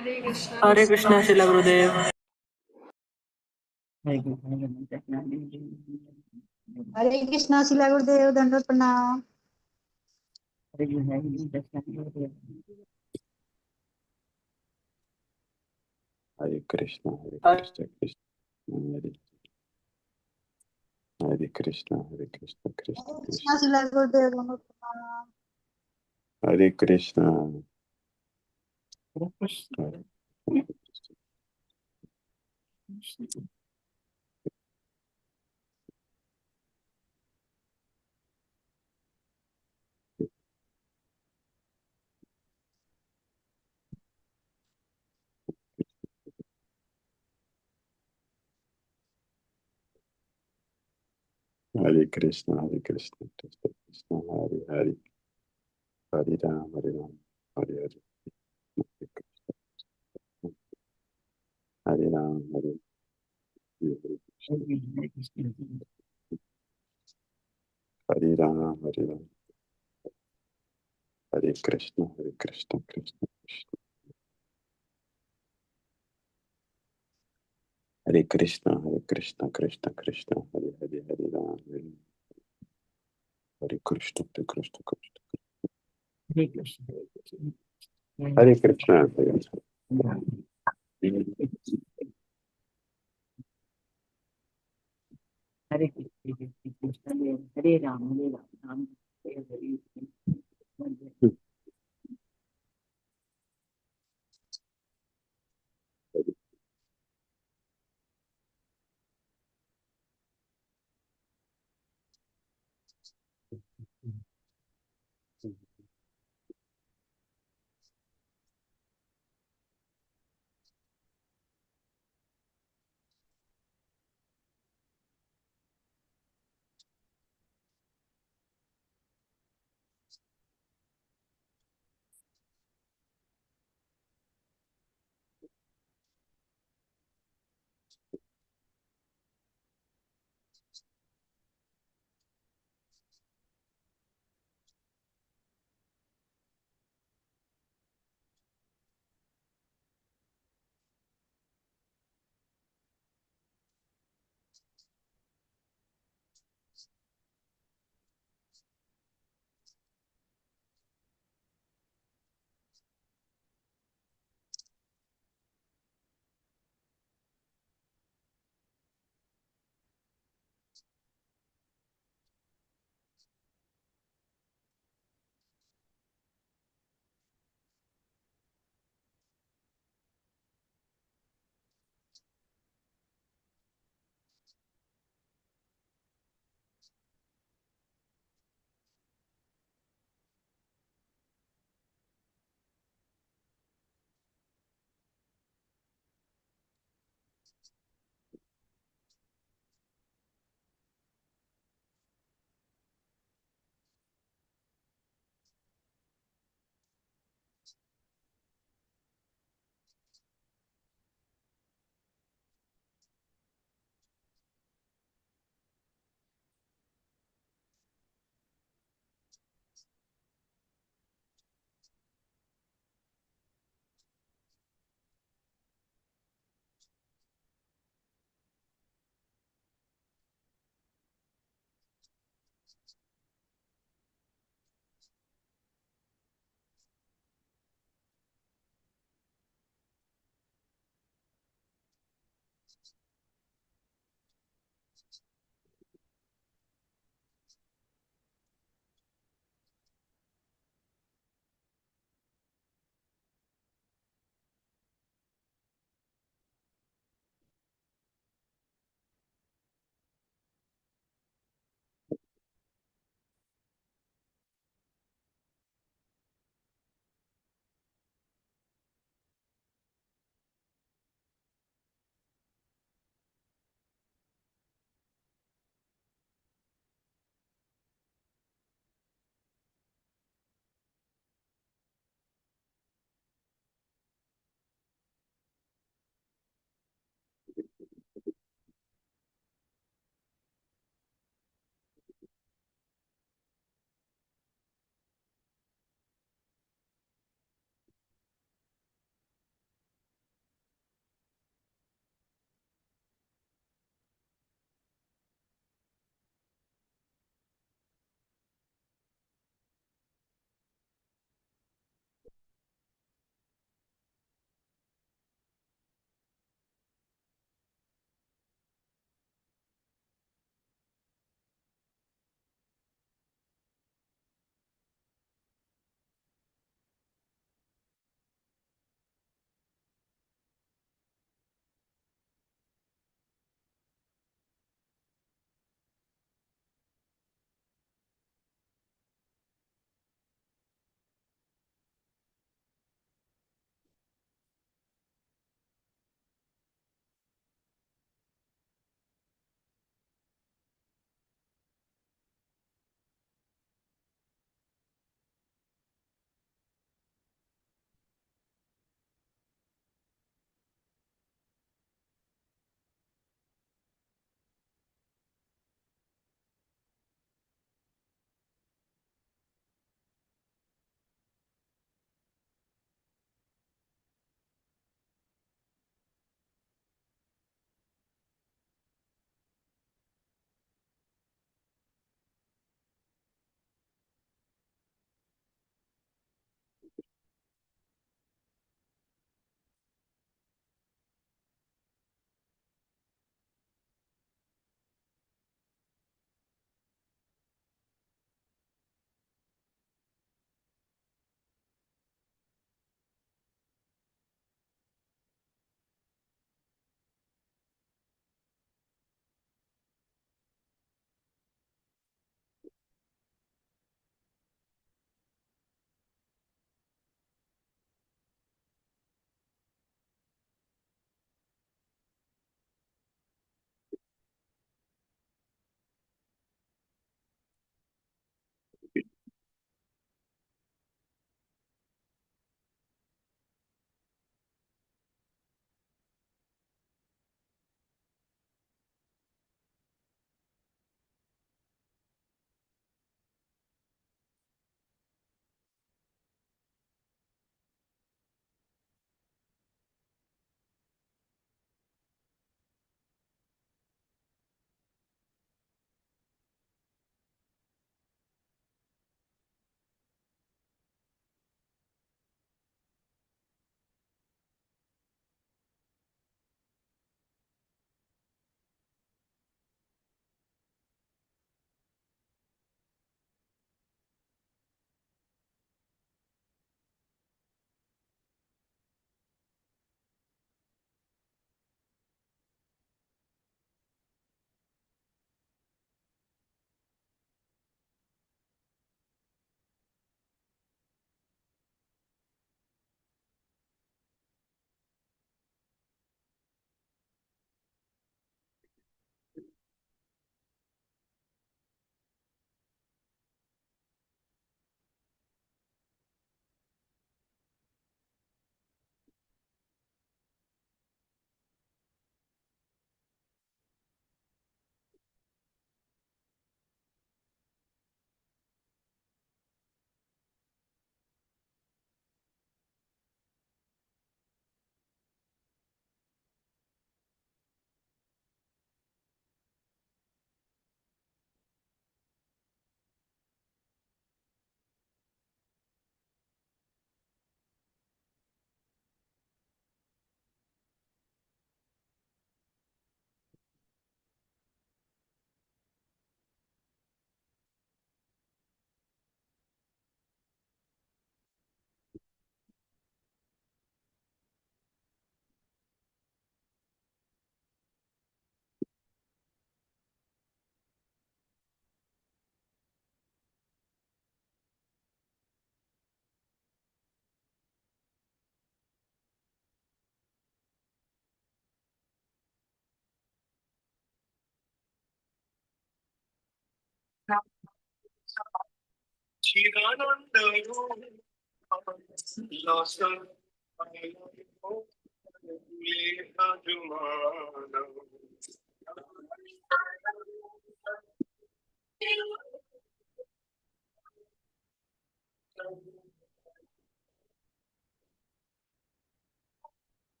हरे कृष्णा शिला गुरुदेव। हरे कृष्णा शिला गुरुदेव, दंडवत प्रणाम। हरे कृष्णा कृष्ण हरे कृष्णा कृष्ण कृष्ण कृष्णा शिला गुरुदेव, दंडवत प्रणाम। हरे कृष्णा हरे कृष्ण कृष्ण कृष्ण हरे हरे हरे राम हरे हरे हरे राम हरे हरे राम हरे कृष्ण कृष्ण कृष्ण हरे कृष्ण कृष्ण कृष्ण हरे हरे हरे राम हरे कृष्ण कृष्ण कृष्ण हरे कृष्ण हरे कृष्ण हरे राम राम हरे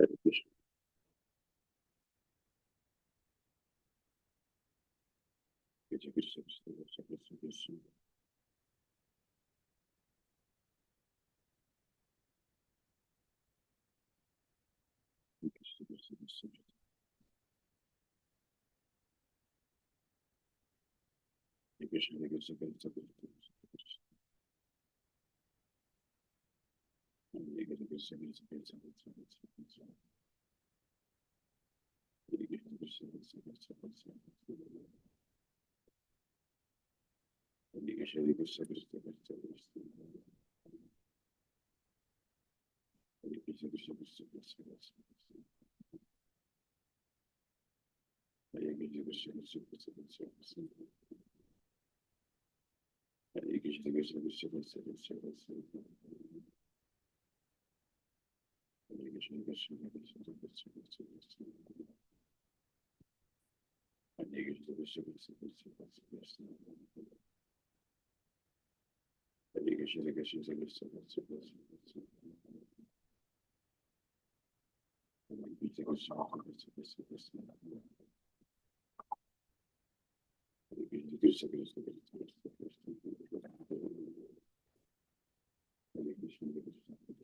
Hare Krishna. Krishna Krishna Krishna Krishna Krishna Krishna. Krishna Krishna Krishna Krishna. Krishna Krishna Krishna Krishna Krishna. Hare Krishna Krishna Krishna Krishna Krishna Krishna. Hare Krishna Krishna Krishna Krishna Krishna. Hare Krishna Krishna Krishna Krishna Krishna. Hare Krishna Krishna Krishna Krishna Krishna. Hare Krishna Krishna Krishna Krishna Krishna. Hare Krishna Krishna Krishna Krishna Krishna Krishna. Hare Krishna Krishna Krishna Krishna Krishna. Hare Krishna Krishna Krishna Krishna Krishna. Hare Krishna Krishna Krishna Krishna Krishna. Hare Krishna Krishna Krishna Krishna Krishna. Hare Krishna Krishna Krishna Krishna Krishna. Hare Krishna Krishna Krishna.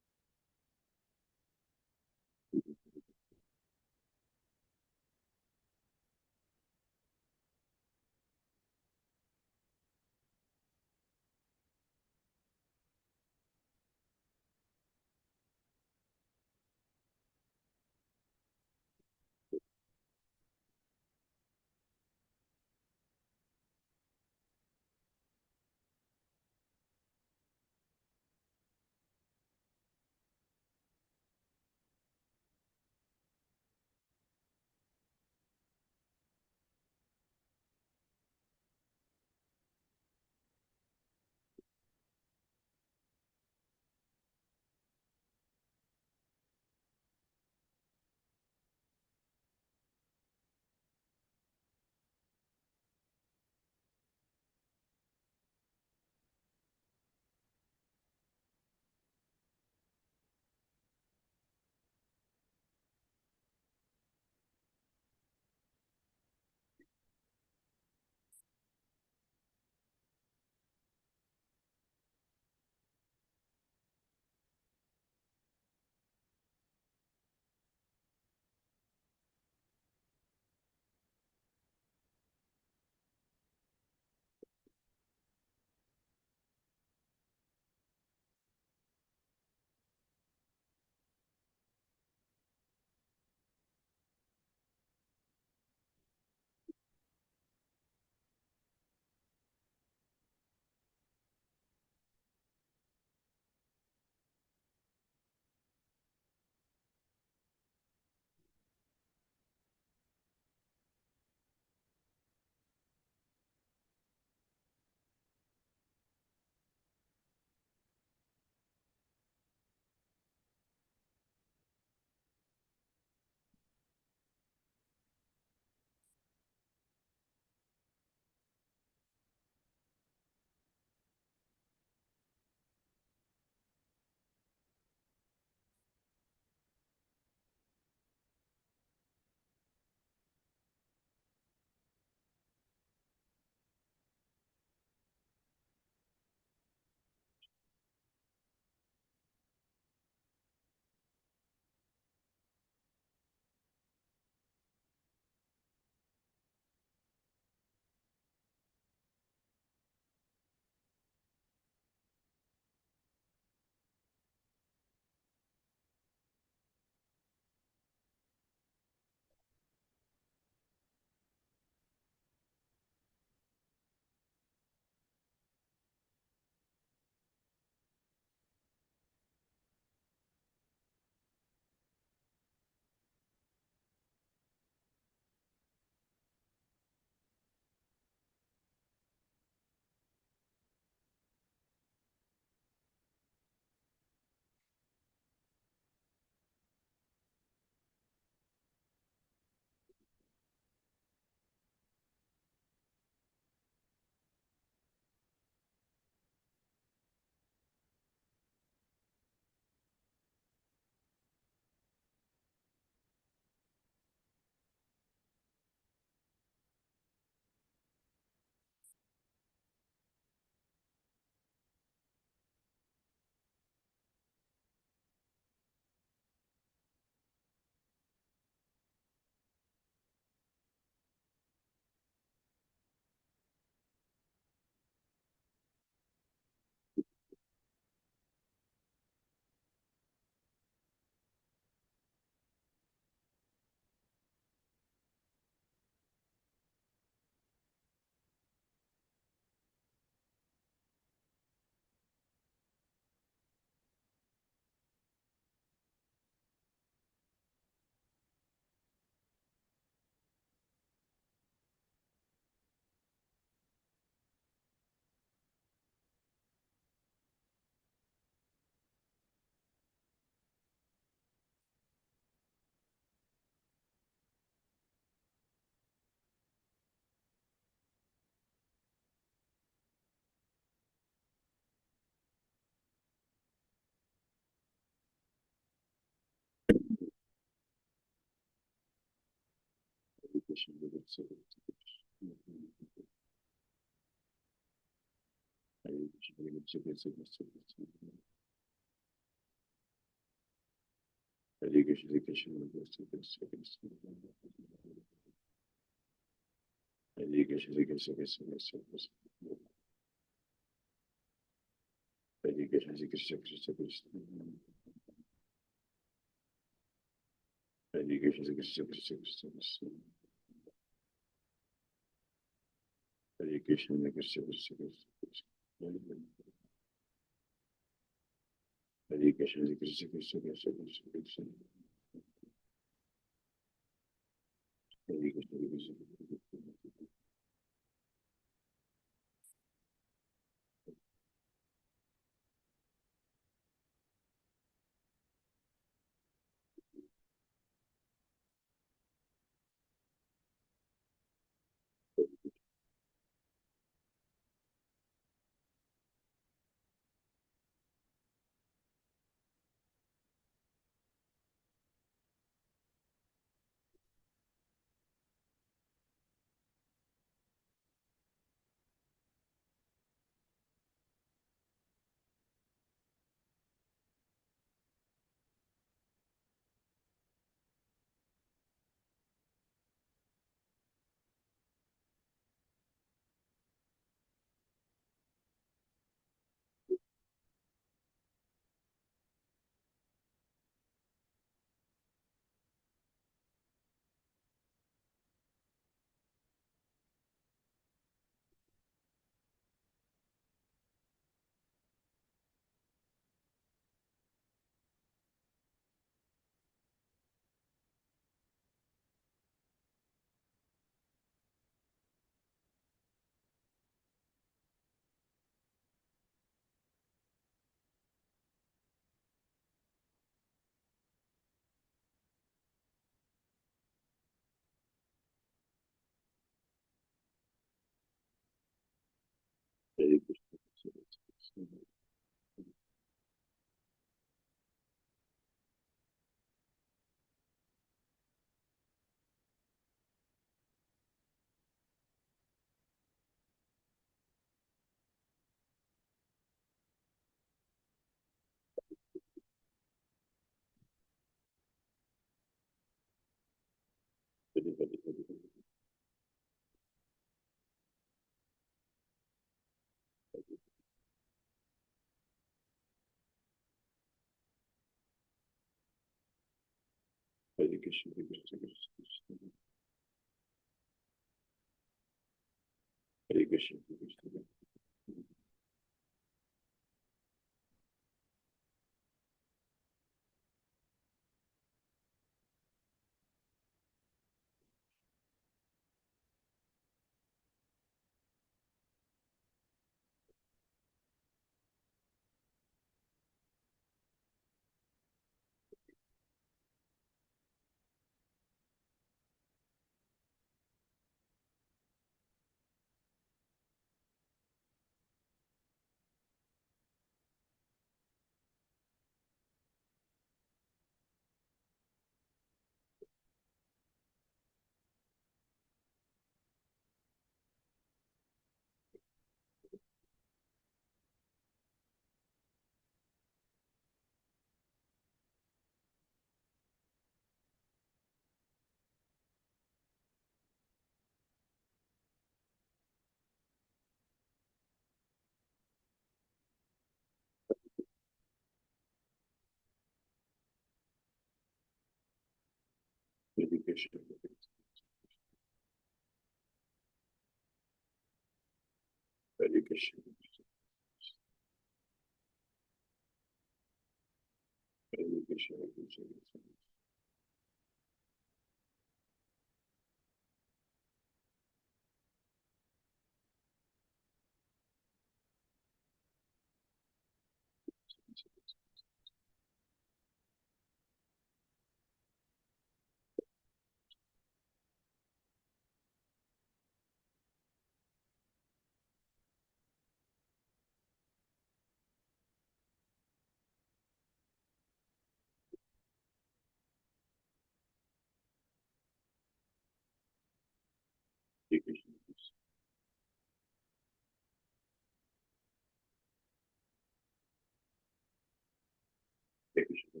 Hare Krishna,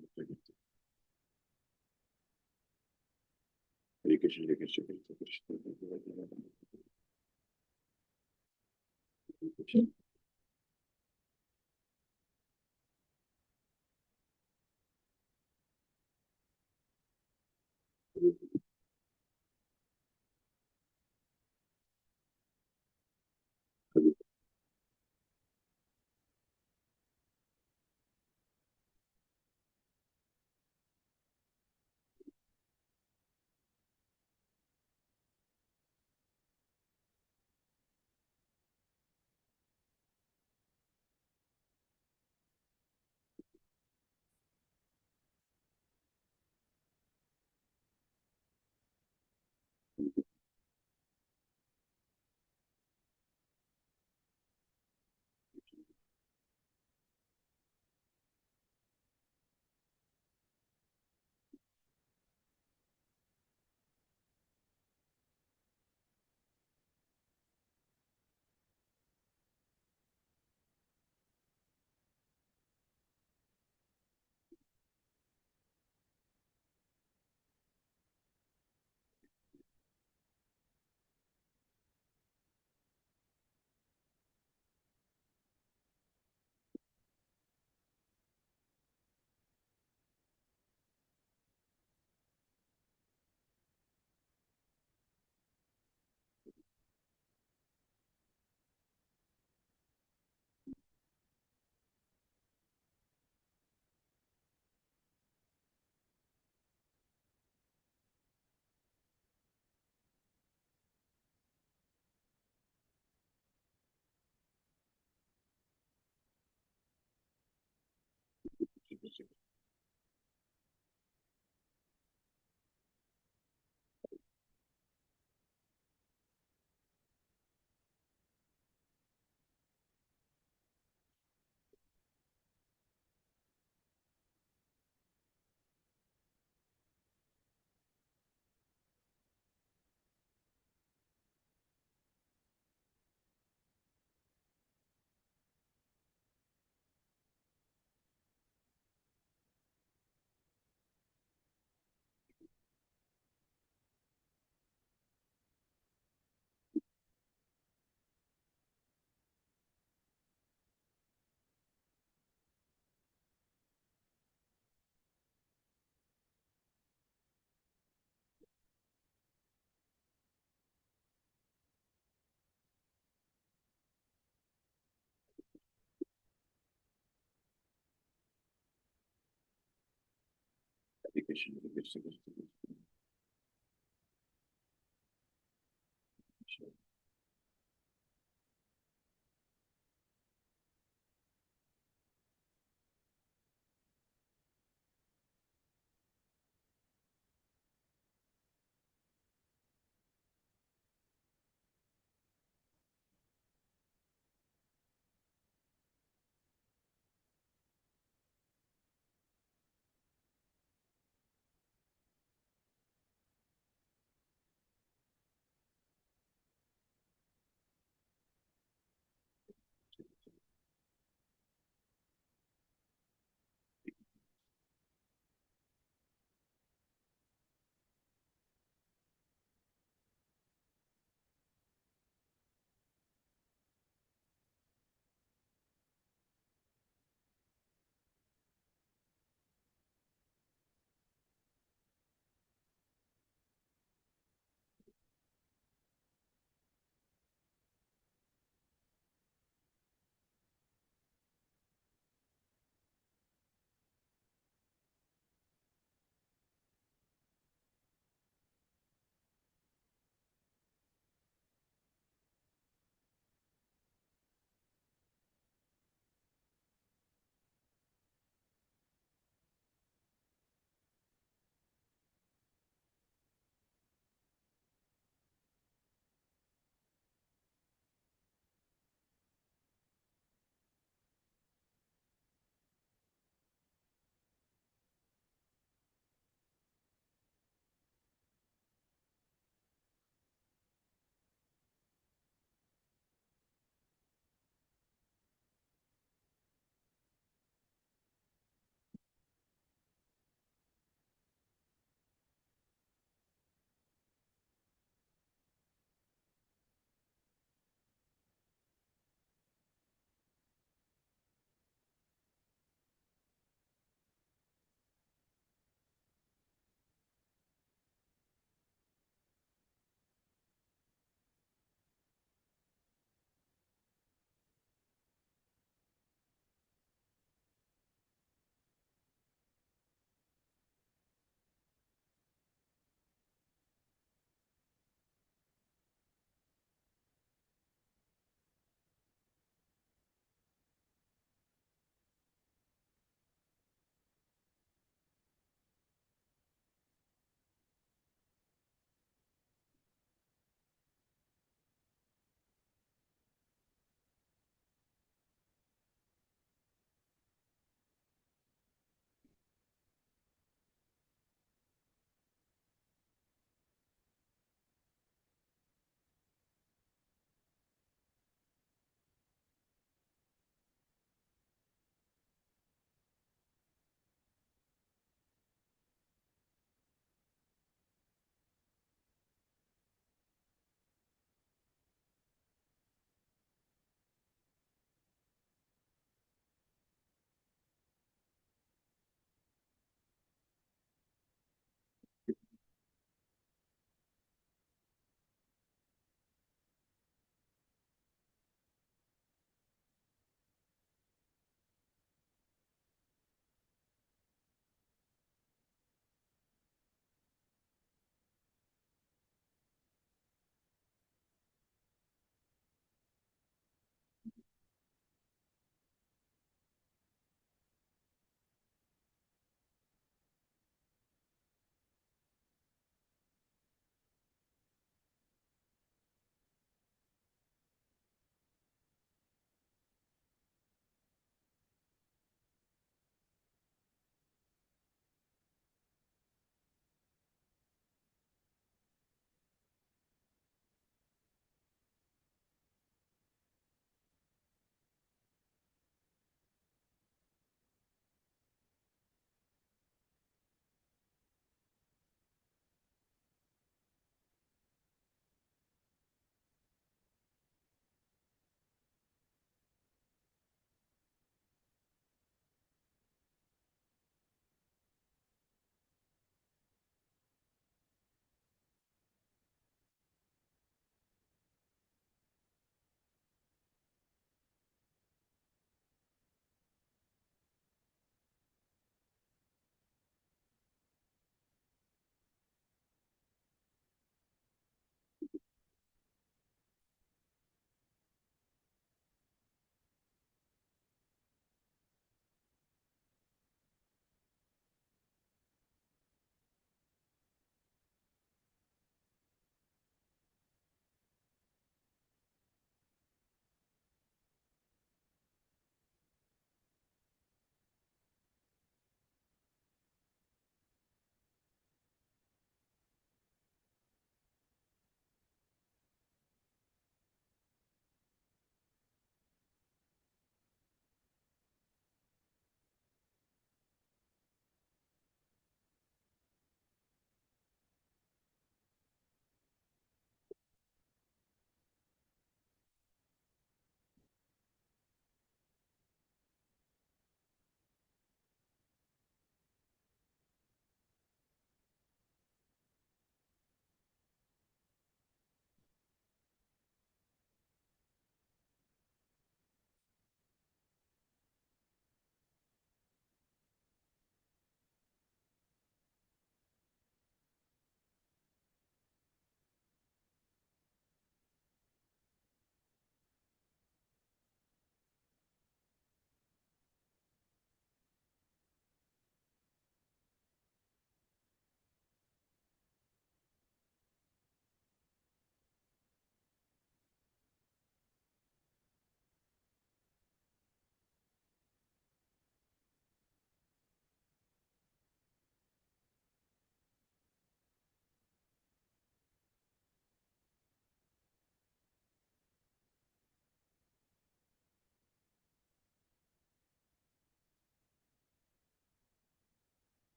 Hare Krishna, Krishna Krishna, Hare Hare, Hare Krishna. Hare Krishna, Hare Krishna, Krishna Krishna.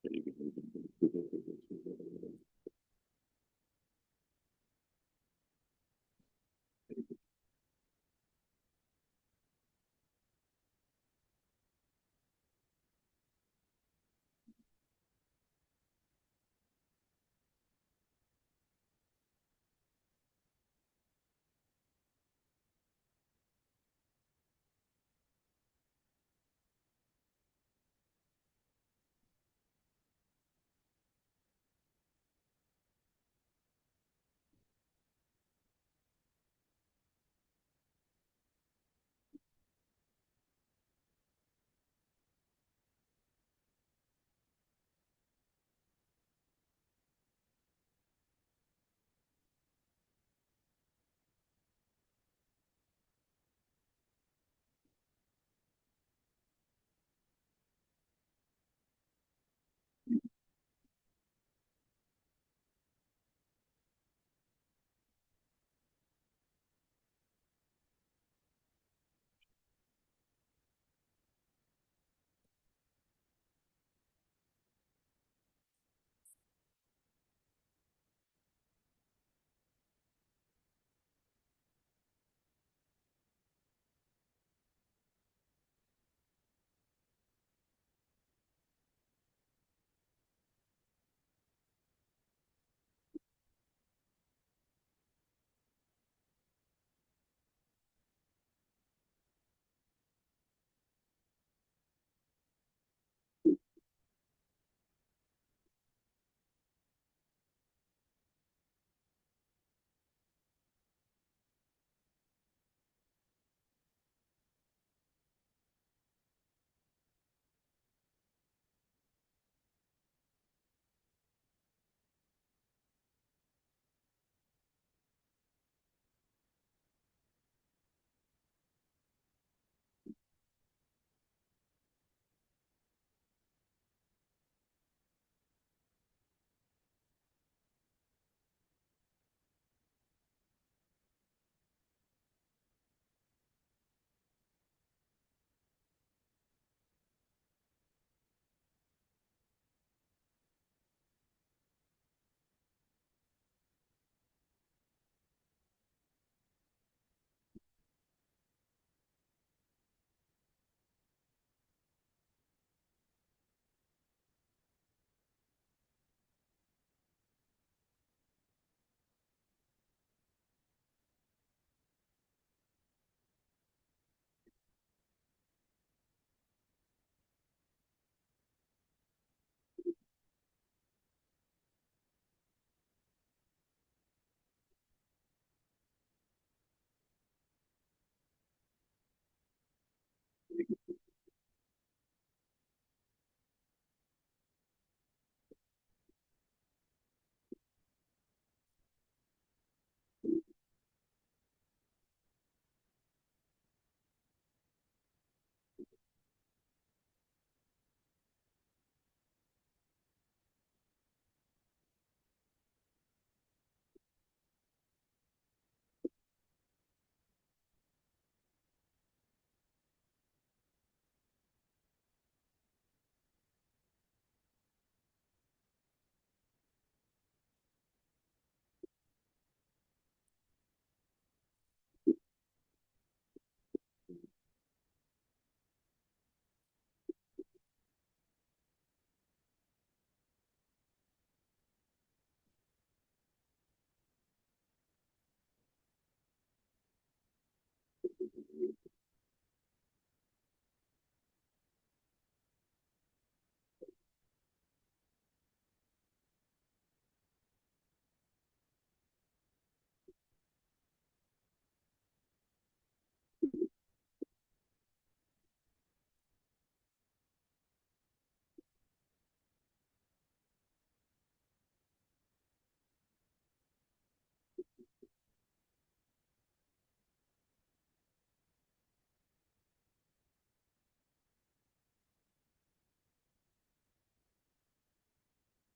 Hare Krishna,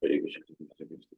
Hare Krishna.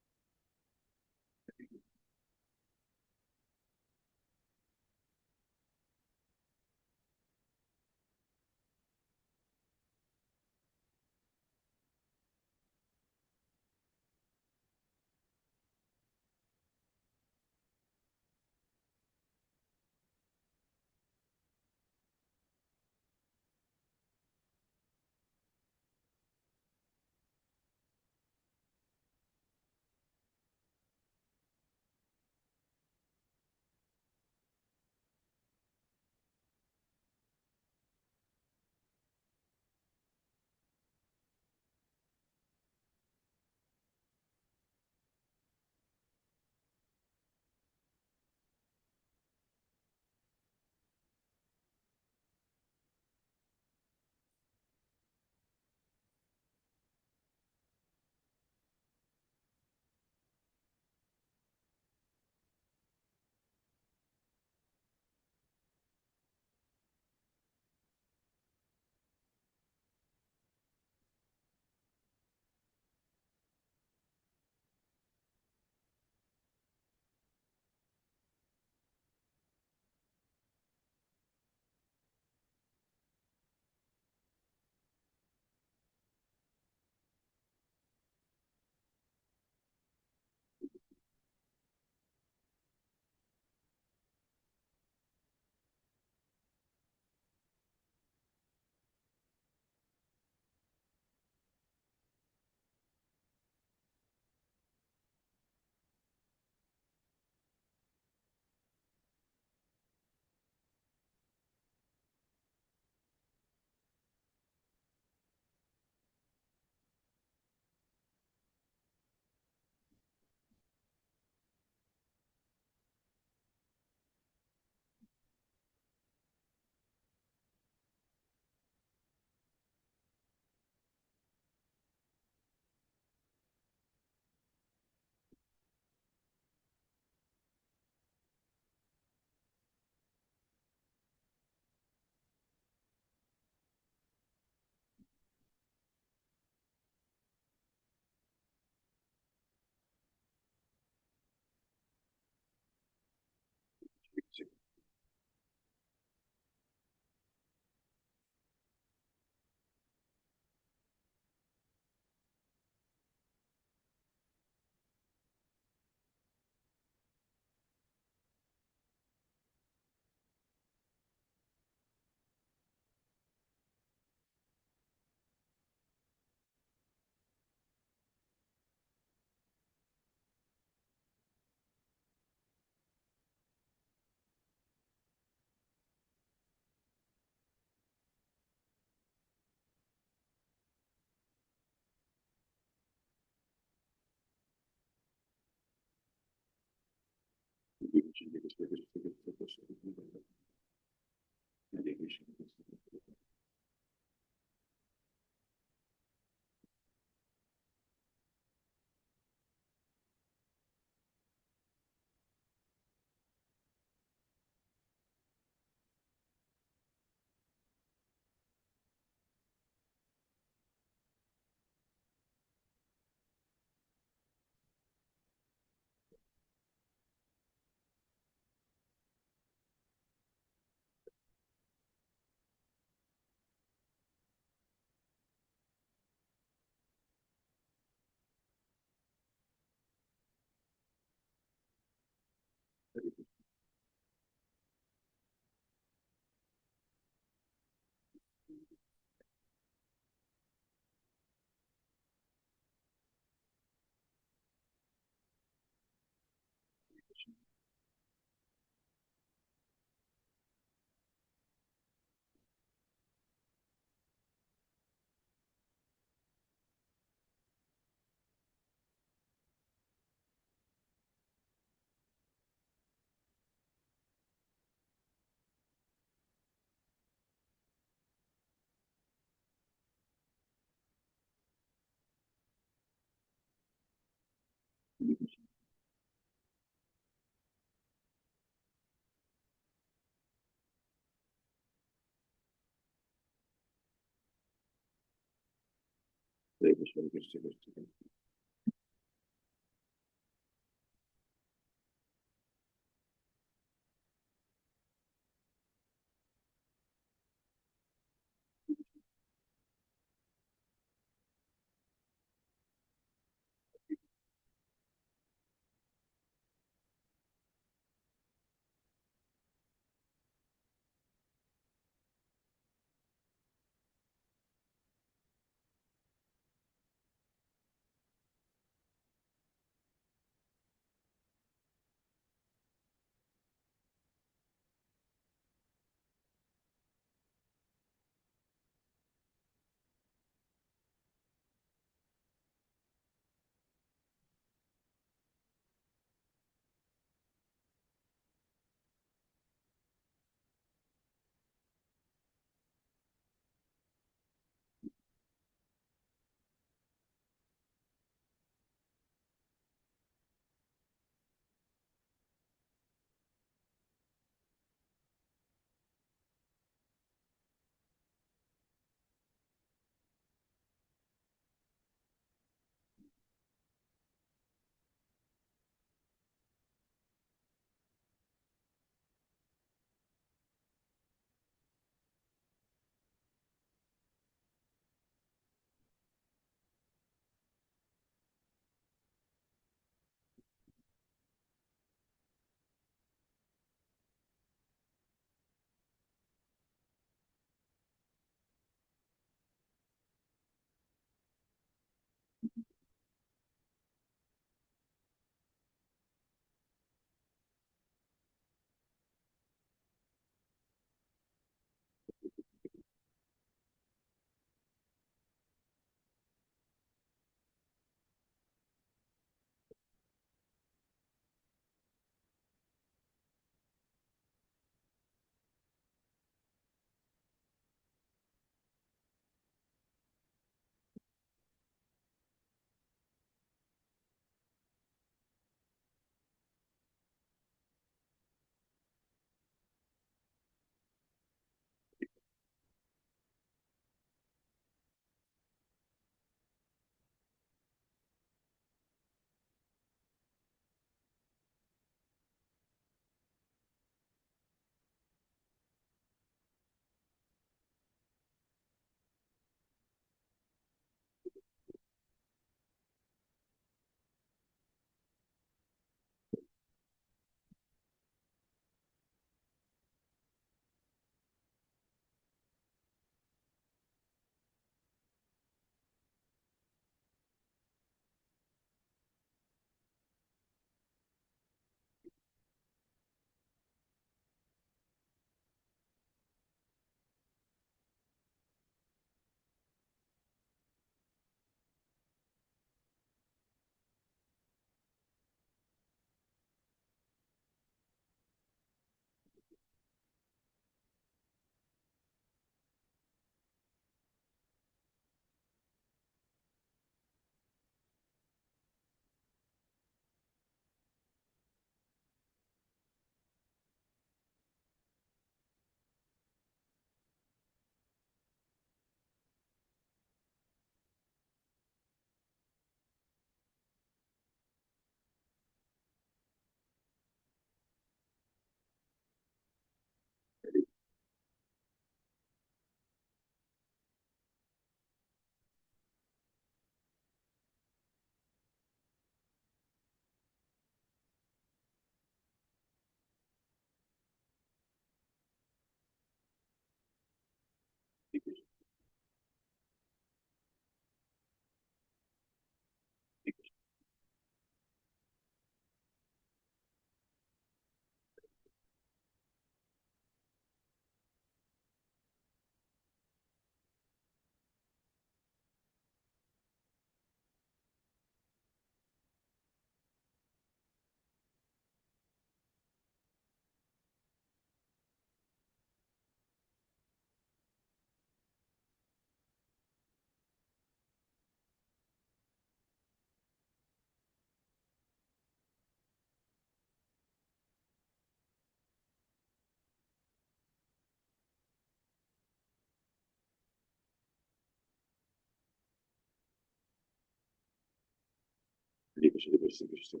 Hare Krishna, Hare Krishna, Krishna Krishna.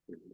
Hare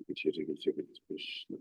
Krishna, Hare Krishna.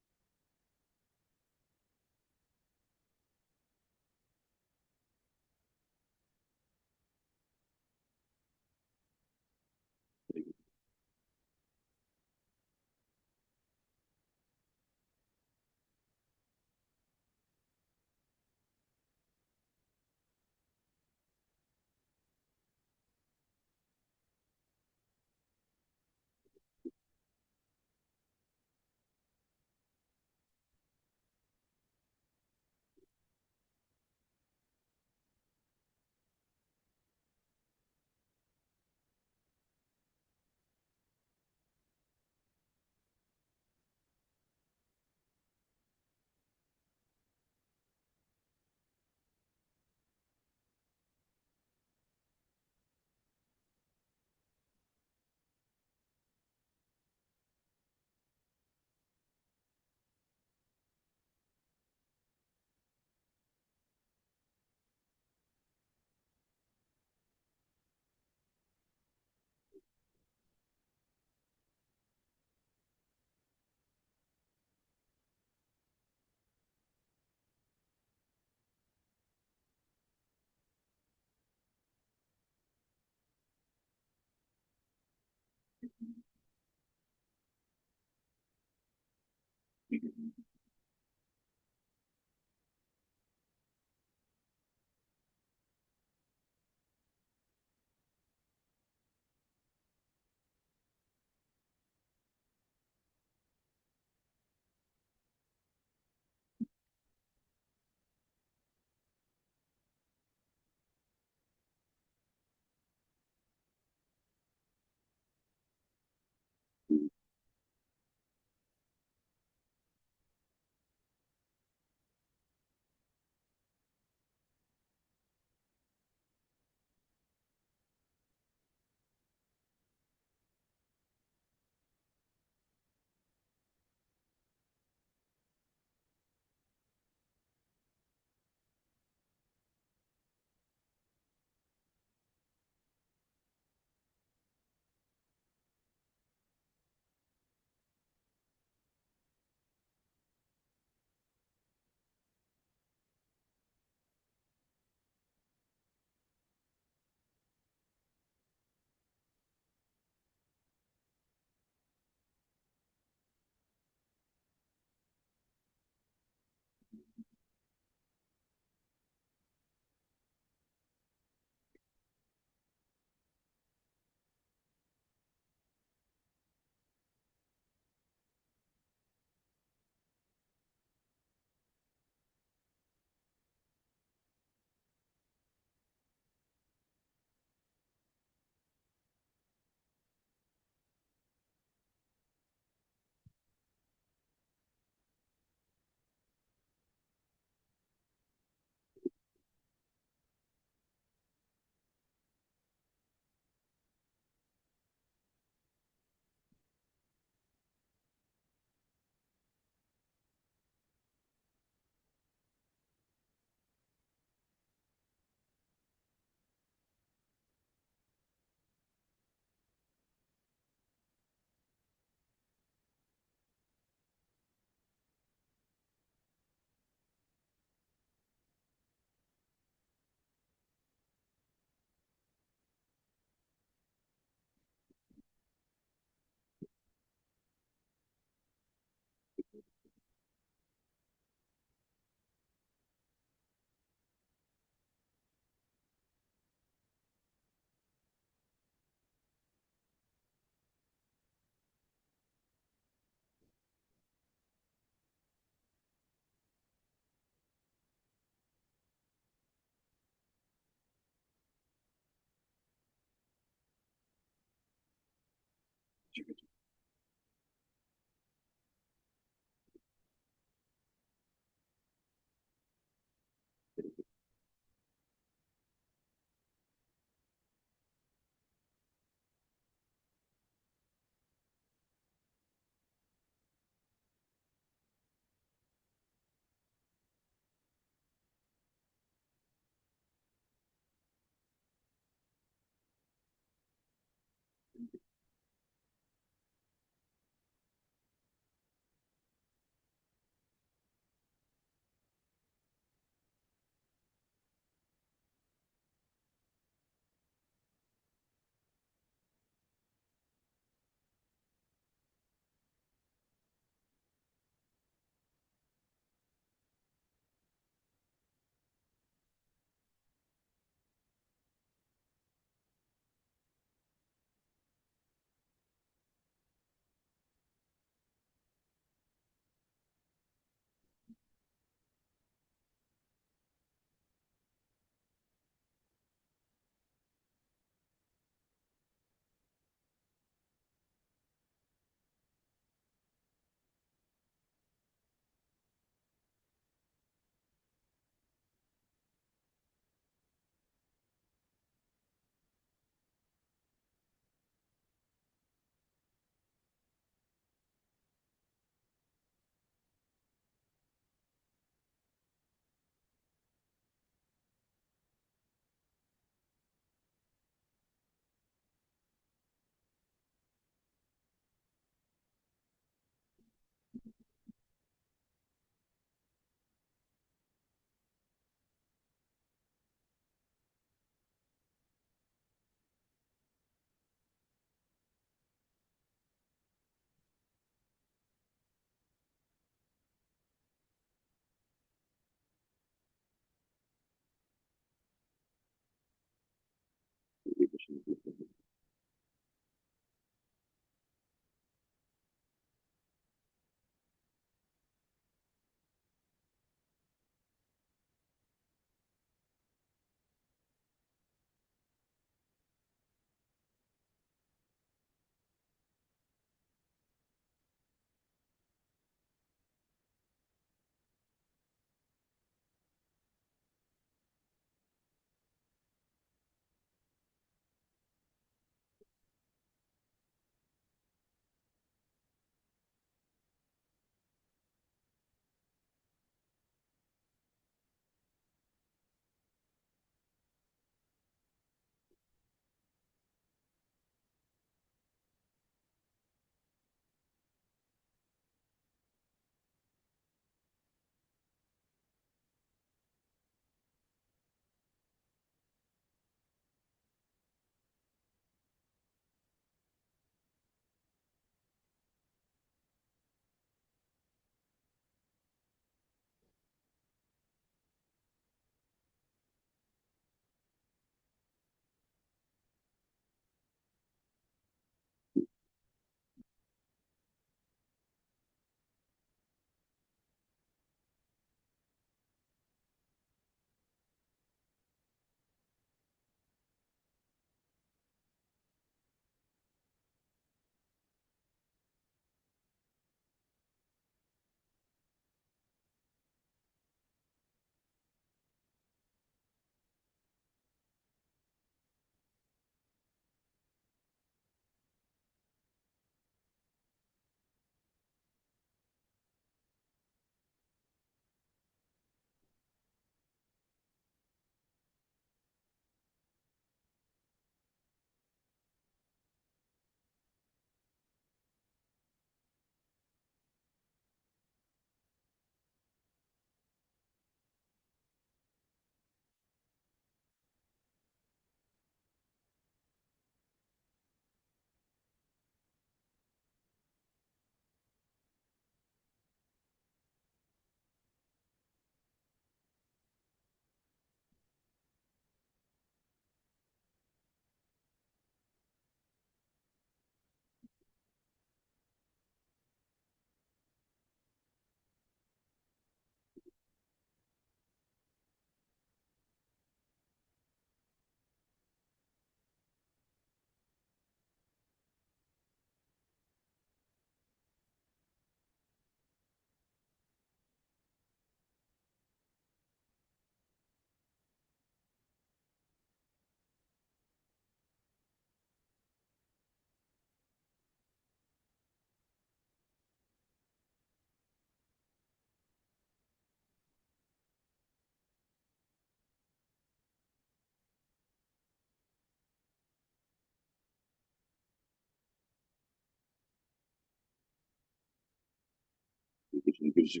Krishna Krishna.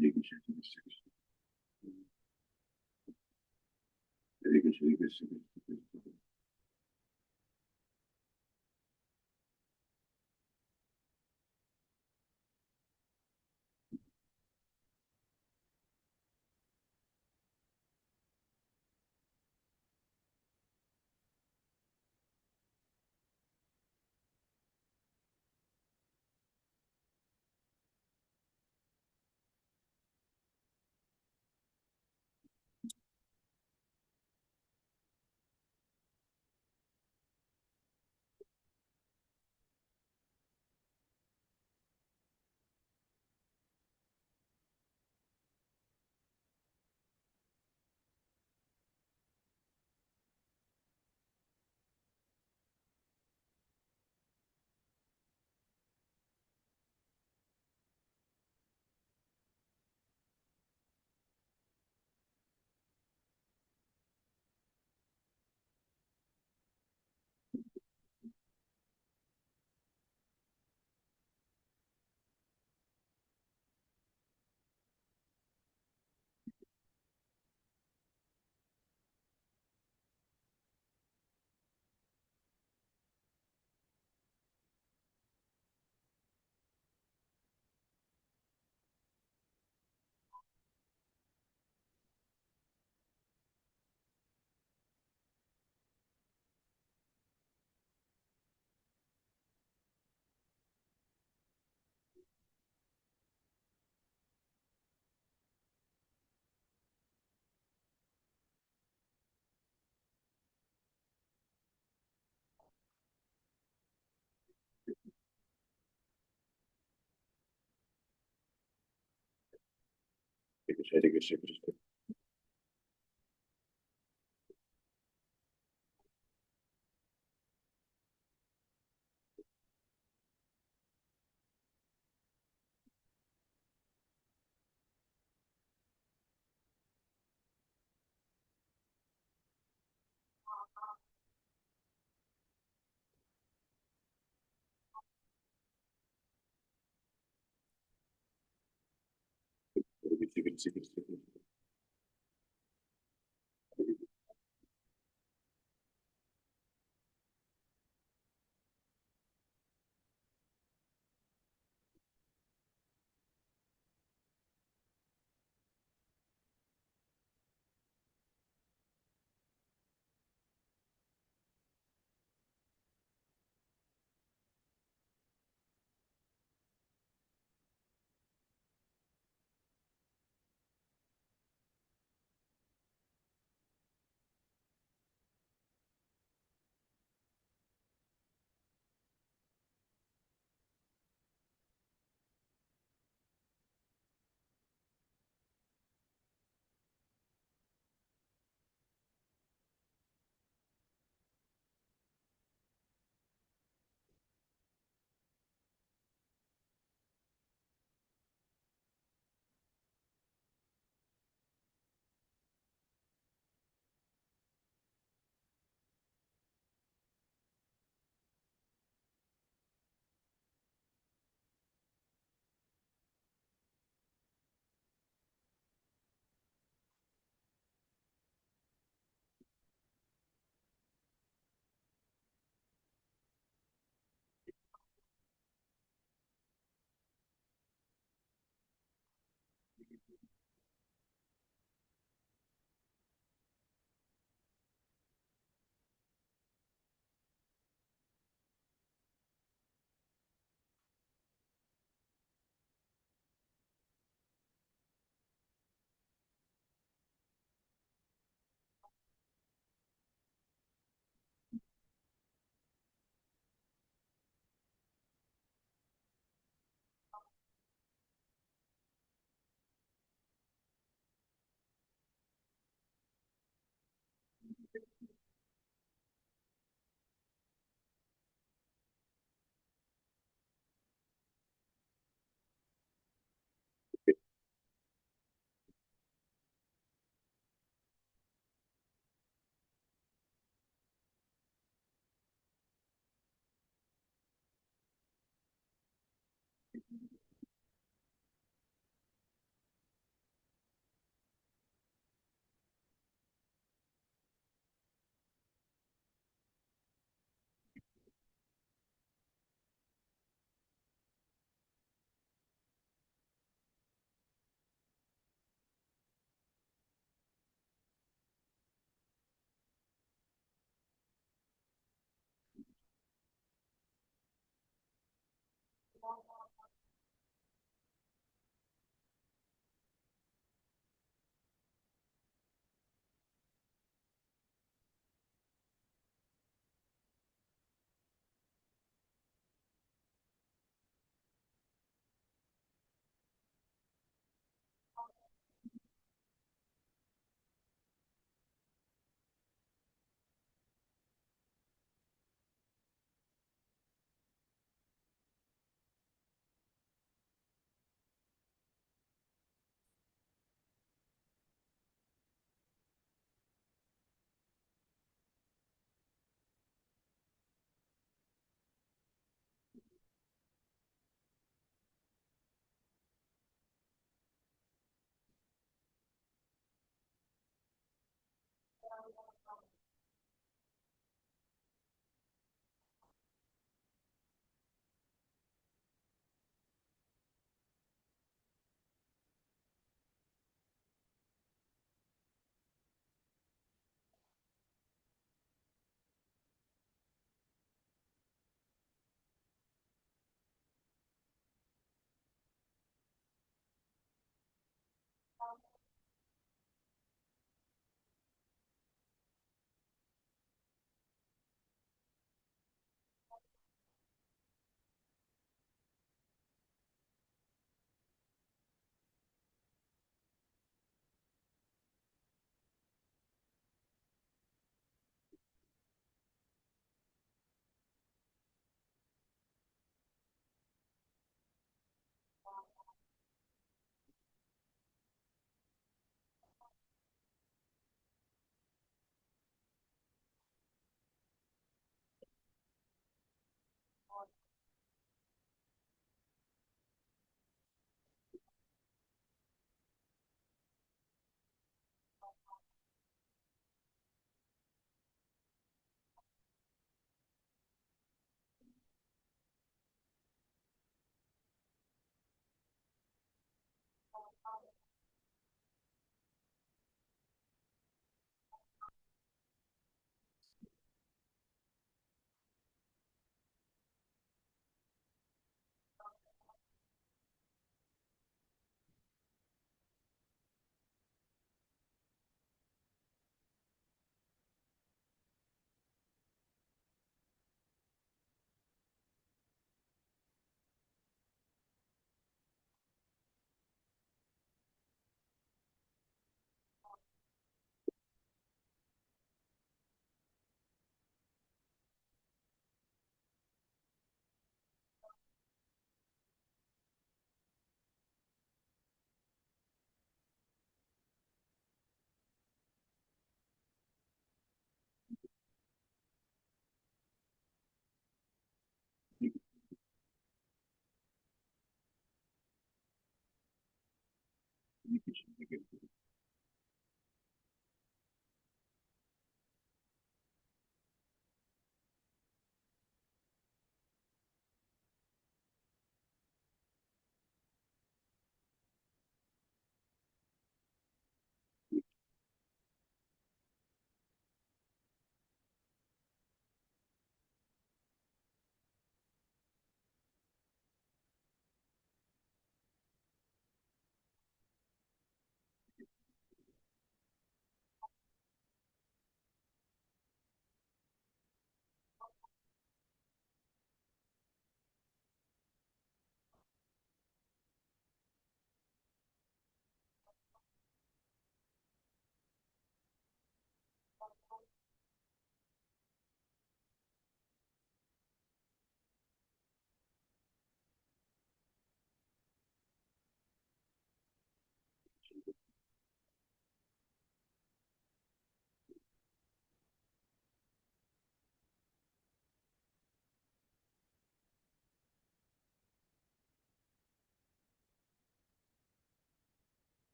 Hare Krishna, Krishna. Hare Krishna, Krishna, Krishna, Krishna.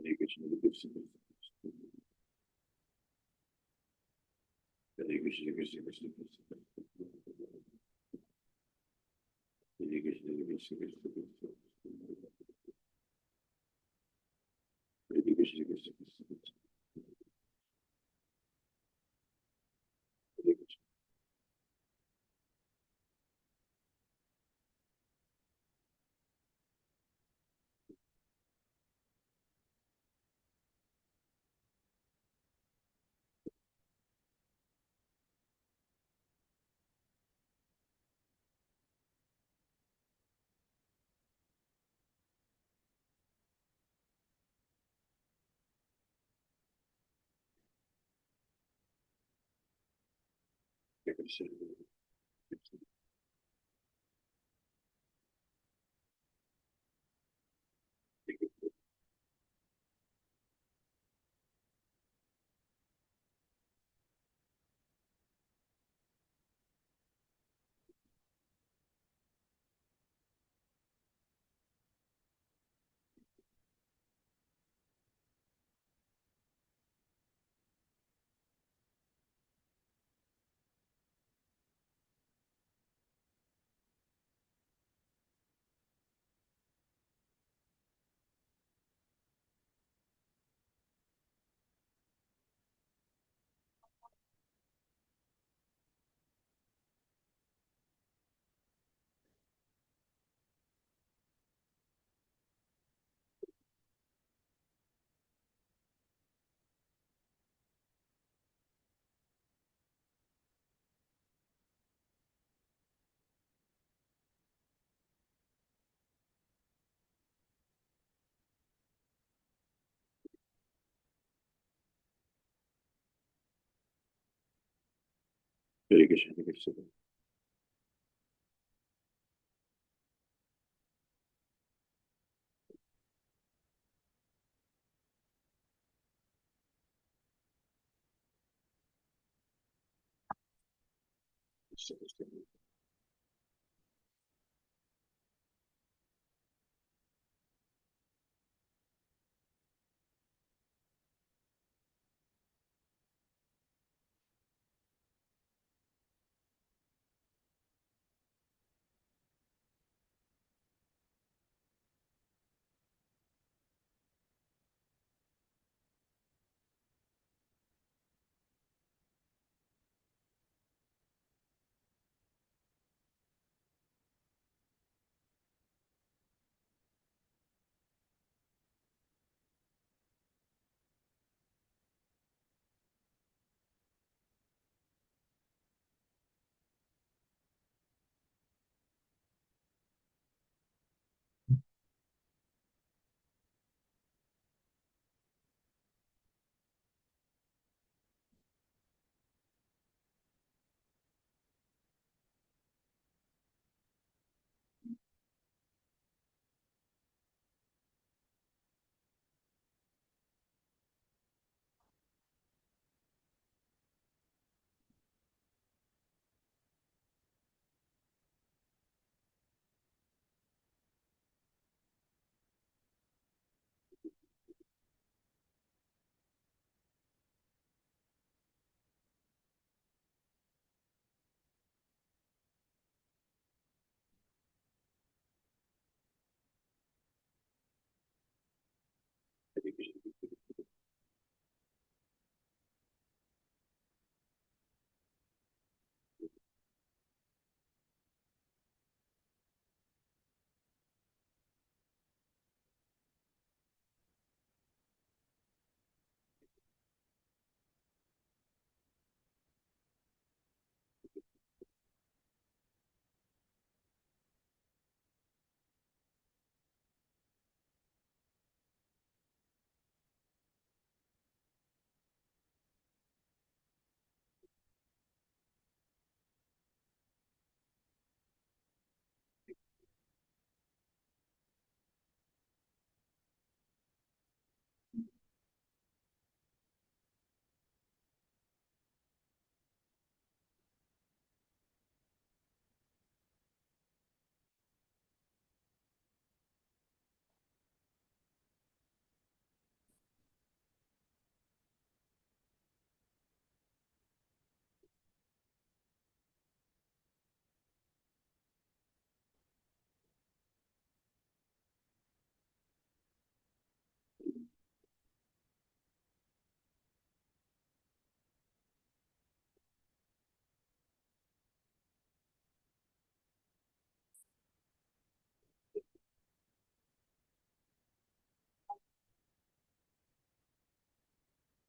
Hare Krishna, Hare Krishna, Hare Krishna, Krishna Krishna, Hare Krishna, Hare Krishna, Krishna Krishna, Hare Krishna, Krishna Krishna, Hare Krishna, Hare Krishna, Hare Krishna, Hare Krishna.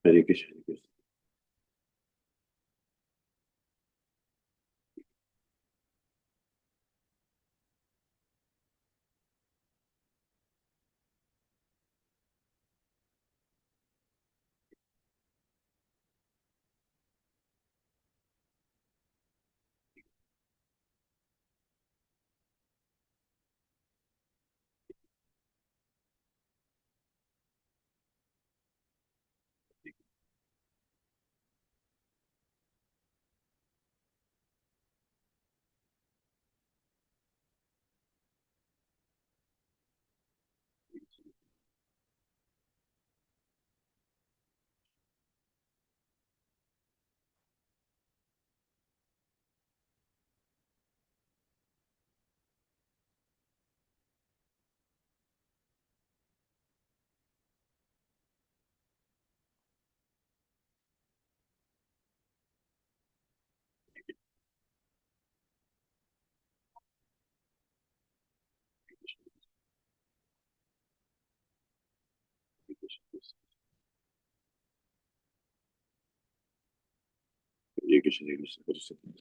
Hare Krishna, Hare Krishna. Hare Krishna, Hare Krishna, Hare Krishna.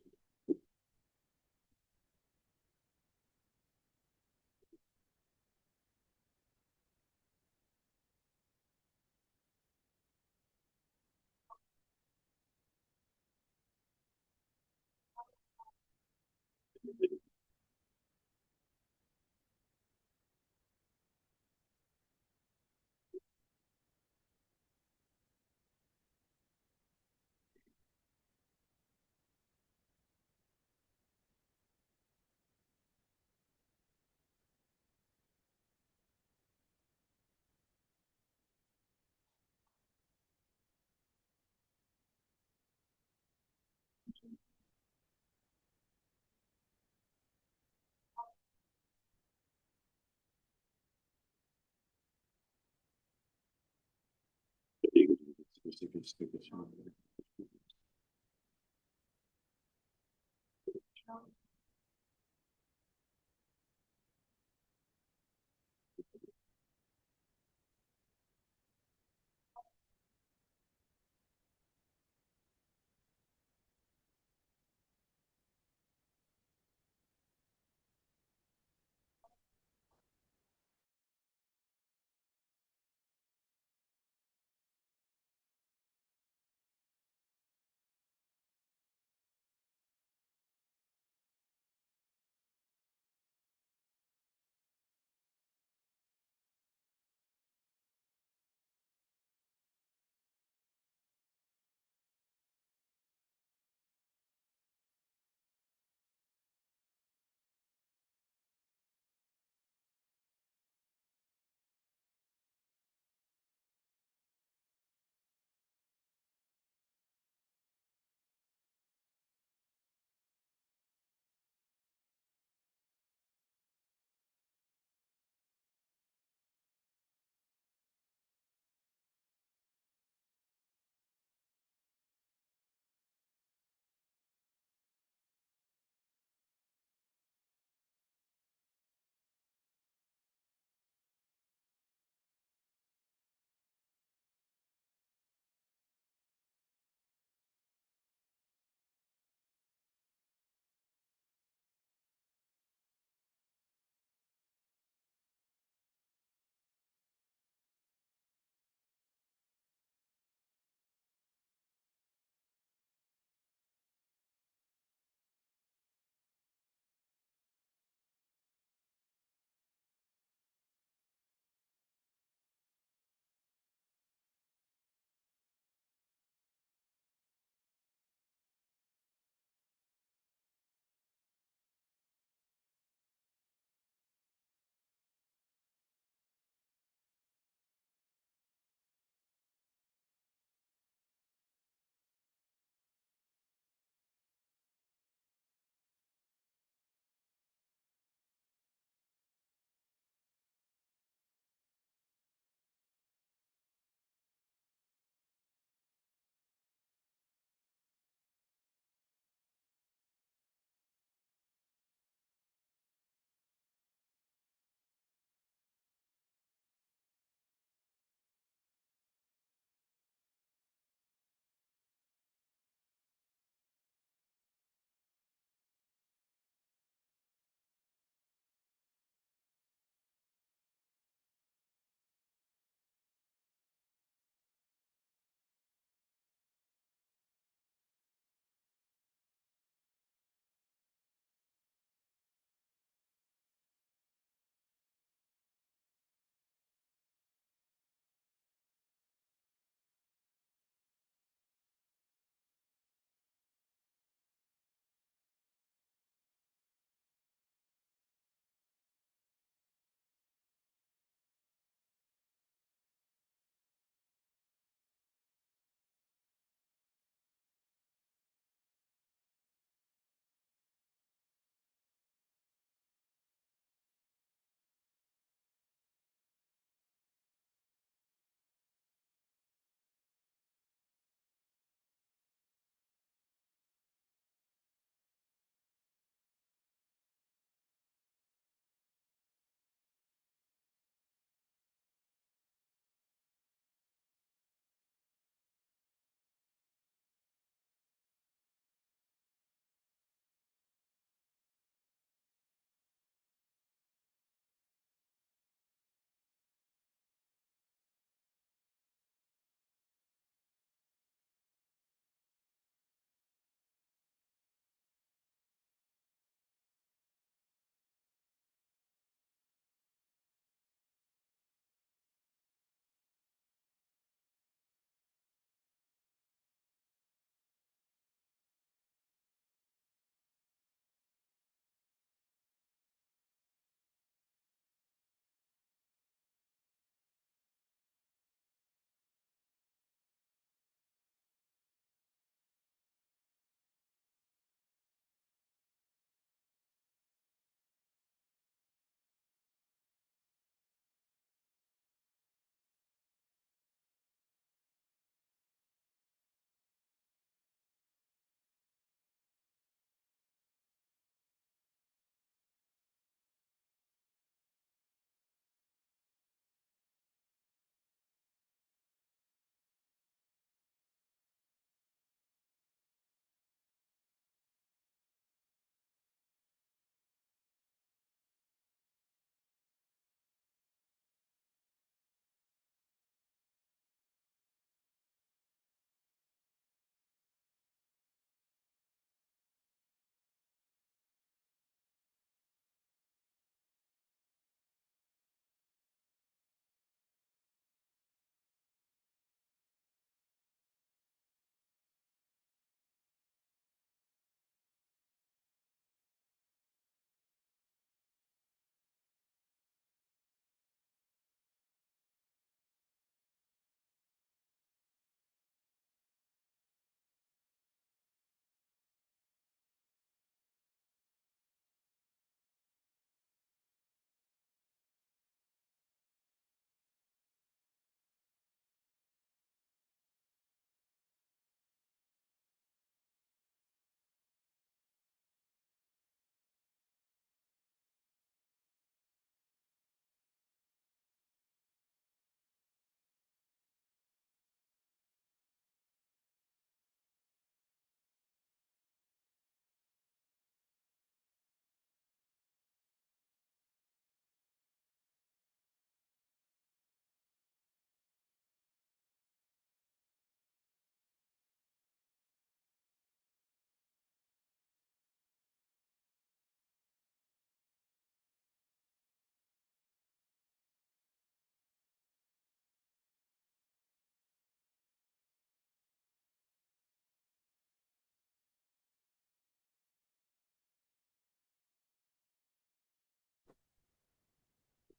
Hare Krishna, Krishna Krishna.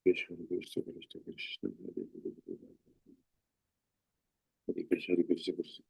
Krishna, Krishna, Krishna, Krishna, Hare Hare, Hare Krishna, Hare Krishna, Krishna.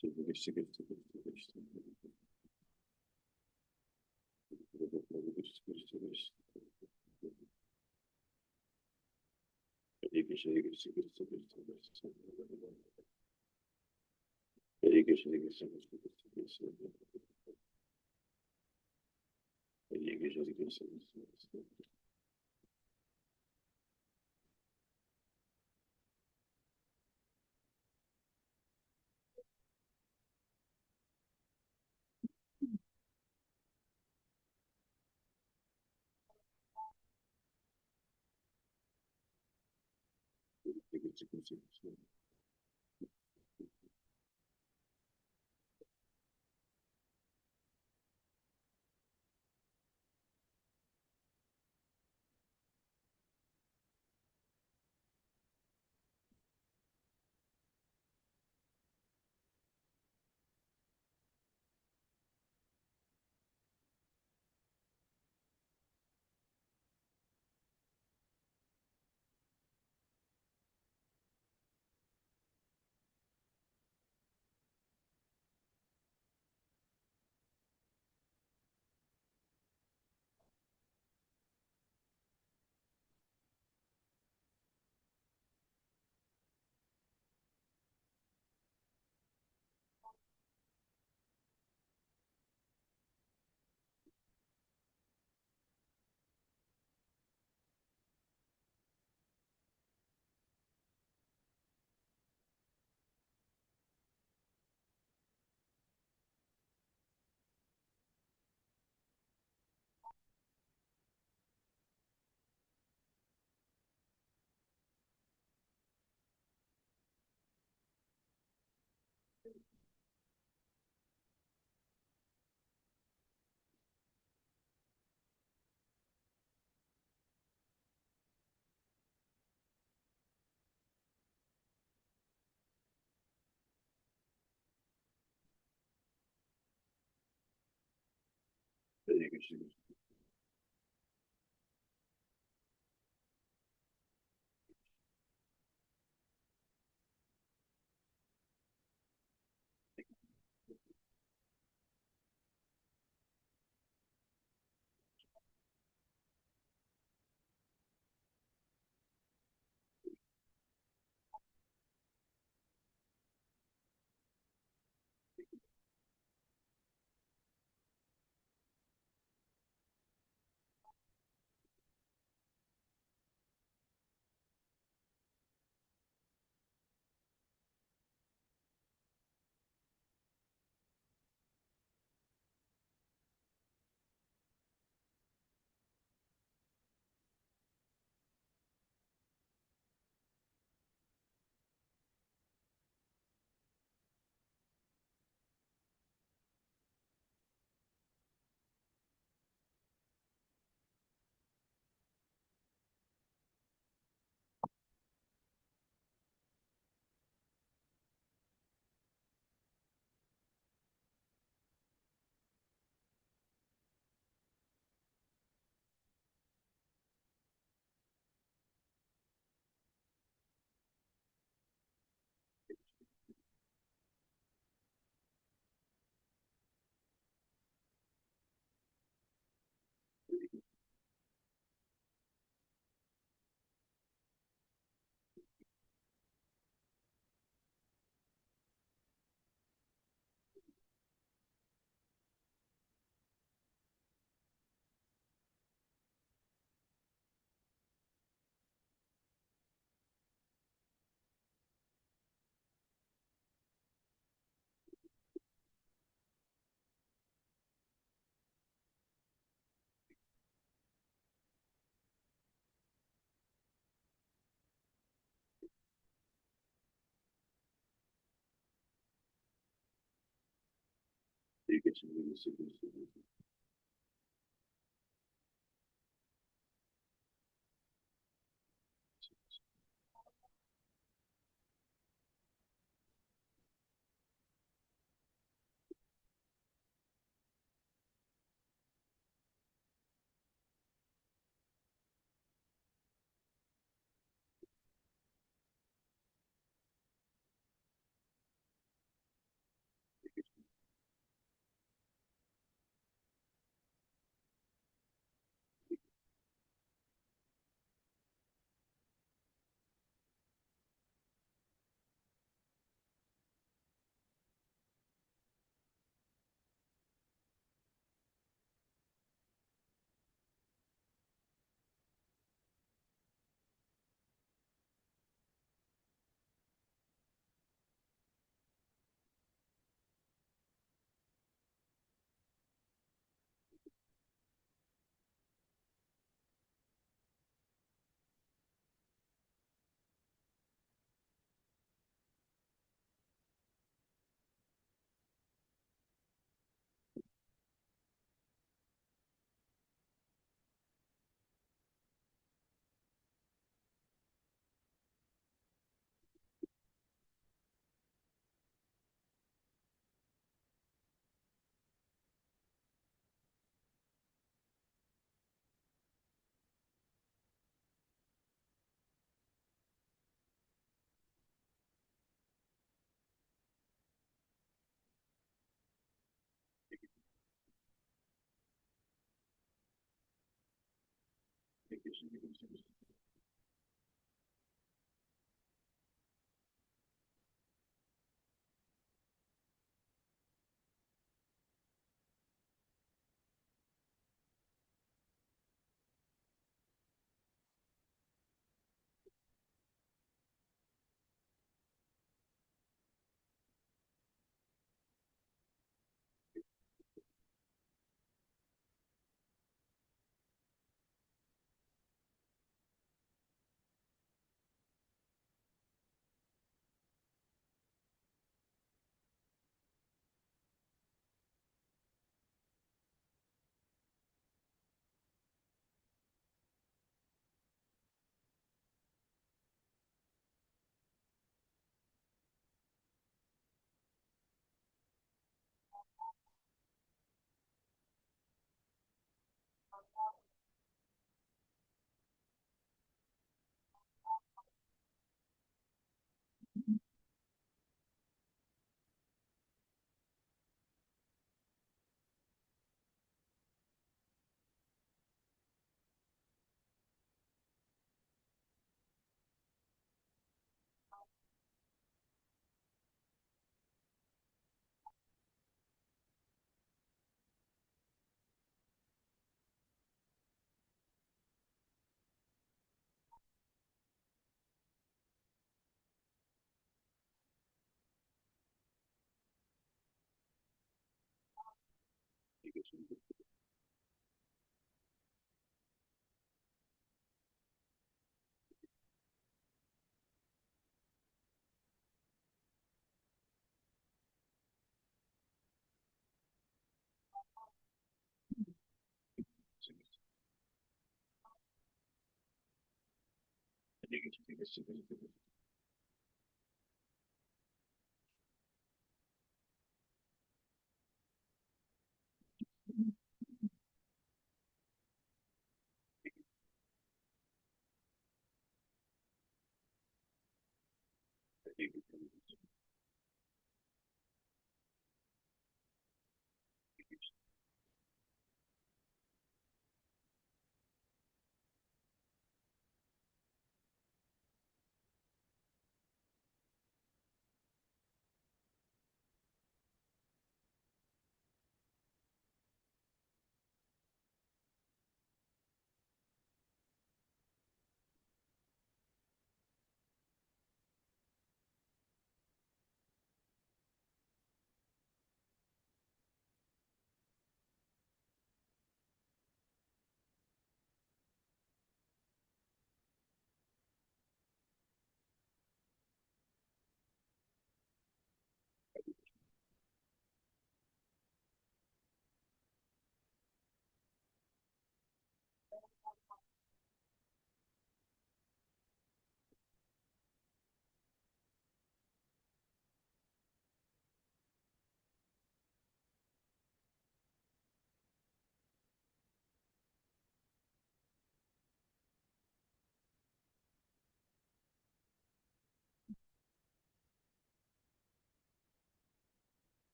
Krishna, Krishna, Krishna, Krishna. Hare Krishna, Krishna, Krishna. Hare Krishna, Hare Krishna, Krishna, Krishna, Krishna. Hare Krishna, Hare Krishna, Krishna, Krishna, Krishna. Hare Krishna, Hare Krishna, Krishna, Krishna. Hare Krishna, Krishna, Krishna.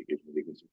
Hare Krishna.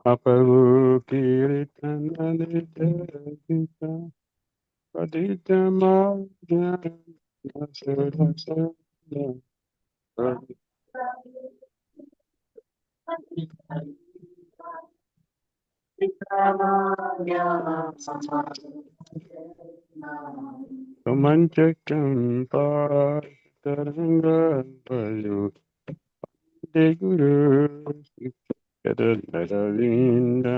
Apavu Kirtana Nitya Padita Madhya Dasara Samanchakam Partaranga Palu De Guru Yadadavinda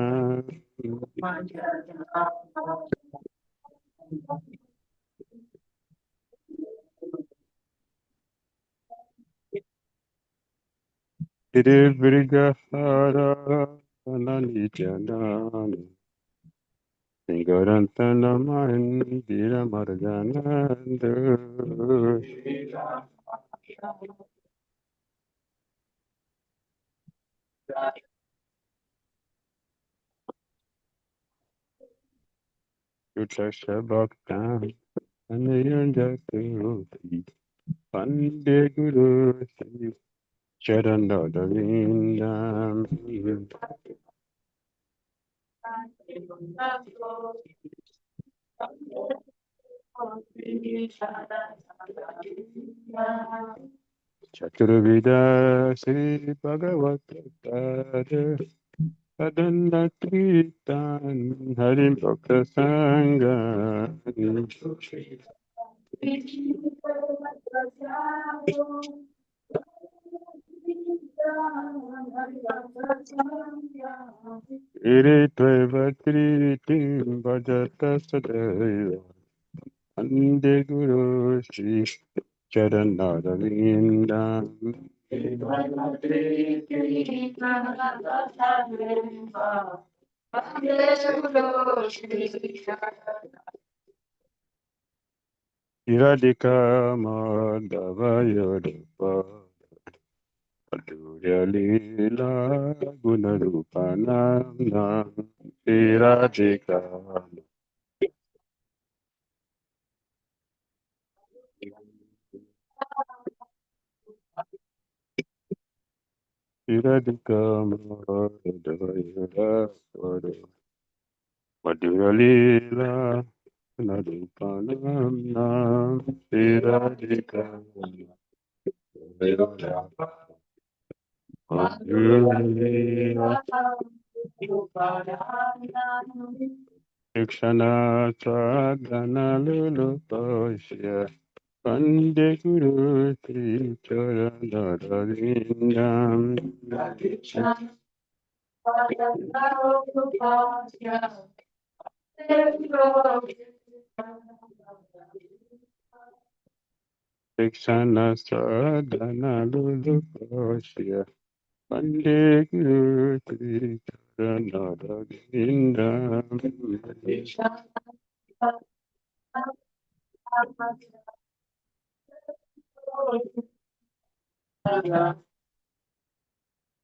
Iribrigahara Ananijanani Singarantanamahan Dhira Marjananda Yutasha Bhakta Anayanjatuti Pande Guru Sri Charanadavindam Chaturvida Sri Bhagavatada Padanatritan Harim Bhakta Sangha Iritvaivatritim Bhajata Sadaiva Ande Guru Shri Charanadavindam Iradika Madhavayodupa Adurya Lila Gunarupanam Nam Iradika Iradika Madhavayodupa Madhurya Lila Gunarupanam Nam Iradika Ikshana Sadhana Lulu Pasya Pande Guru Sri Charanarindam Ikshana Sadhana Lulu Pasya Pande Guru Sri Charanarindam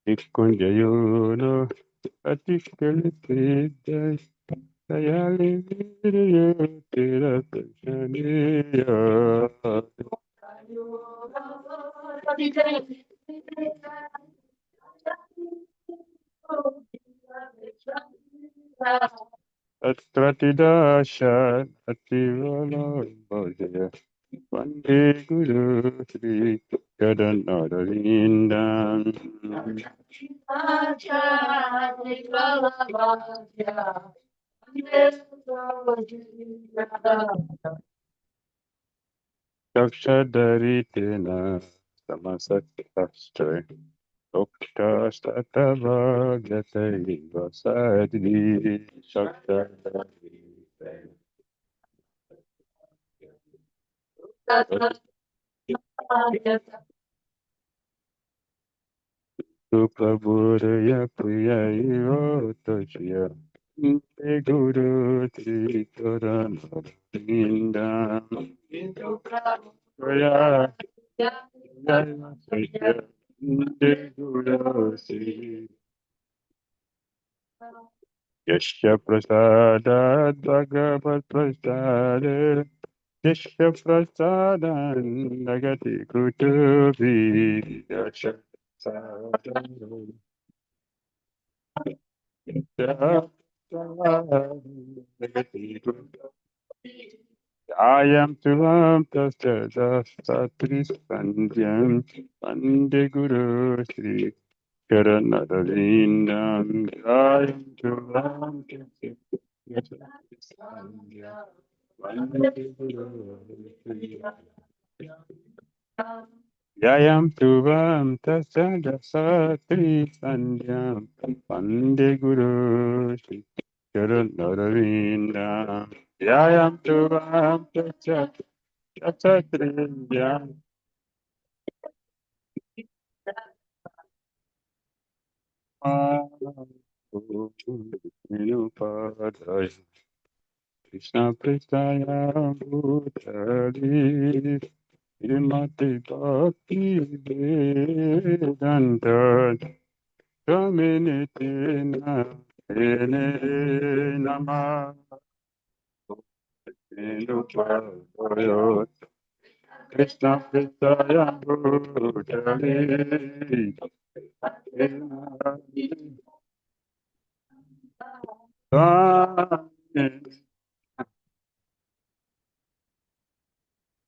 Ikunjayono Atishkalitriday Dayali Vidya Tira Prashaniya Atratidasha Ativala Bhajaya Vande Guru Sri Gadanarindam Dakshadaritena Samasaktastra Okta Statavagata Sadhi Shakta Suprabhuraya Priyayo Toshya Guru Tritarana Praya Guru Sri Yasya Prasada Bhagavat Prasada Yasya Prasada Nagati Kutubi Yasya Prasada I am Tulam Tasya Satri Sandhyam Pande Guru Sri Karanadavindam I am Tulam Tasya Satri Sandhyam Pande Guru Sri Yayam Tuvam Tasya Satri Sandhyam Pande Guru Sri Karanadavindam Yayam Tuvam Tasya Kshatriya Padaya Krishna Pristaya Bhutali Srimati Bhakti Vedanta Swaminitina Ene Nama Padaya Krishna Pristaya Bhutali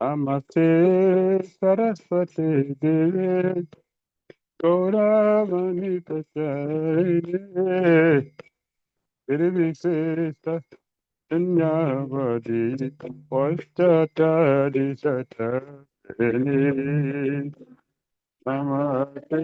Namaste Saraswati Devi Gauravani Prasade Virvisesta Sunyavadi Vastatadi Satani Namaste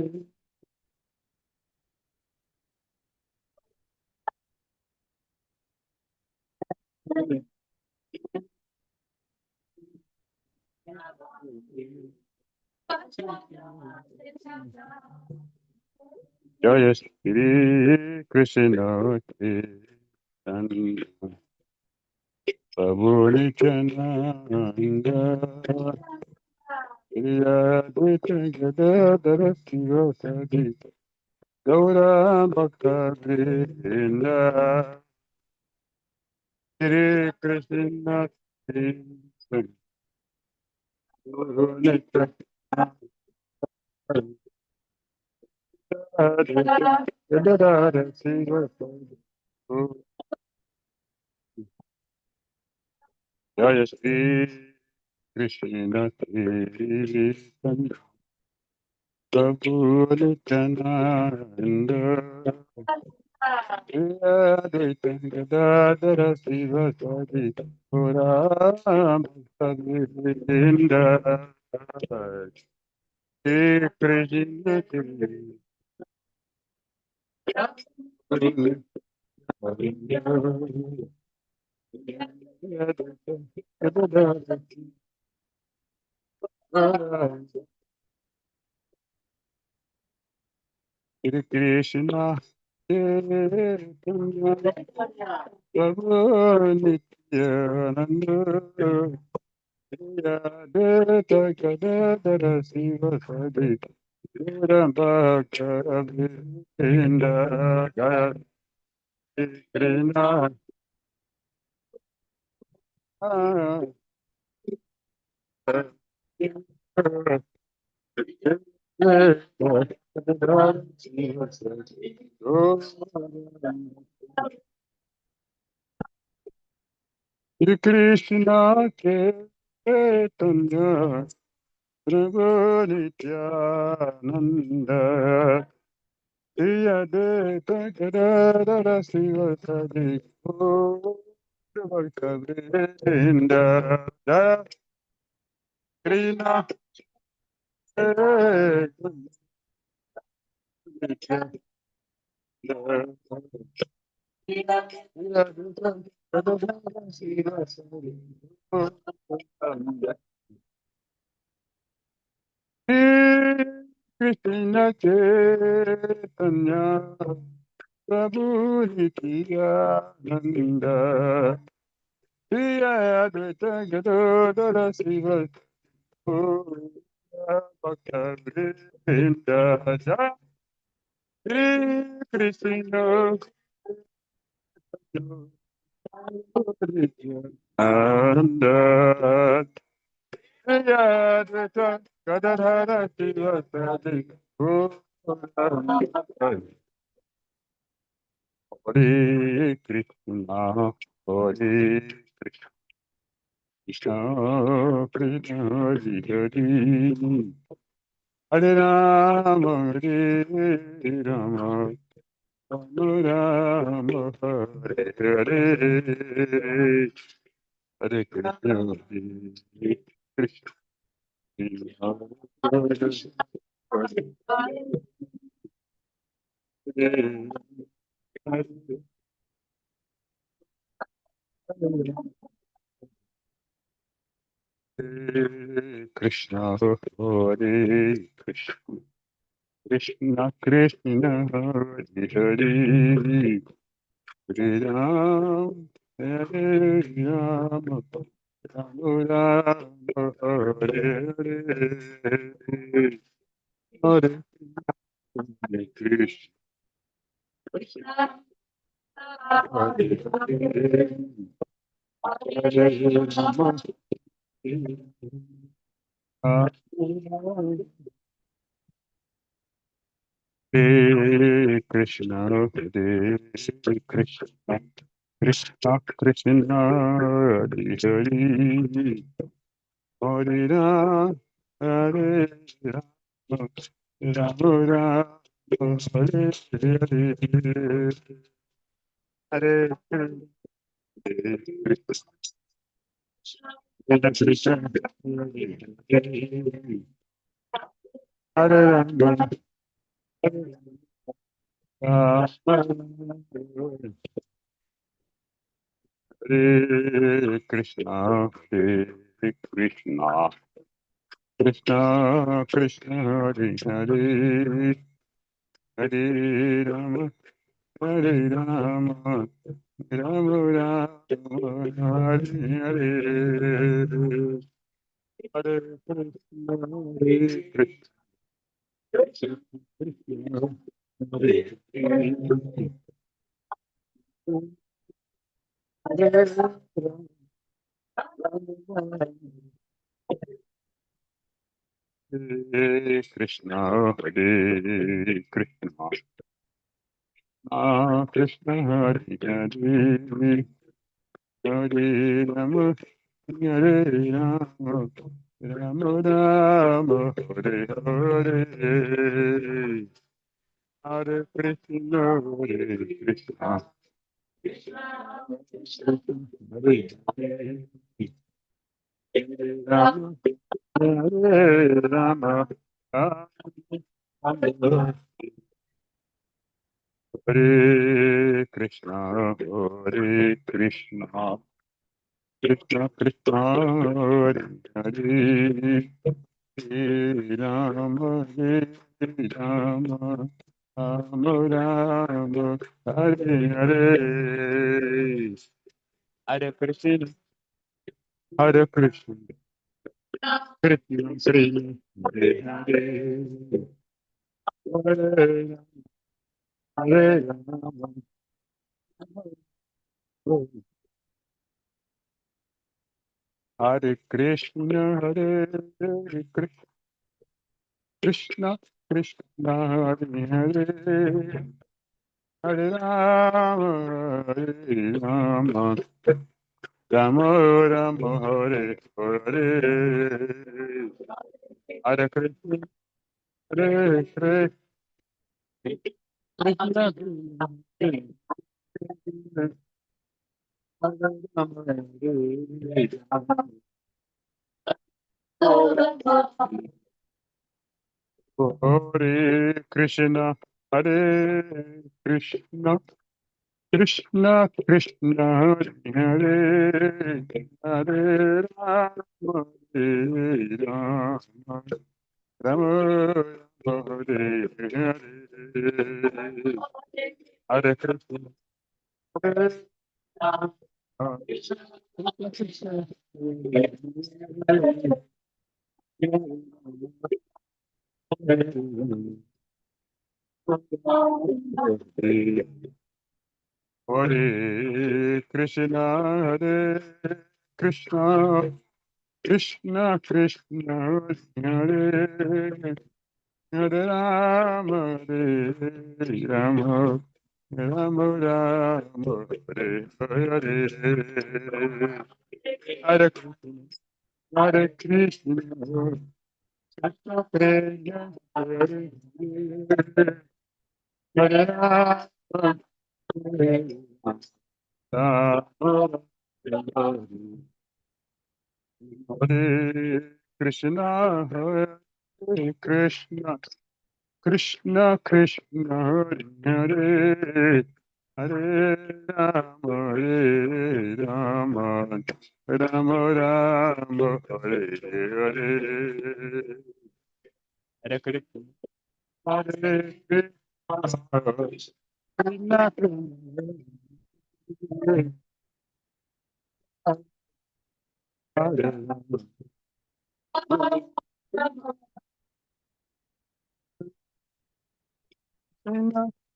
Jaya Shri Krishna Chaitanya Prabhu Nityananda Advaita Gadadhara Sivasadi Gaura Bhakta Vrinda Hare Krishna Krishna Guru Nitya Advaita Gadadhara Sivasadi Jaya Shri Krishna Chaitanya Prabhu Nityananda Advaita Gadadhara Sivasadi Gaura Bhakta Vrinda Hare Krishna Hare Krishna Hare Prabhu Nityananda Advaita Gadadhara Sivasadi Gaura Bhakta Vrinda Hare Krishna Hare Krishna Chaitanya Prabhu Nityananda Shri Advaita Gadadhara Sivasadi Gaura Bhakta Vrinda Jaya Krishna Krishna Chaitanya Prabhu Nityananda Shri Advaita Gadadara Siva Bhakti-vrinda Shri Krishna Nityananda Yadvita Gadadhara Sivasadi Hare Krishna, Hare Krishna, Krishna Krishna, Hare Hare, Hare Rama, Hare Rama, Rama Rama, Hare Hare, Hare Krishna, Hare Krishna. Krishna, Hare Krishna, Krishna Krishna, Hare Hare, Hare Ram, Hare Ram, Ram Ram, Hare Hare, Hare Krishna, Hare Hare, Hare Ram, Hare Krishna, Hare Krishna, Krishna Krishna, Hare Hare, Hare Ram, Hare Ram, Ram Ram, Hare Hare, Hare Krishna, Hare Ram, Hare Krishna, Hare Krishna, Krishna Krishna, Hare Hare, Hare Rama, Hare Rama, Rama Rama, Hare Hare, Hare Krishna, Hare Krishna, Krishna Hare Hare Krishna, Hare Krishna, Krishna Hare Hare, Hare Rama, Hare Rama, Rama Rama, Hare Hare, Hare Krishna, Hare Krishna, Krishna Hare Hare, Hare Rama, Hare Rama, Hare Krishna, Hare Krishna, Krishna Krishna, Hare Hare, Hare Rama, Hare Rama, Rama Rama, Hare Hare, Hare Krishna, Hare Krishna, Krishna Krishna, Hare Hare, Hare Hare Rama, Hare Krishna, Hare Krishna, Krishna Krishna, Hare Hare, Hare Rama, Hare Rama, Rama Rama, Hare Hare, Hare Krishna, Hare Krishna, Krishna Krishna, Hare Rama, Hare Rama, Hare Krishna, Hare Krishna, Krishna Krishna, Hare Hare, Hare Rama, Hare Rama, Rama Hare Krishna, Hare Krishna, Hare Krishna, Krishna Krishna, Hare Hare Rama, Hare Rama, Rama Rama, Hare Hare. Hare Krishna, Hare Krishna, Krishna Krishna, Hare Hare, Hare Rama, Hare Rama, Hare Krishna, Hare Krishna, Krishna Krishna, Hare Hare, Hare Rama, Rama Rama, Hare Hare. Hare Krishna, Hare Krishna, Krishna Krishna, Hare Rama,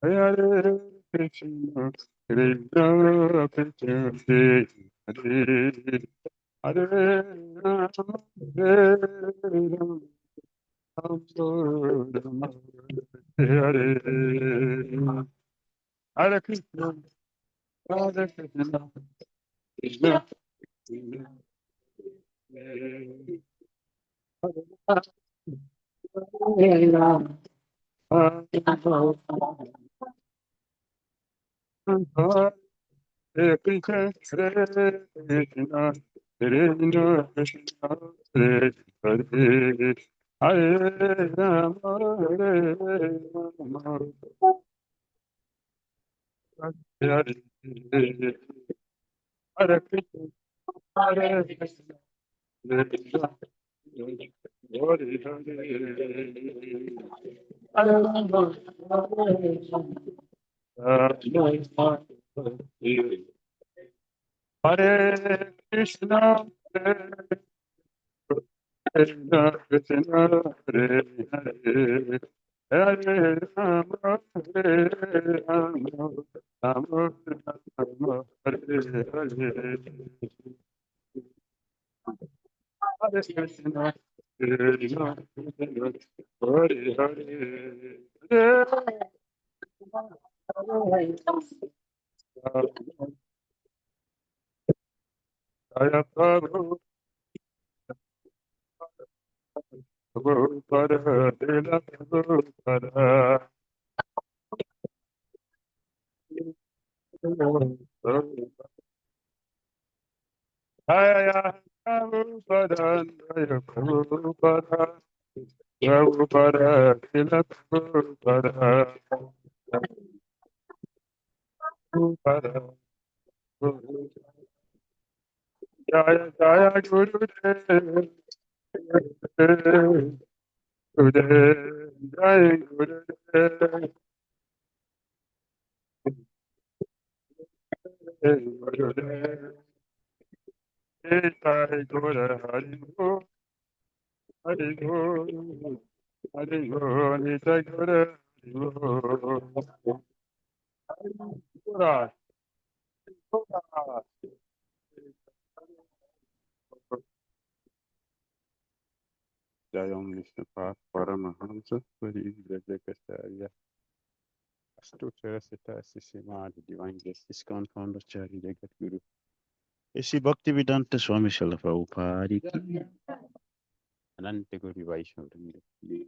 Hare Krishna, Krishna Krishna, Hare Hare Rama, Hare Rama, Rama Hare Hare. Hare Krishna, Hare Krishna, Krishna Krishna, Hare Rama, Hare Rama, Hare Krishna, Hare Krishna, Krishna Krishna, Hare Hare. Hare Rama, Hare Rama, Hare Hare. Hare Krishna, Hare Krishna, Krishna Hare Hare. Hare Krishna, Hare Krishna, Krishna Hare Hare, Hare Rama, Hare Rama, Rama Rama, Hare Hare. Hare Krishna, Hare Krishna, Hare Hare. Jaya Prabhu, Prabhu Pada, Dela Prabhu Pada. Jaya Prabhu Pada, Jaya Prabhu Pada, Prabhu Pada, Dela Prabhu Pada. Prabhu Pada, Jaya Jaya Guru Dev, Guru Dev, Jaya Guru Dev, Guru Dev. Jai Guru Hari Bo, Hari Bo, Hari Bo, Jai Guru Hari Bo. Guru, Guru. Jayam Vishnupat Paramahamsa Parivrajakacarya Astotra Sita Sisima, the divine guest, ISKCON founder, Chari Jagat Guru. Isi Bhakti Vedanta Swami Srila Prabhupada ki, Ananta Guru Vaishnava Vrinda ki,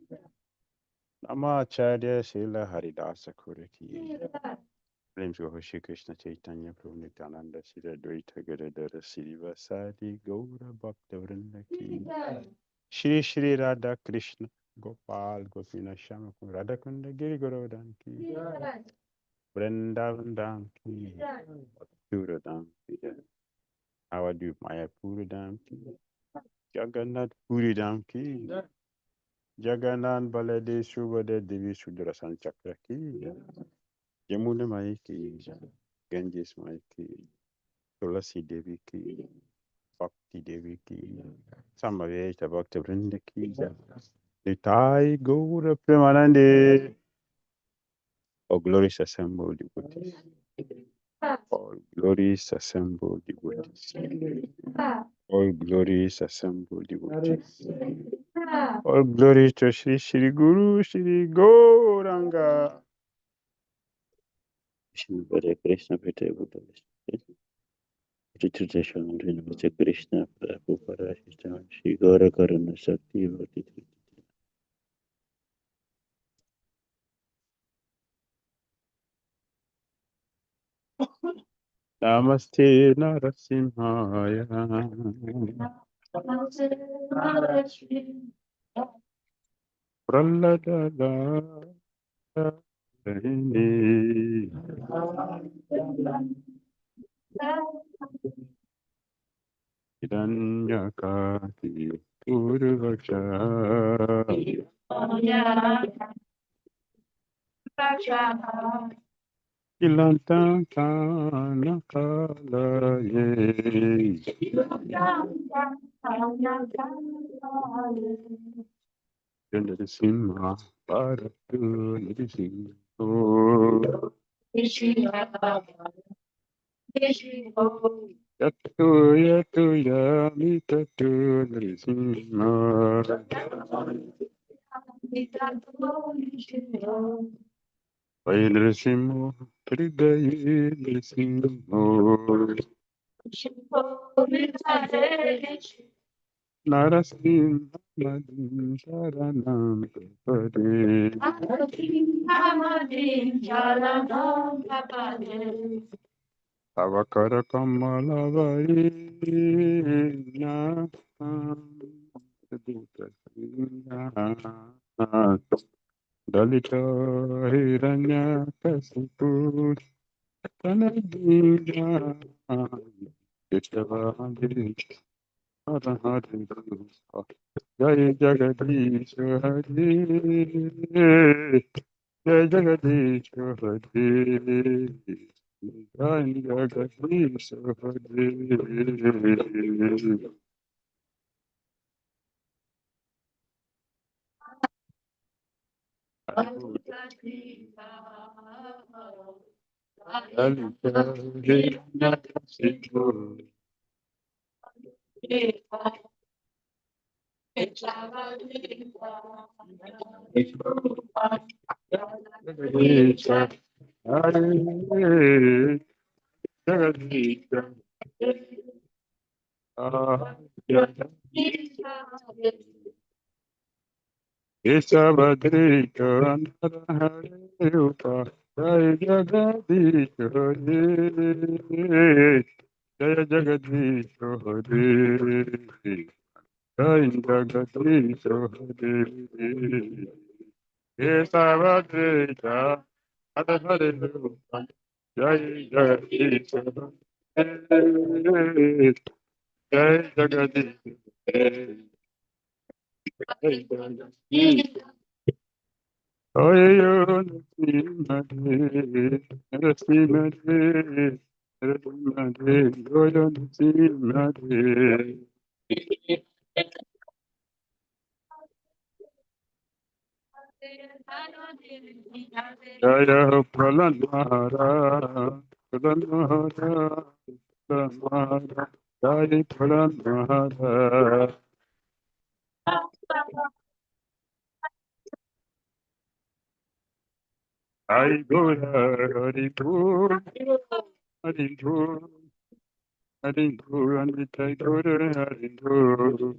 Namacharya Srila Haridasa Kura ki. Prem Guru Shri Krishna Chaitanya Prabhu Nityananda Shri Advaita Gadadara Shri Vasadi Gaura Bhakta Vrinda ki. Shri Shri Radha Krishna Gopal Gopina Shama Radha Kunda Giri Garodhan ki. Vrindavan Dham ki. Mathura Dham ki. Avadup Maya Pura Dham ki. Jagannath Puri Dham ki. Jaganan Balade Subade Devi Sudrasan Chakra ki jai. Yamuna Mai ki jai. Ganges Mai ki. Tulasi Devi ki. Bhakti Devi ki. Samaveta Bhakti Vrinda ki jai. Nitai Gaura Premanande. All glories assembled devotees. All glories assembled devotees. All glories assembled devotees. All glories to Shri Shri Guru Shri Gauranga. Hare Krishna, Hare Buddha. Tradition, Hare Krishna, Prabhupada, Shri Gaura Karuna Sakti, Bhakti. Namaste Narasimhaya. Praladada. Hiranyakati Urvaksha Ilantantanakalaya Narasimha Bharatu Narasimha Yatu Yatu Yami Tatu Narasimha Vai Narasimha Hridaye Narasimha Narasimha Nadim Sharanam Prapade Avakara Kamalavai Dalita Hiranya Kasipu Tanadina Keshavandi Arahati Jai Jagadish Hari Jai Jagadish Hari Jai Jagadish Hari Dalita Hiranya Kasipu Jagadish Hari Jagadish Kesavadrika Anarahariupa Jaya Jagadisha Hare Jaya Jagadisha Hare Jaya Jagadisha Hare Kesavadrika Anarahariupa Jaya Jagadisha Hare Jaya Jagadisha Hare Jaya Pralanmara, Pralanmara, Pralanmara, Jaya Pralanmara. I go Haripur, Haripur, Haripur, and the Tiger Haripur.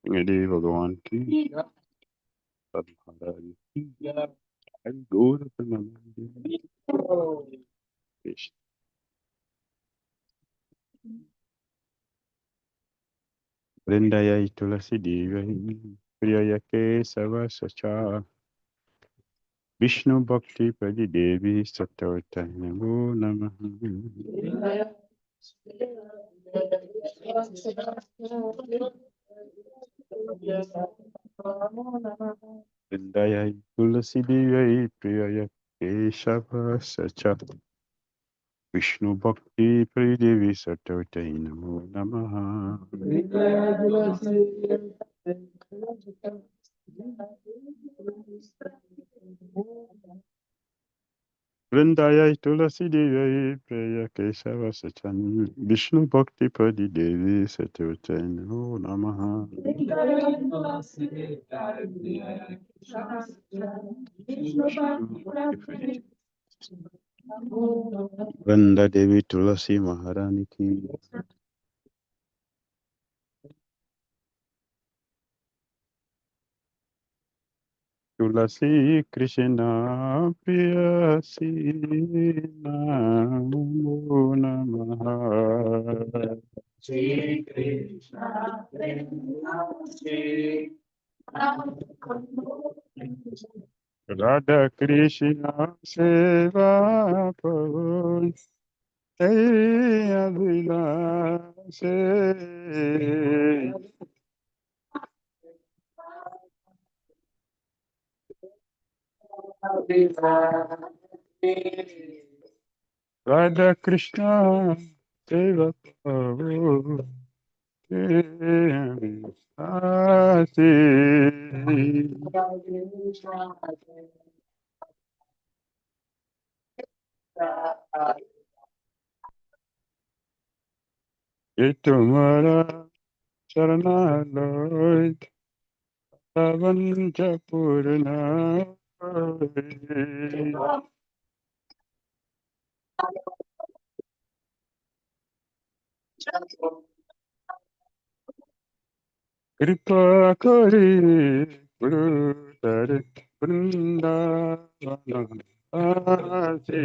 Ngadi Bhagavan ki Sadhara ki I go to Krishna. Vrindaya Tulasi Devi Priyaya Kesava Sacha Vishnu Bhakti Pradi Devi Sattvatai Namo Namaha. Vindayai Tulasi Devai Priyaya Keshava Sacha. Vishnu Bhakti Pradi Devi Sattvatai Namo Namaha. Vrindayai Tulasi Devai Preya Kesava Sachan Vishnu Bhakti Padi Devi Satyavatan Namo Namaha. Vrinda Devi Tulasi Maharani Ki. Tulasi Krishna Priyasi Namo Namaha. Shri Krishna Radha Krishna Seva Pavan Hey Abhilashe Radha Krishna Seva Pavan Hey Abhilashe ये तुम्हारा शरणालय तवंच पूर्णा कृपा करी गुरुतर वृंदावन आसे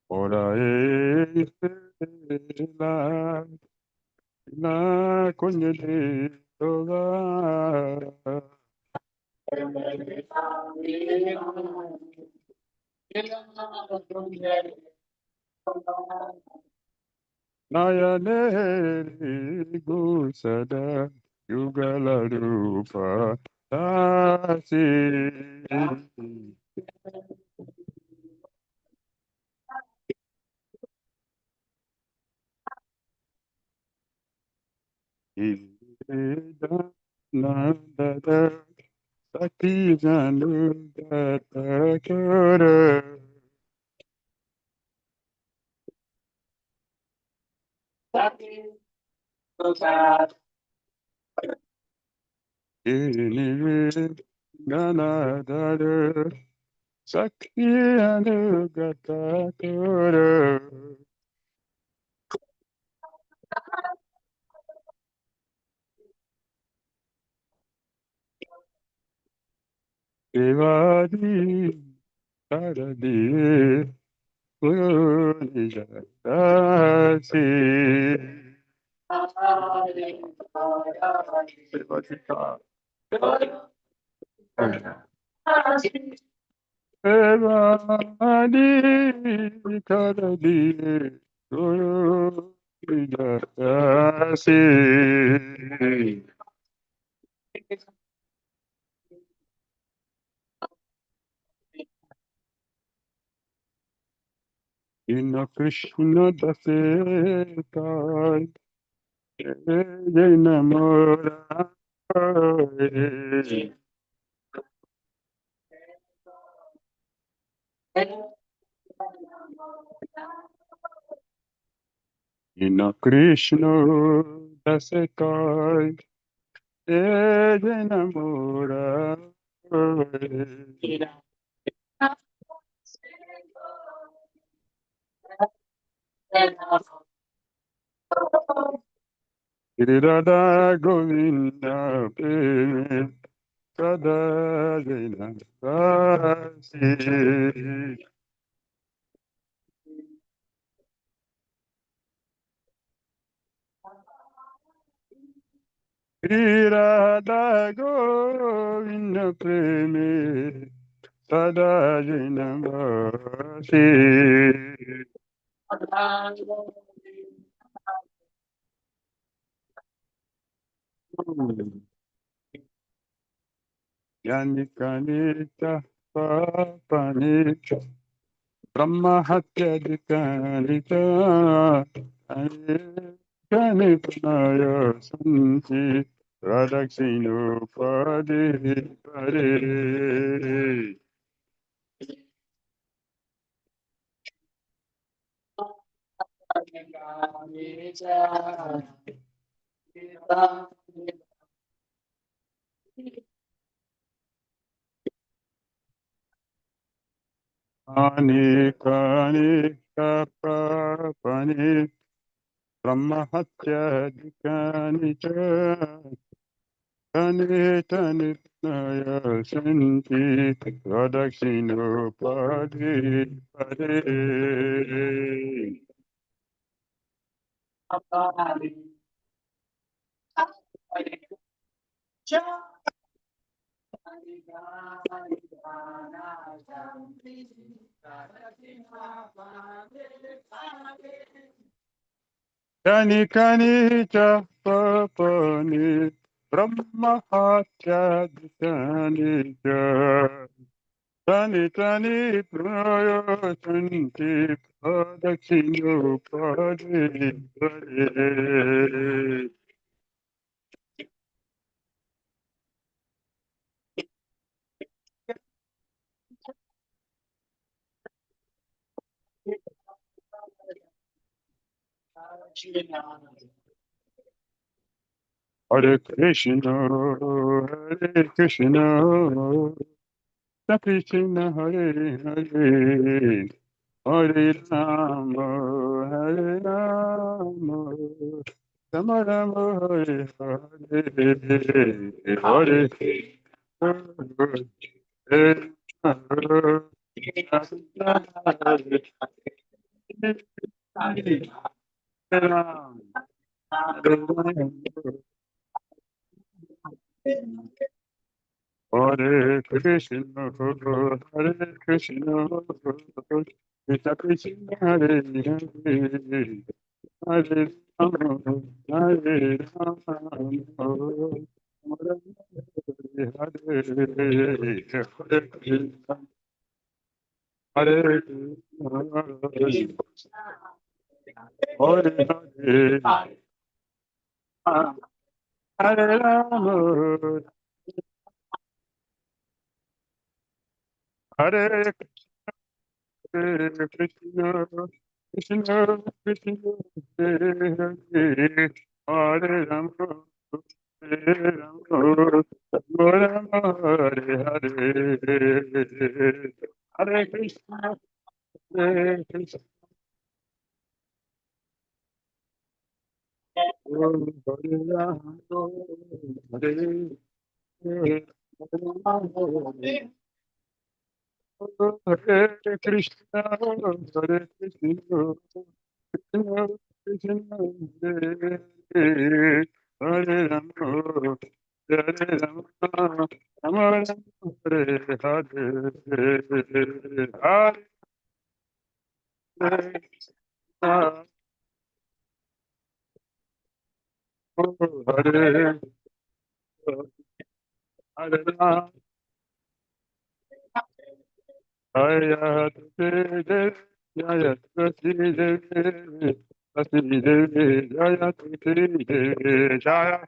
Orae la cogne de toda Nayane gusada yugala rupa dasi Nandada Sakti Janu Data Kara Ini Ganadara Sakti Anu Gata Kara Devadi Saradi Purunija Dasi Devadi Saradi Purunija Dasi In Krishna Dasetai Jai Namora In Krishna Dasetai Jai Namora Radha Govinda Prem Radha Jaina Rasi Dhira Govinda Preme Sada Janamasi Yanikanita Papanita Brahma Hatyadikanita Kanipanaya Santi Radhaksino Pade Pare Ani Kani Kapa Pani Brahma Hatyadikanita Tani tani naya santi radakshino pade pade. Kani kani cha papani brahma hatya dikani cha. Tani tani praya santi radakshino pade pade. Hare Krishna, Hare Krishna, Krishna Hare Hare, Hare Rama, Hare Rama, Rama Rama Hare Hare, Hare Hare Krishna, Hare Krishna, Krishna Krishna, Hare Hare, Hare Rama, Hare Rama, Hare Krishna, Hare Hare Rama, Hare Hare Krishna, Krishna Krishna, Hare Hare, Hare Rama, Hare Rama, Rama Hare Hare, Hare Krishna, Hare Krishna, Hare Rama, Hare Hare. Hare Krishna, Hare Krishna, Krishna Krishna, Hare Hare, Hare Rama, Hare Rama, Rama Rama, Hare Hare, Hare Krishna, Hare Hare Rama, Jaya Devi, Jaya Devi, Devi Devi, Jaya Devi, Jaya.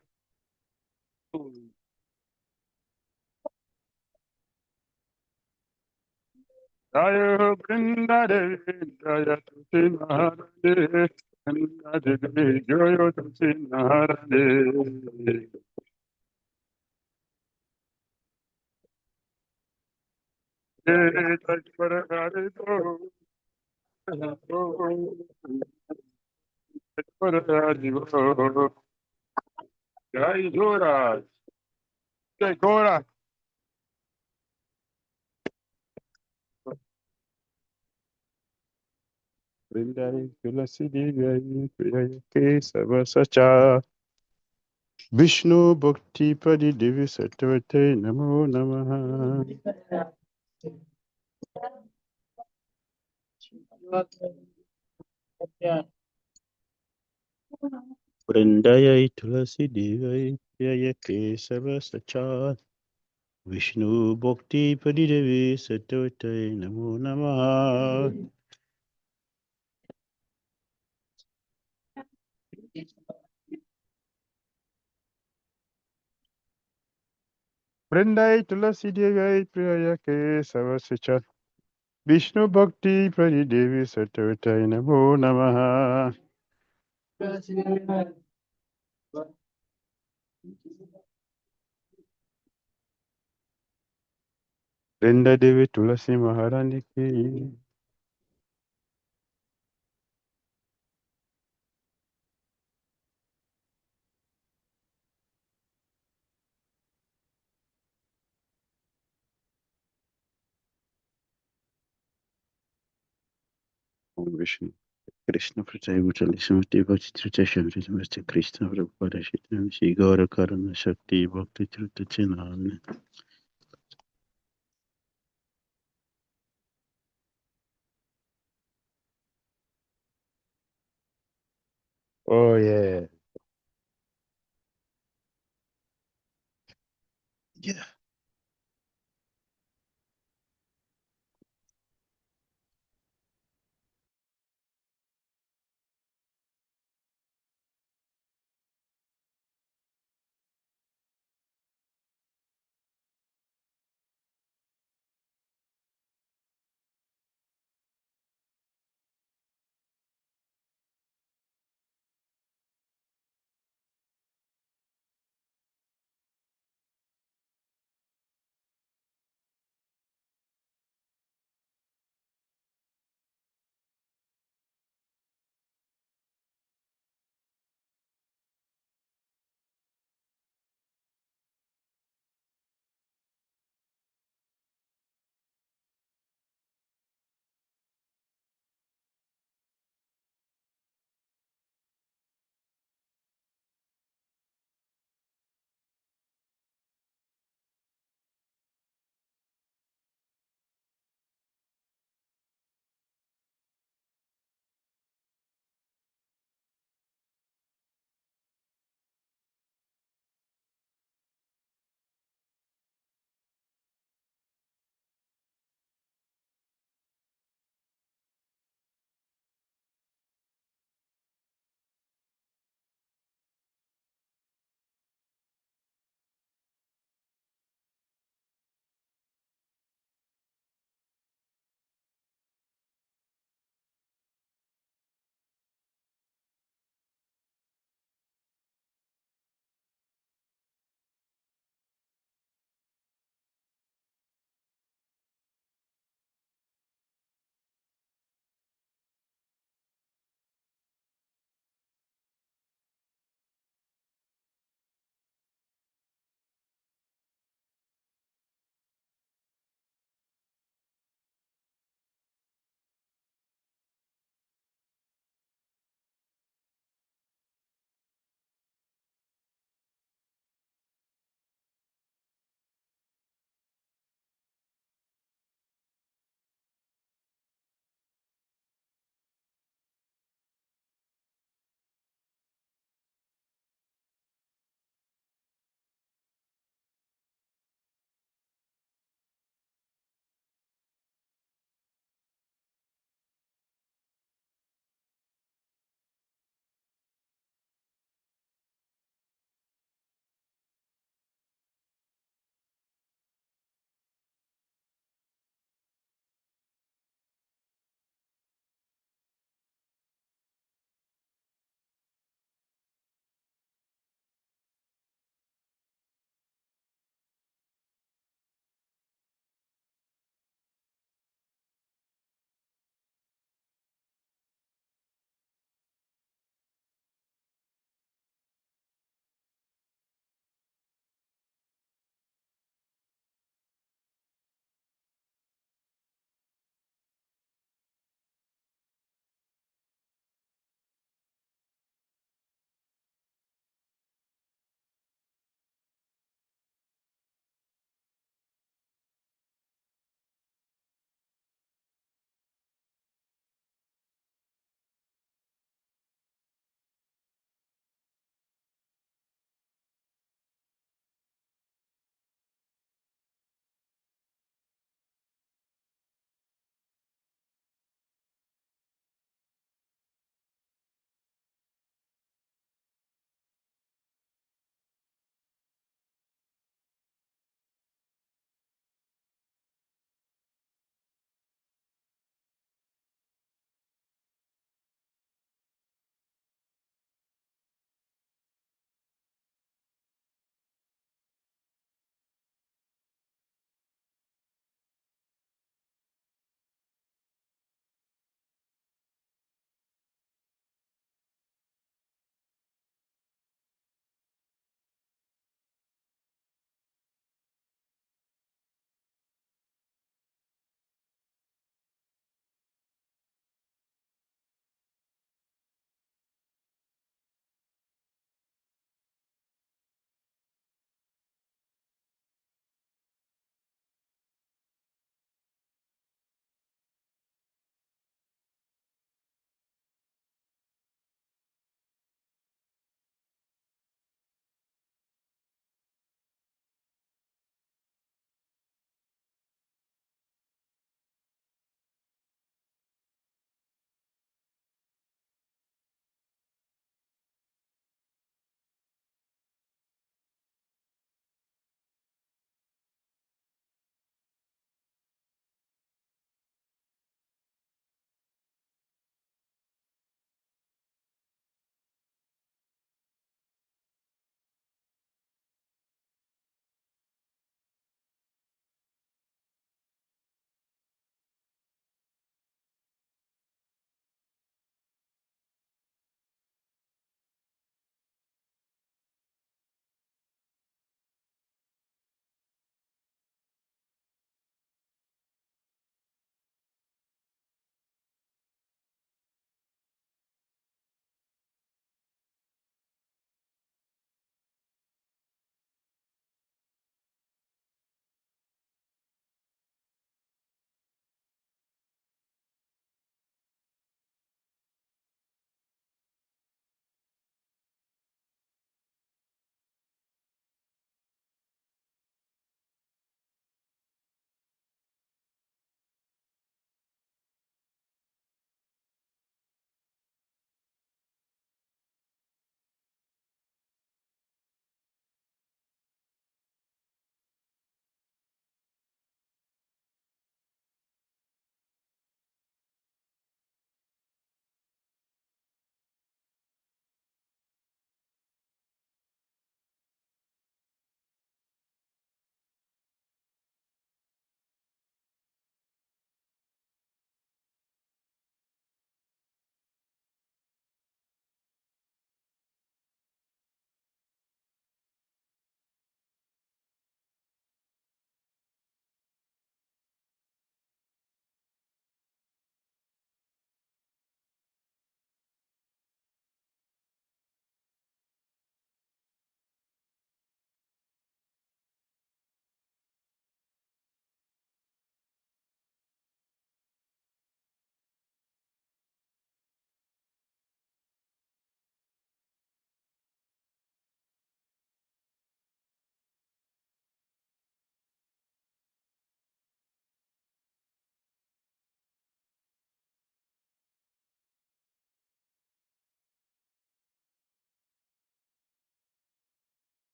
Jaya Brinda Devi, Jaya Tusi Maharani, Brinda Devi, Jaya Tusi Maharani. Jai Tajpara Haribo, Tajpara Haribo, Jai Gora, Jai Gora. Brinda Tulasi Devi, Priya Kesava Sacha. Vishnu Bhakti Padi Devi Satvate Namo Namaha. Vrindayai Tulasi Devai Jaya Kesava Sacha. Vishnu Bhakti Padi Devi Satvate Namo Namaha. Vrindayai Tulasi Devai Jaya Kesava Sacha. Vishnu Bhakti Padi Devi Satvate Namo Namaha. Vrinda Devi Tulasi Maharani Ki. Om Vishnu Krishna Prajai Mutali Samati Bhakti Trita Shamri Namaste Krishna Prabhupada Shittam Shri Gaura Karana Shakti Bhakti Trita Chinamani. Oh yeah. Yeah.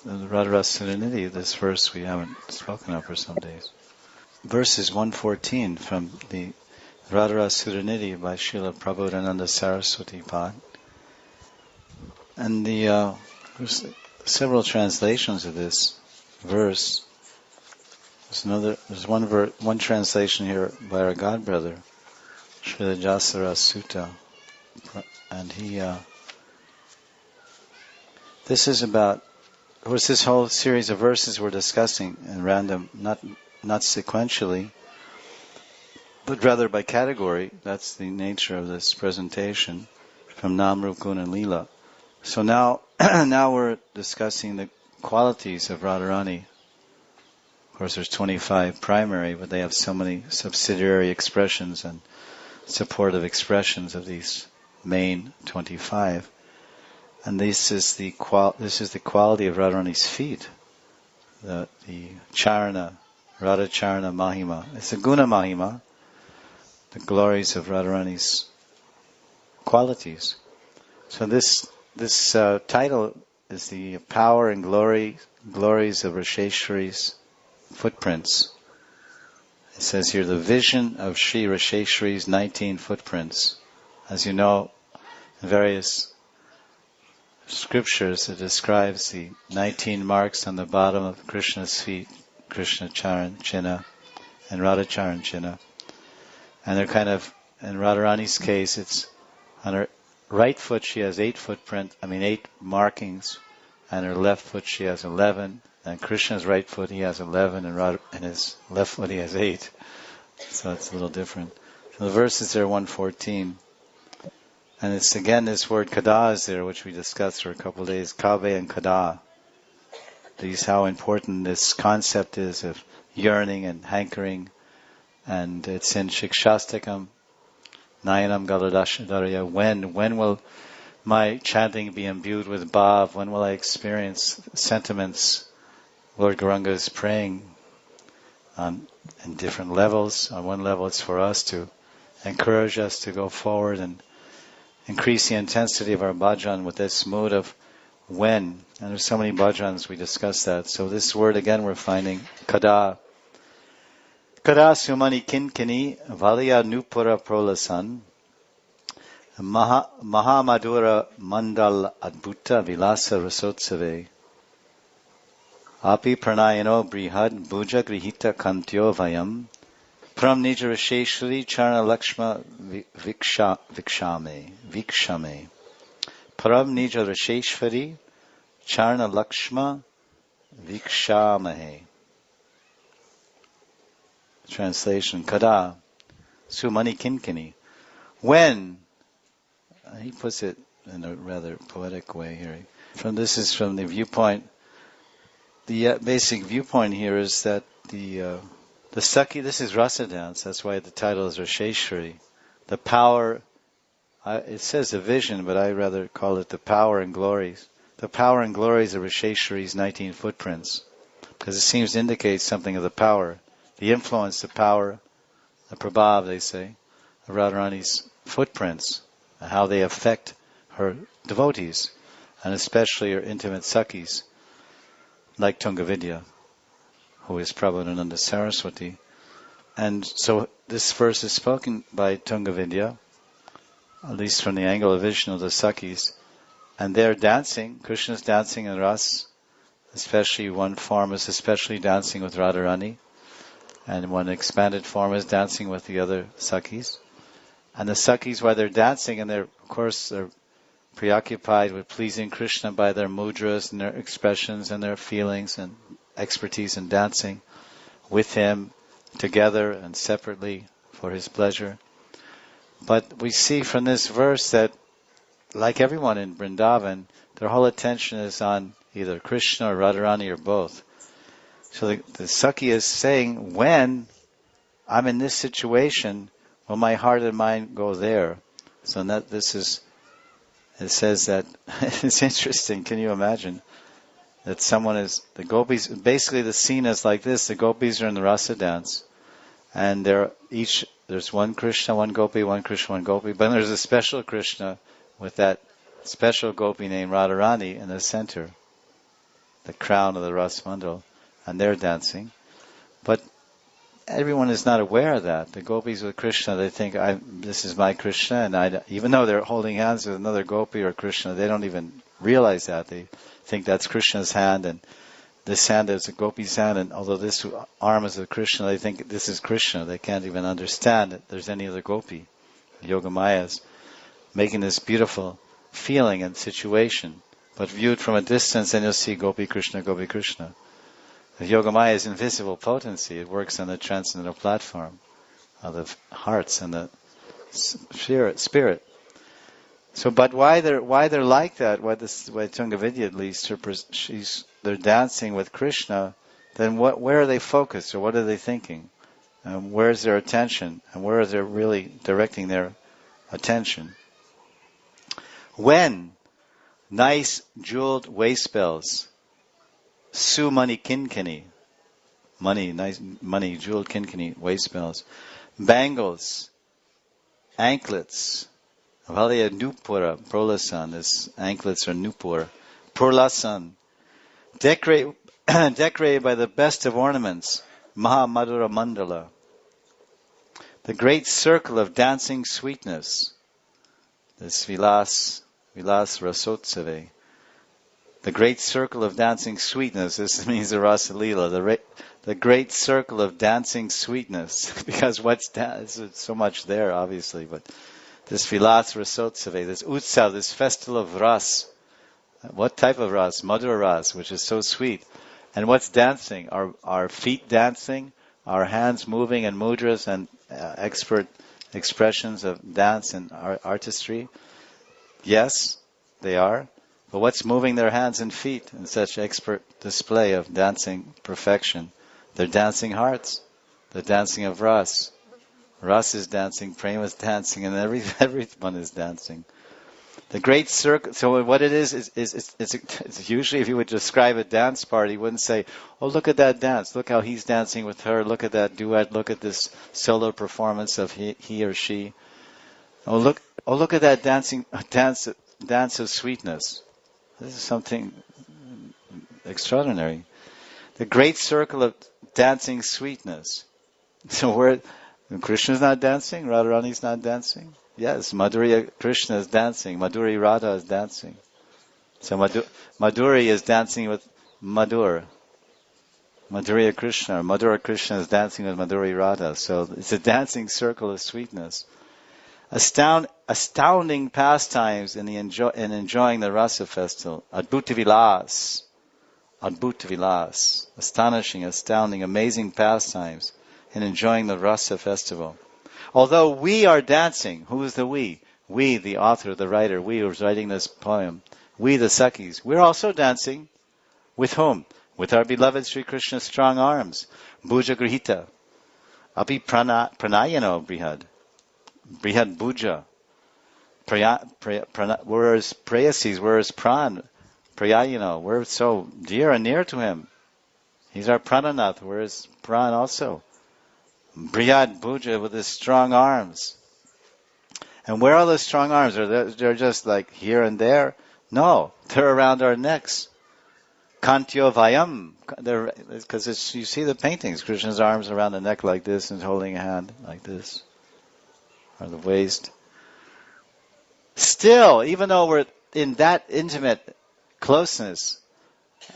Radharasa Sudanidhi, this verse we haven't spoken of for some days. Verse is 114 from the Radharasa Sudanidhi by Srila Prabodhananda Saraswati Pad. And there's several translations of this verse. There's one translation here by our godbrother, Srila Jasara Sutta, and this is about, of course, this whole series of verses we're discussing in random, not sequentially, but rather by category. That's the nature of this presentation from Nam, Rup, Guna, and Leela. So now we're discussing the qualities of Radharani. Of course, there's 25 primary, but they have so many subsidiary expressions and supportive expressions of these main 25. And this is the quality of Radharani's feet, the Charana, Radha Charana Mahima. It's a Guna Mahima, the glories of Radharani's qualities. So this title is the power and glories of Rasheshwari's footprints. It says here, the vision of Sri Rasheshwari's 19 footprints. As you know, in various scriptures it describes the 19 marks on the bottom of Krishna's feet, Krishna Charan Chinna and Radha Charan Chinna. And they're kind of, in Radharani's case, it's on her right foot she has 8 markings, and her left foot she has 11, and Krishna's right foot he has 11, and his left foot he has 8. So it's a little different. So the verses there 114. And it's again this word kada is there, which we discussed for a couple of days, kave and kada. These, how important this concept is of yearning and hankering. And it's in Shikshastakam, Nayanam Galadashadarya. When will my chanting be imbued with bhav? When will I experience sentiments? Lord Gauranga is praying in different levels. On one level it's for us to encourage us to go forward and increase the intensity of our bhajan with this mood of when. And there's so many bhajans, we discussed that. So this word again we're finding, kada. Kada sumani kinkini valya nupura prolasan mahamadura mandal adbhuta vilasa rasotsave api pranayano brihad bhuja grihita kantyo vayam pram nijarasheshri charna lakshma vikshame pram nijarasheshri charna lakshma vikshamahe. Translation, kada sumani kinkini. When, he puts it in a rather poetic way here. This is from the viewpoint. The basic viewpoint here is that the Sakhi, this is rasa dance, that's why the title is Rasheshwari. The power, it says the vision, but I rather call it the power and glories. The power and glories of Rasheshwari's 19 footprints, because it seems to indicate something of the power, the influence, the power, the prabhav, they say, of Radharani's footprints, and how they affect her devotees, and especially her intimate Sakhis, like Tungavidya, who is Prabodhananda Saraswati. And so this verse is spoken by Tungavidya, at least from the angle of vision of the Sakhis, and they're dancing. Krishna's dancing in Ras, especially one form is especially dancing with Radharani, and one expanded form is dancing with the other Sakhis. And the Sakhis, while they're dancing, and they're preoccupied with pleasing Krishna by their mudras and their expressions and their feelings and expertise in dancing with him, together and separately for his pleasure. But we see from this verse that, like everyone in Vrindavan, their whole attention is on either Krishna or Radharani or both. So the Sakhi is saying, when I'm in this situation, will my heart and mind go there? So it says that, it's interesting, can you imagine? That the gopis, basically the scene is like this, the gopis are in the rasa dance, and there's one Krishna, one gopi, one Krishna, one gopi, but there's a special Krishna with that special gopi named Radharani in the center. the crown of the Ras Mandal, and they're dancing. But everyone is not aware of that. The gopis with Krishna, they think, this is my Krishna, and even though they're holding hands with another gopi or Krishna, they don't even realize that. They think that's Krishna's hand, and this hand is a gopi's hand, and although this arm is of Krishna, they think this is Krishna. They can't even understand that there's any other gopi. Yogamaya is making this beautiful feeling and situation, but viewed from a distance, then you'll see Gopi Krishna, Gopi Krishna. The Yogamaya is invisible potency. It works on the transcendental platform of the hearts and the spirit. So, but why they're like that? Why Tungavidya, at least, they're dancing with Krishna. Then where are they focused, or what are they thinking? Where's their attention, and where are they really directing their attention? When nice jeweled waist bells, Sumani kinkini, nice money, jeweled kinkini, waist bells, bangles, anklets, Valaya Nupura, Prolasan, this anklets are Nupur, Prolasan, decorated by the best of ornaments, Maha Madhura Mandala, the great circle of dancing sweetness, this Vilas Rasotsave, the great circle of dancing sweetness. This means the Rasa Leela, the great circle of dancing sweetness. Because there's so much there, obviously, but this Vilas Rasotsave, this Utsav, this festival of Ras. What type of Ras? Madhura Ras, which is so sweet. And what's dancing? Our feet dancing, our hands moving, and mudras and expert expressions of dance and artistry. Yes, they are. But what's moving their hands and feet in such expert display of dancing perfection? They're dancing hearts. The dancing of Ras. Ras is dancing, Prema is dancing, and everyone is dancing. The great circle. So what it is it's usually, if you would describe a dance party, you wouldn't say, "Oh, look at that dance! Look how he's dancing with her! Look at that duet! Look at this solo performance of he or she! Oh, look at that dance of sweetness! This is something extraordinary. The great circle of dancing sweetness. So Krishna's not dancing, Radharani's not dancing. Yes, Madhuri Krishna is dancing, Madhuri Radha is dancing. So Madhuri is dancing with Madhur. Madhuri Krishna is dancing with Madhuri Radha. So it's a dancing circle of sweetness. Astounding pastimes in enjoying the Rasa festival. Adbhuta Vilas. Astonishing, astounding, amazing pastimes in enjoying the Rasa festival. Although we are dancing, who is the we? We, the author, the writer, we who's writing this poem, we the Sakhis, we're also dancing. With whom? With our beloved Sri Krishna's strong arms. Bhuja Grihita. Api Pranayano Brihad. Brihad Bhuja. We're his preyasis, we're his pran. Prayayano, we're so dear and near to him. He's our prananath, we're his pran also. Brihad Bhuja with his strong arms. And where are those strong arms? They're just like here and there? No, they're around our necks. Kantyo Vayam. Because you see the paintings, Krishna's arms around the neck like this and holding a hand like this. Or the waist. Still, even though we're in that intimate closeness,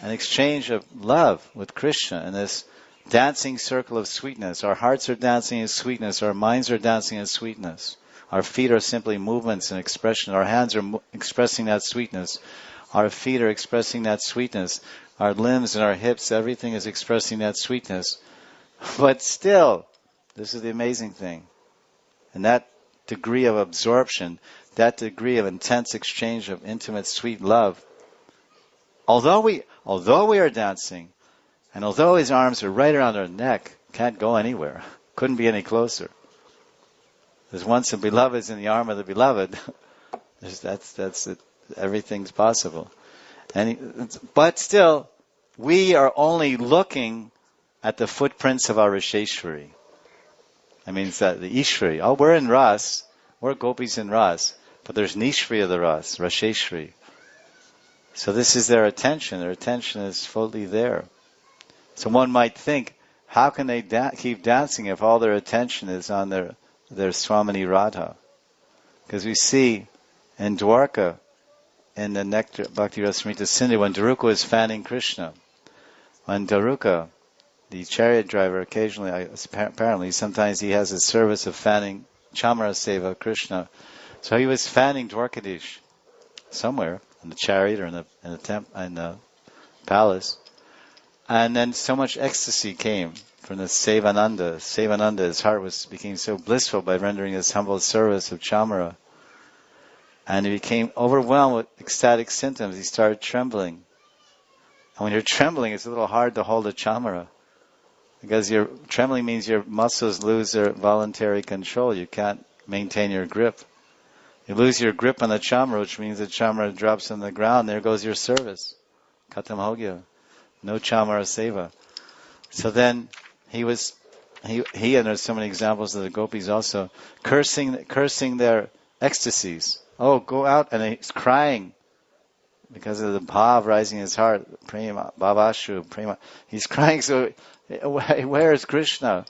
an exchange of love with Krishna in this dancing circle of sweetness. Our hearts are dancing in sweetness. Our minds are dancing in sweetness. Our feet are simply movements and expression. Our hands are expressing that sweetness. Our feet are expressing that sweetness. Our limbs and our hips, everything is expressing that sweetness. But still, this is the amazing thing. And that degree of absorption, that degree of intense exchange of intimate, sweet love, although we are dancing, and although his arms are right around our neck, can't go anywhere, couldn't be any closer. There's once a beloved is in the arm of the beloved. That's it. Everything's possible. But still, we are only looking at the footprints of our Rasheshwari. I mean, it's that the Ishwari. Oh, we're in Ras. We're gopis in Ras. But there's Nishwari of the Ras, Rasheshwari. So this is their attention. Their attention is fully there. So one might think, how can they keep dancing if all their attention is on their Swamini Radha? Because we see in Dwarka, in the Nectar Bhakti Rasamrita Sindhu, when Daruka was fanning Krishna, when Daruka, the chariot driver, occasionally, apparently, sometimes he has a service of fanning Chamara Seva Krishna. So he was fanning Dwarkadish somewhere in the chariot or in the palace, and then so much ecstasy came from the Sevananda. Sevananda, his heart became so blissful by rendering his humble service of Chamara, and he became overwhelmed with ecstatic symptoms. He started trembling. And when you're trembling, it's a little hard to hold a Chamara, because trembling means your muscles lose their voluntary control. You can't maintain your grip. You lose your grip on the Chamara, which means the Chamara drops on the ground. There goes your service. Khatam ho gaya. No Chamara Seva. So then he and there's so many examples of the gopis also cursing their ecstasies. Oh, go out, and he's crying because of the bhav rising in his heart. Prema, bhavashu, prema. He's crying. So where is Krishna?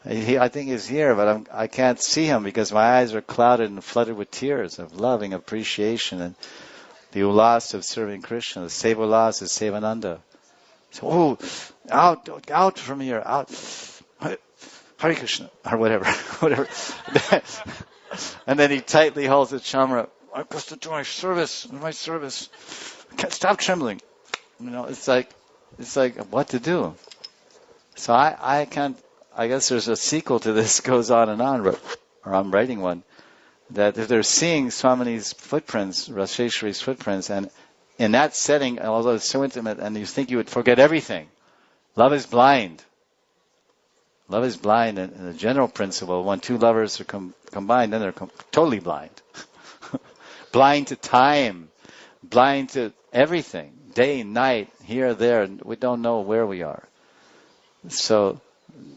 I think he's here, but I can't see him because my eyes are clouded and flooded with tears of loving appreciation and the ulas of serving Krishna. The seva ulas is Sevananda. So, out from here, out. Hare Krishna, or whatever. And then he tightly holds the Chamara. I'm supposed to do my service. Can't stop trembling. It's like what to do. So I can't. I guess there's a sequel to this, goes on and on, or I'm writing one, that if they're seeing Swamini's footprints, Rasheshwari's footprints, and in that setting, although it's so intimate, and you think you would forget everything. Love is blind. Love is blind, and the general principle, when two lovers are combined, then they're totally blind. Blind to time, blind to everything, day, night, here, there, we don't know where we are. So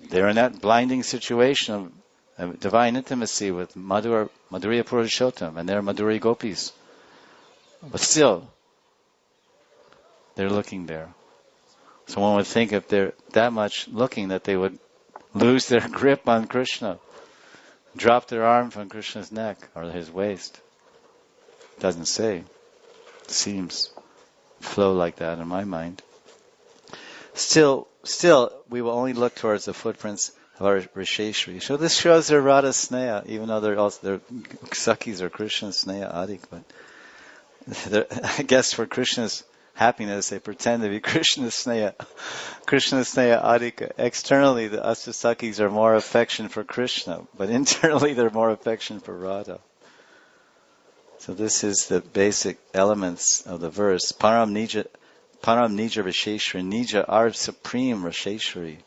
they're in that blinding situation of divine intimacy with Madhuriya Purushottam, and they're Madhuri Gopis. But still, they're looking there. So one would think if they're that much looking that they would lose their grip on Krishna, drop their arm from Krishna's neck or his waist. Doesn't say. Seems flow like that in my mind. Still, we will only look towards the footprints of our Risheshri. So this shows their Radha Sneha, even though they're Sakhis or Krishna Sneha Adik, but I guess for Krishna's happiness, they pretend to be Krishna Sneha Adhika. Externally, the Astasakis are more affection for Krishna, but internally they're more affection for Radha. So this is the basic elements of the verse. Param Nija Rasheshwari, Nija, our supreme Rasheshwari.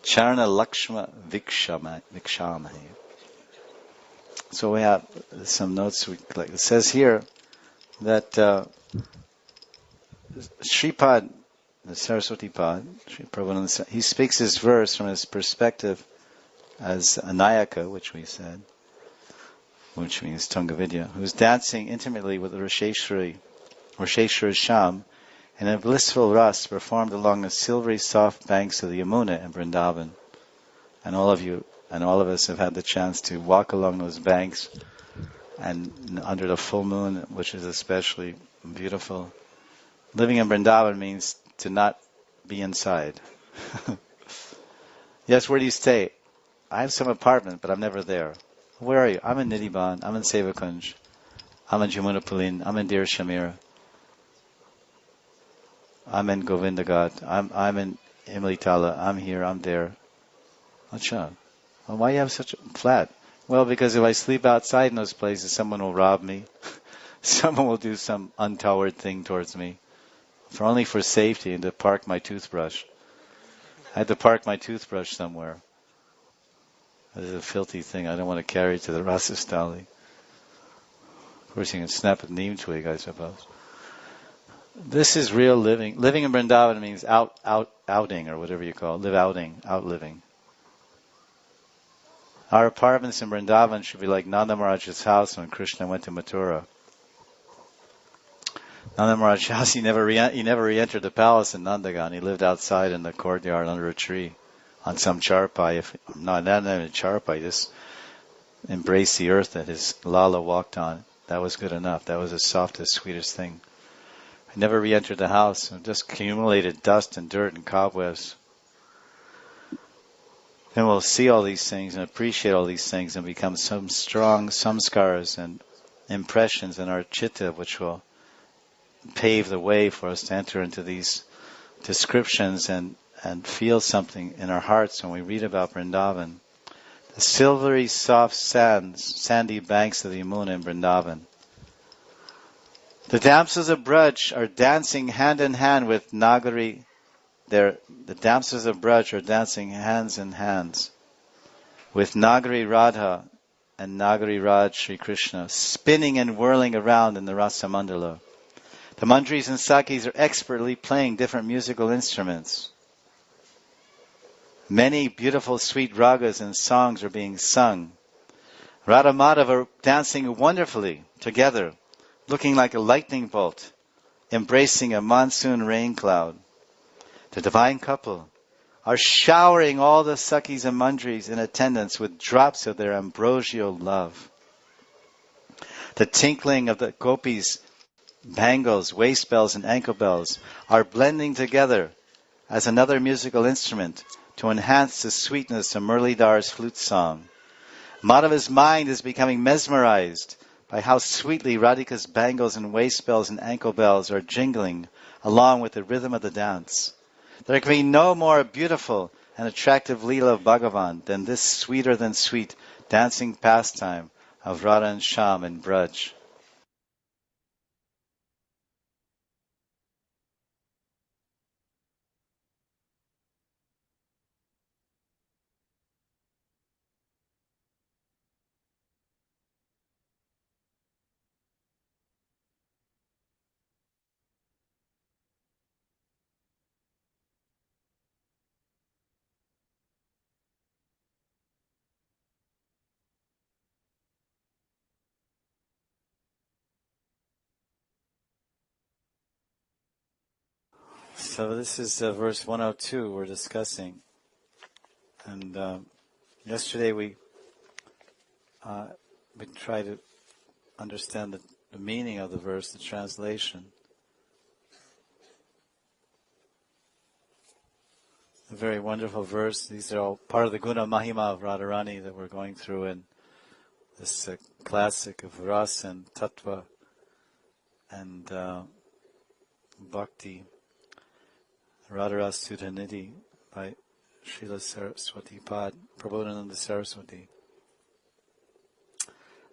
Charana Lakshma Vikshamahe. So we have some notes. It says here that Sripad, the Saraswati Pad, he speaks this verse from his perspective as a Nayaka, which we said, which means Tungavidya, who's dancing intimately with the Rasheshwari Sham in a blissful ras performed along the silvery soft banks of the Yamuna in Vrindavan. And all of us have had the chance to walk along those banks and under the full moon, which is especially beautiful. Living in Vrindavan means to not be inside. Yes, where do you stay? I have some apartment, but I'm never there. Where are you? I'm in Nidhiban, I'm in Sevakunj, I'm in Jamuna Pulin, I'm in Dir Shamira, I'm in Govindaghat, I'm in Imlitala, I'm here, I'm there. Acha. Well, why do you have such a flat? Well, because if I sleep outside in those places, someone will rob me. Someone will do some untoward thing towards me. Only for safety and to park my toothbrush. I had to park my toothbrush somewhere. This is a filthy thing. I don't want to carry it to the Rasastali. Of course, you can snap a neem twig, I suppose. This is real living. Living in Vrindavan means outing, or whatever you call it. Out living. Our apartments in Vrindavan should be like Nanda Maharaj's house when Krishna went to Mathura. Nanda Maharaj's house, he never re-entered the palace in Nandagan. He lived outside in the courtyard under a tree on some charpai. Not even a charpai, just embrace the earth that his Lala walked on. That was good enough. That was the softest, sweetest thing. He never re-entered the house. It just accumulated dust and dirt and cobwebs. Then we'll see all these things and appreciate all these things and become some strong samskaras and impressions in our chitta, which will pave the way for us to enter into these descriptions and feel something in our hearts when we read about Vrindavan. The silvery soft sandy banks of the Yamuna in Vrindavan. The damsels of Braj are dancing hand in hand with Nagari. The damsels of Braj are dancing hands in hands with Nagari Radha and Nagari Raj Sri Krishna, spinning and whirling around in the Rasa Mandala. The Mandris and Sakis are expertly playing different musical instruments. Many beautiful sweet ragas and songs are being sung. Radha Madhav are dancing wonderfully together, looking like a lightning bolt, embracing a monsoon rain cloud. The divine couple are showering all the Sakis and Mandris in attendance with drops of their ambrosial love. The tinkling of the gopis' bangles, waist bells and ankle bells are blending together as another musical instrument to enhance the sweetness of Murlidar's flute song. Madhava's mind is becoming mesmerized by how sweetly Radhika's bangles and waist bells and ankle bells are jingling along with the rhythm of the dance. There can be no more beautiful and attractive Leela of Bhagavan than this sweeter than sweet dancing pastime of Radha and Shyam in Braj. So this is verse 102 we're discussing. And yesterday we tried to understand the meaning of the verse, the translation. A very wonderful verse. These are all part of the Guna Mahima of Radharani that we're going through in this classic of Ras and Tattva and Bhakti. Radharas Sudhanidhi by Srila Saraswati Pad, Prabodhananda Saraswati.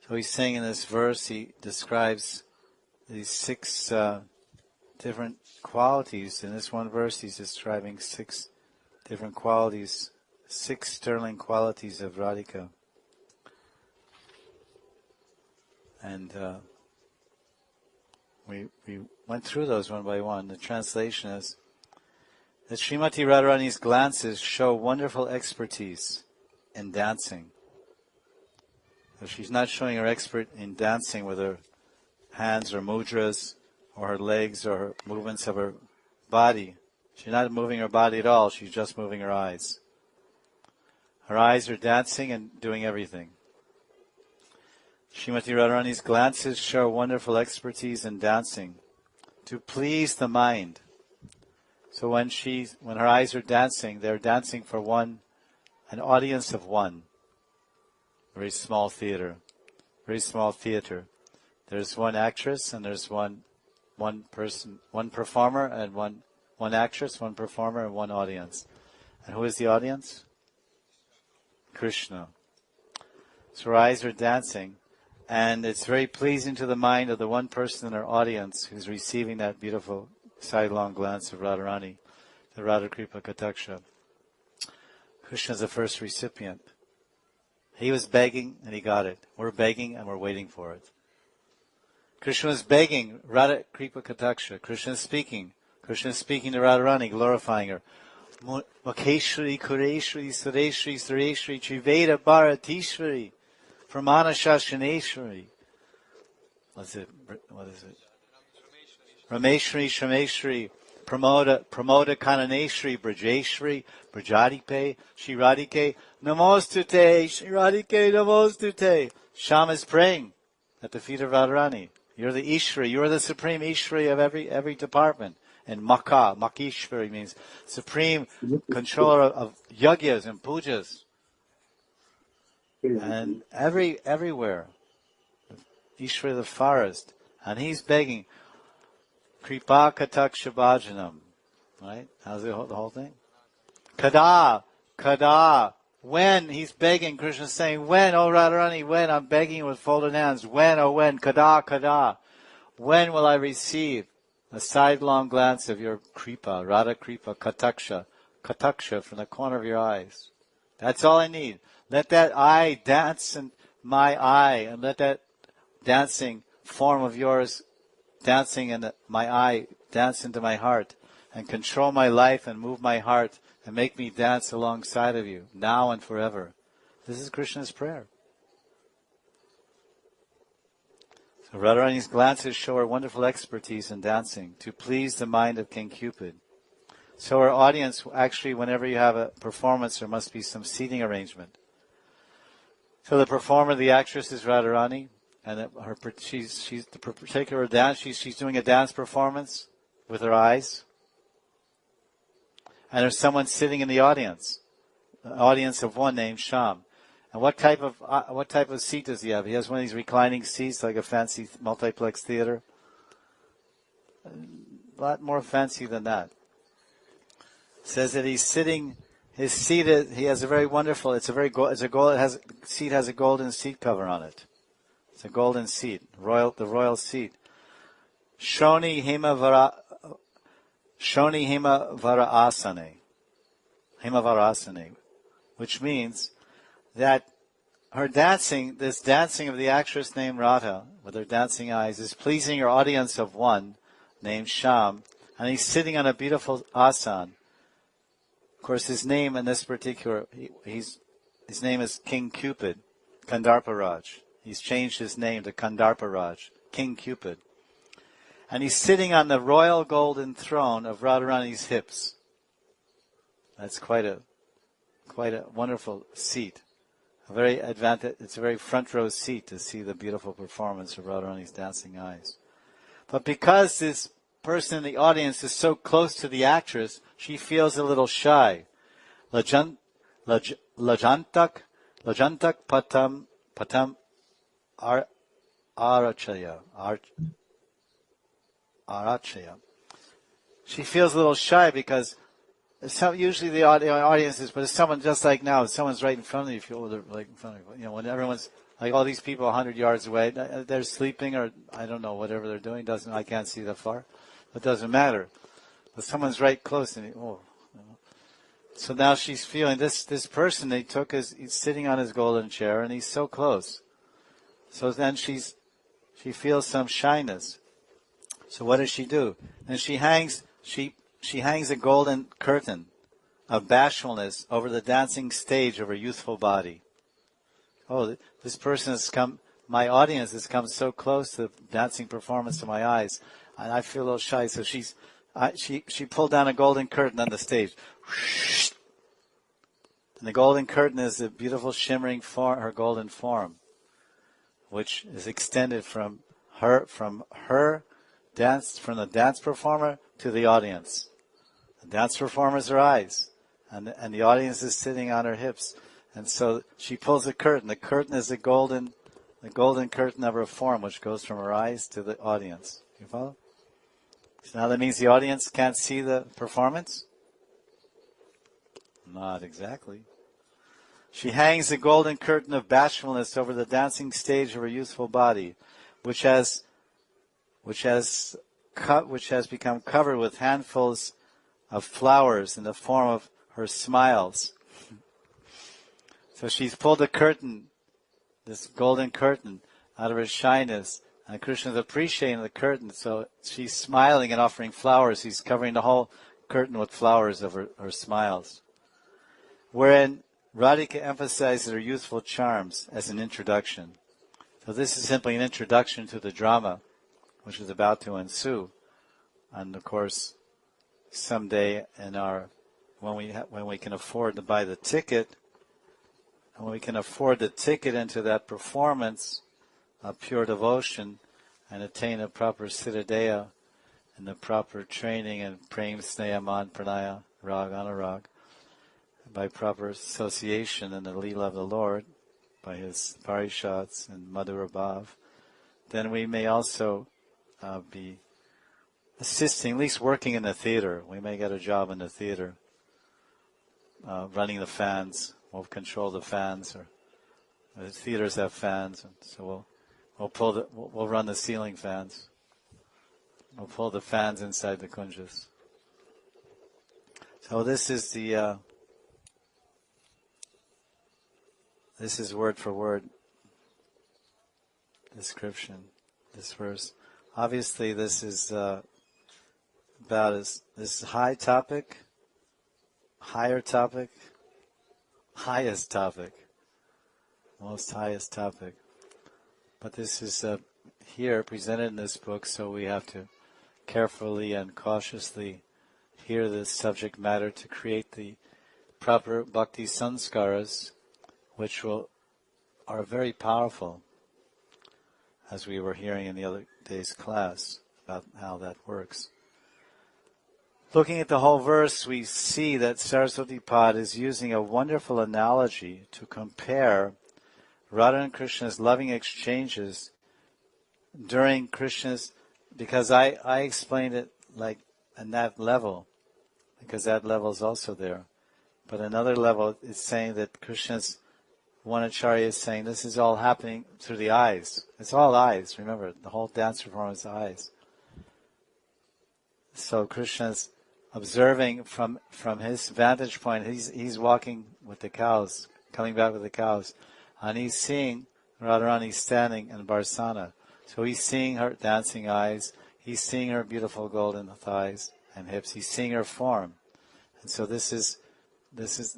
So he's saying in this verse, he describes these 6 different qualities. In this one verse, he's describing 6 different qualities, 6 sterling qualities of Radhika. And we went through those one by one. The translation is that Srimati Radharani's glances show wonderful expertise in dancing. So she's not showing her expert in dancing with her hands or mudras or her legs or her movements of her body. She's not moving her body at all, she's just moving her eyes. Her eyes are dancing and doing everything. Srimati Radharani's glances show wonderful expertise in dancing to please the mind. So when her eyes are dancing, they're dancing for an audience of one. Very small theater. There's one actress and there's one person, one performer and one actress, one performer and one audience. And who is the audience? Krishna. So her eyes are dancing, and it's very pleasing to the mind of the one person in our audience who's receiving that beautiful sidelong glance of Radharani, the Radha Kripa Kataksha. Krishna is the first recipient. He was begging and he got it. We're begging and we're waiting for it. Krishna is begging, Radha Kripa Kataksha. Krishna is speaking. Krishna is speaking to Radharani, glorifying her. Makeshwari, Kureshwari, Sureshwari, Sureshwari, Triveda, Bharatishwari, Pramana Shashaneshwari. What is it? Rameshri, Shameshri, Pramoda Kananeshri, Brajeshri, Brajadike, Shiradike, Namostute, Shiradike, Namostute. Sham is praying at the feet of Radharani. You're the Ishri, you're the supreme Ishri of every department. And Makishvari means supreme controller of yagyas and pujas. And everywhere. Ishri of the forest. And he's begging, Kripa Katak Shabhajanam. Right? How's the whole thing? Kada. When? He's begging. Krishna's saying, when, oh Radharani, when? I'm begging with folded hands. When, oh when? Kada. When will I receive a sidelong glance of your Kripa, Radha Kripa, Kataksha from the corner of your eyes? That's all I need. Let that eye dance in my eye, and let that dancing form of yours dancing in my eye dance into my heart, and control my life and move my heart and make me dance alongside of you, now and forever. This is Krishna's prayer. So Radharani's glances show her wonderful expertise in dancing to please the mind of King Cupid. So her audience, actually, whenever you have a performance, there must be some seating arrangement. So the performer, the actress, is Radharani, and she's the particular dance. She's doing a dance performance with her eyes, and there's someone sitting in the audience, an audience of one named Sham. And what type of seat does he have? He has one of these reclining seats, like a fancy multiplex theater. A lot more fancy than that. It says that he's sitting. His seat, he has a very wonderful. Seat has a golden seat cover on it. It's a golden seat, the royal seat. Shoni Hima Vara Asane, which means that her dancing, this dancing of the actress named Radha, with her dancing eyes, is pleasing her audience of one named Sham, and he's sitting on a beautiful asan. Of course, his name in this particular, his name is King Cupid, Kandarparaj. He's changed his name to Kandarparaj, King Cupid. And he's sitting on the royal golden throne of Radharani's hips. That's quite a wonderful seat. It's a very front row seat to see the beautiful performance of Radharani's dancing eyes. But because this person in the audience is so close to the actress, she feels a little shy. Lajantak patam arachaya. She feels a little shy because usually the audience is, but if someone just like now, if someone's right in front of you, you feel they're like in front of you. When everyone's like all these people 100 yards away, they're sleeping or I don't know, whatever they're doing. I can't see that far. It doesn't matter. But someone's right close and So now she's feeling this person they took he's sitting on his golden chair and he's so close. So then she feels some shyness. So what does she do? And she hangs a golden curtain of bashfulness over the dancing stage of her youthful body. Oh, this person my audience has come so close to the dancing performance to my eyes, and I feel a little shy. So she pulled down a golden curtain on the stage. And the golden curtain is the beautiful shimmering her golden form, which is extended from the dance performer to the audience. The dance performer's her eyes, and the audience is sitting on her hips. And so she pulls the curtain. The curtain is the golden curtain of her form, which goes from her eyes to the audience. You follow? So now that means the audience can't see the performance? Not exactly. She hangs the golden curtain of bashfulness over the dancing stage of her youthful body, which has become covered with handfuls of flowers in the form of her smiles. So she's pulled the curtain, this golden curtain, out of her shyness, and Krishna's appreciating the curtain, so she's smiling and offering flowers. He's covering the whole curtain with flowers of her smiles. Wherein Radhika emphasizes her youthful charms as an introduction. So this is simply an introduction to the drama which is about to ensue. And of course, someday when we can afford to buy the ticket, and when we can afford the ticket into that performance of pure devotion and attain a proper siddhadeha and the proper training in prem, sneha, man, pranaya, rag, anurag, by proper association in the Leela of the Lord, by his parishats and Madhura Bhav, then we may also be assisting, at least working in the theater. We may get a job in the theater, running the fans. We'll control the fans, or the theaters have fans, and so we'll run the ceiling fans. We'll pull the fans inside the kunjas. So this is this is word for word description, this verse. Obviously, this is this is high topic, higher topic, highest topic, most highest topic. But this is here presented in this book, so we have to carefully and cautiously hear this subject matter to create the proper bhakti sanskaras, which are very powerful, as we were hearing in the other day's class about how that works. Looking at the whole verse, we see that Saraswati Pad is using a wonderful analogy to compare Radha and Krishna's loving exchanges during Krishna's, because I explained it like on that level, because that level is also there. But another level is saying that Krishna's, one acharya is saying this is all happening through the eyes. It's all eyes, remember, the whole dance performance is eyes. So Krishna's observing from his vantage point, he's walking with the cows, coming back with the cows, and he's seeing Radharani standing in Barsana. So he's seeing her dancing eyes, he's seeing her beautiful golden thighs and hips, he's seeing her form. And so this is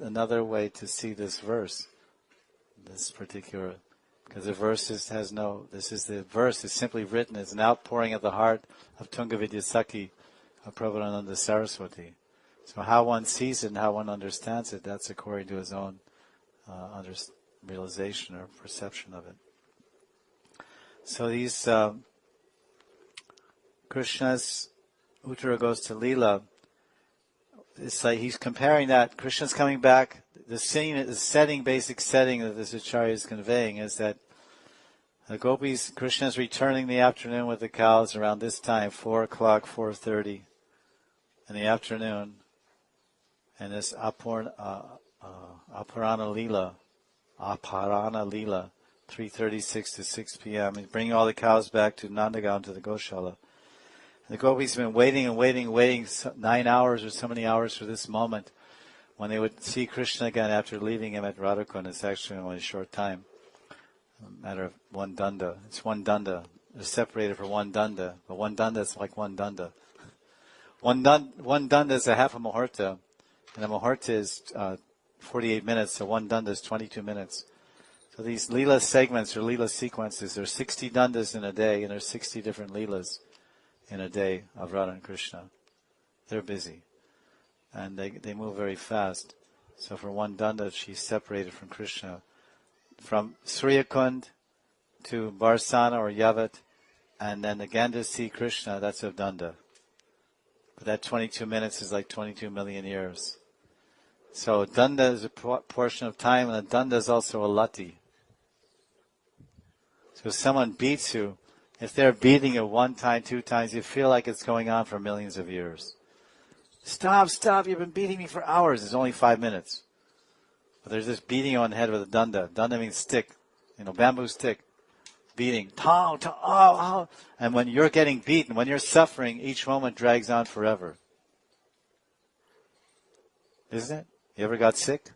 another way to see this verse, this particular, because the verse the verse is simply written as an outpouring of the heart of Tunga Vidyasaki, of Prabhupada Saraswati. So how one sees it and how one understands it, that's according to his own realization or perception of it. So these Krishna's Uttara goes to Leela. It's like he's comparing that. Krishna's coming back. The basic setting that this acharya is conveying is that the gopis, Krishna's returning in the afternoon with the cows around this time, 4 o'clock, 4:30 in the afternoon, and this Aparana Leela, 3:36 to 6 p.m. He's bringing all the cows back to Nandagaon, to the Goshala. The gopis have been waiting 9 hours or so many hours for this moment when they would see Krishna again after leaving him at Radhakund. It's actually only a short time, a matter of one danda. It's one danda. They're separated for one danda, but one danda is like one danda. One danda is a half a muhurta, and a muhurta is 48 minutes, so one danda is 22 minutes. So these Leela segments or Leela sequences, there's 60 dandas in a day, and there's 60 different Leelas in a day of Radha and Krishna. They're busy, and they move very fast. So for one danda, she's separated from Krishna. From Suryakund to Barsana or Yavat, and then again to see Krishna, that's a danda. But that 22 minutes is like 22 million years. So danda is a portion of time, and a danda is also a lati. So if someone beats you, if they're beating you 1 time, 2 times, you feel like it's going on for millions of years. Stop, you've been beating me for hours. It's only 5 minutes. But there's this beating you on the head with a danda. Danda means stick, bamboo stick. Beating. Oh. And when you're getting beaten, when you're suffering, each moment drags on forever. Isn't it? You ever got sick?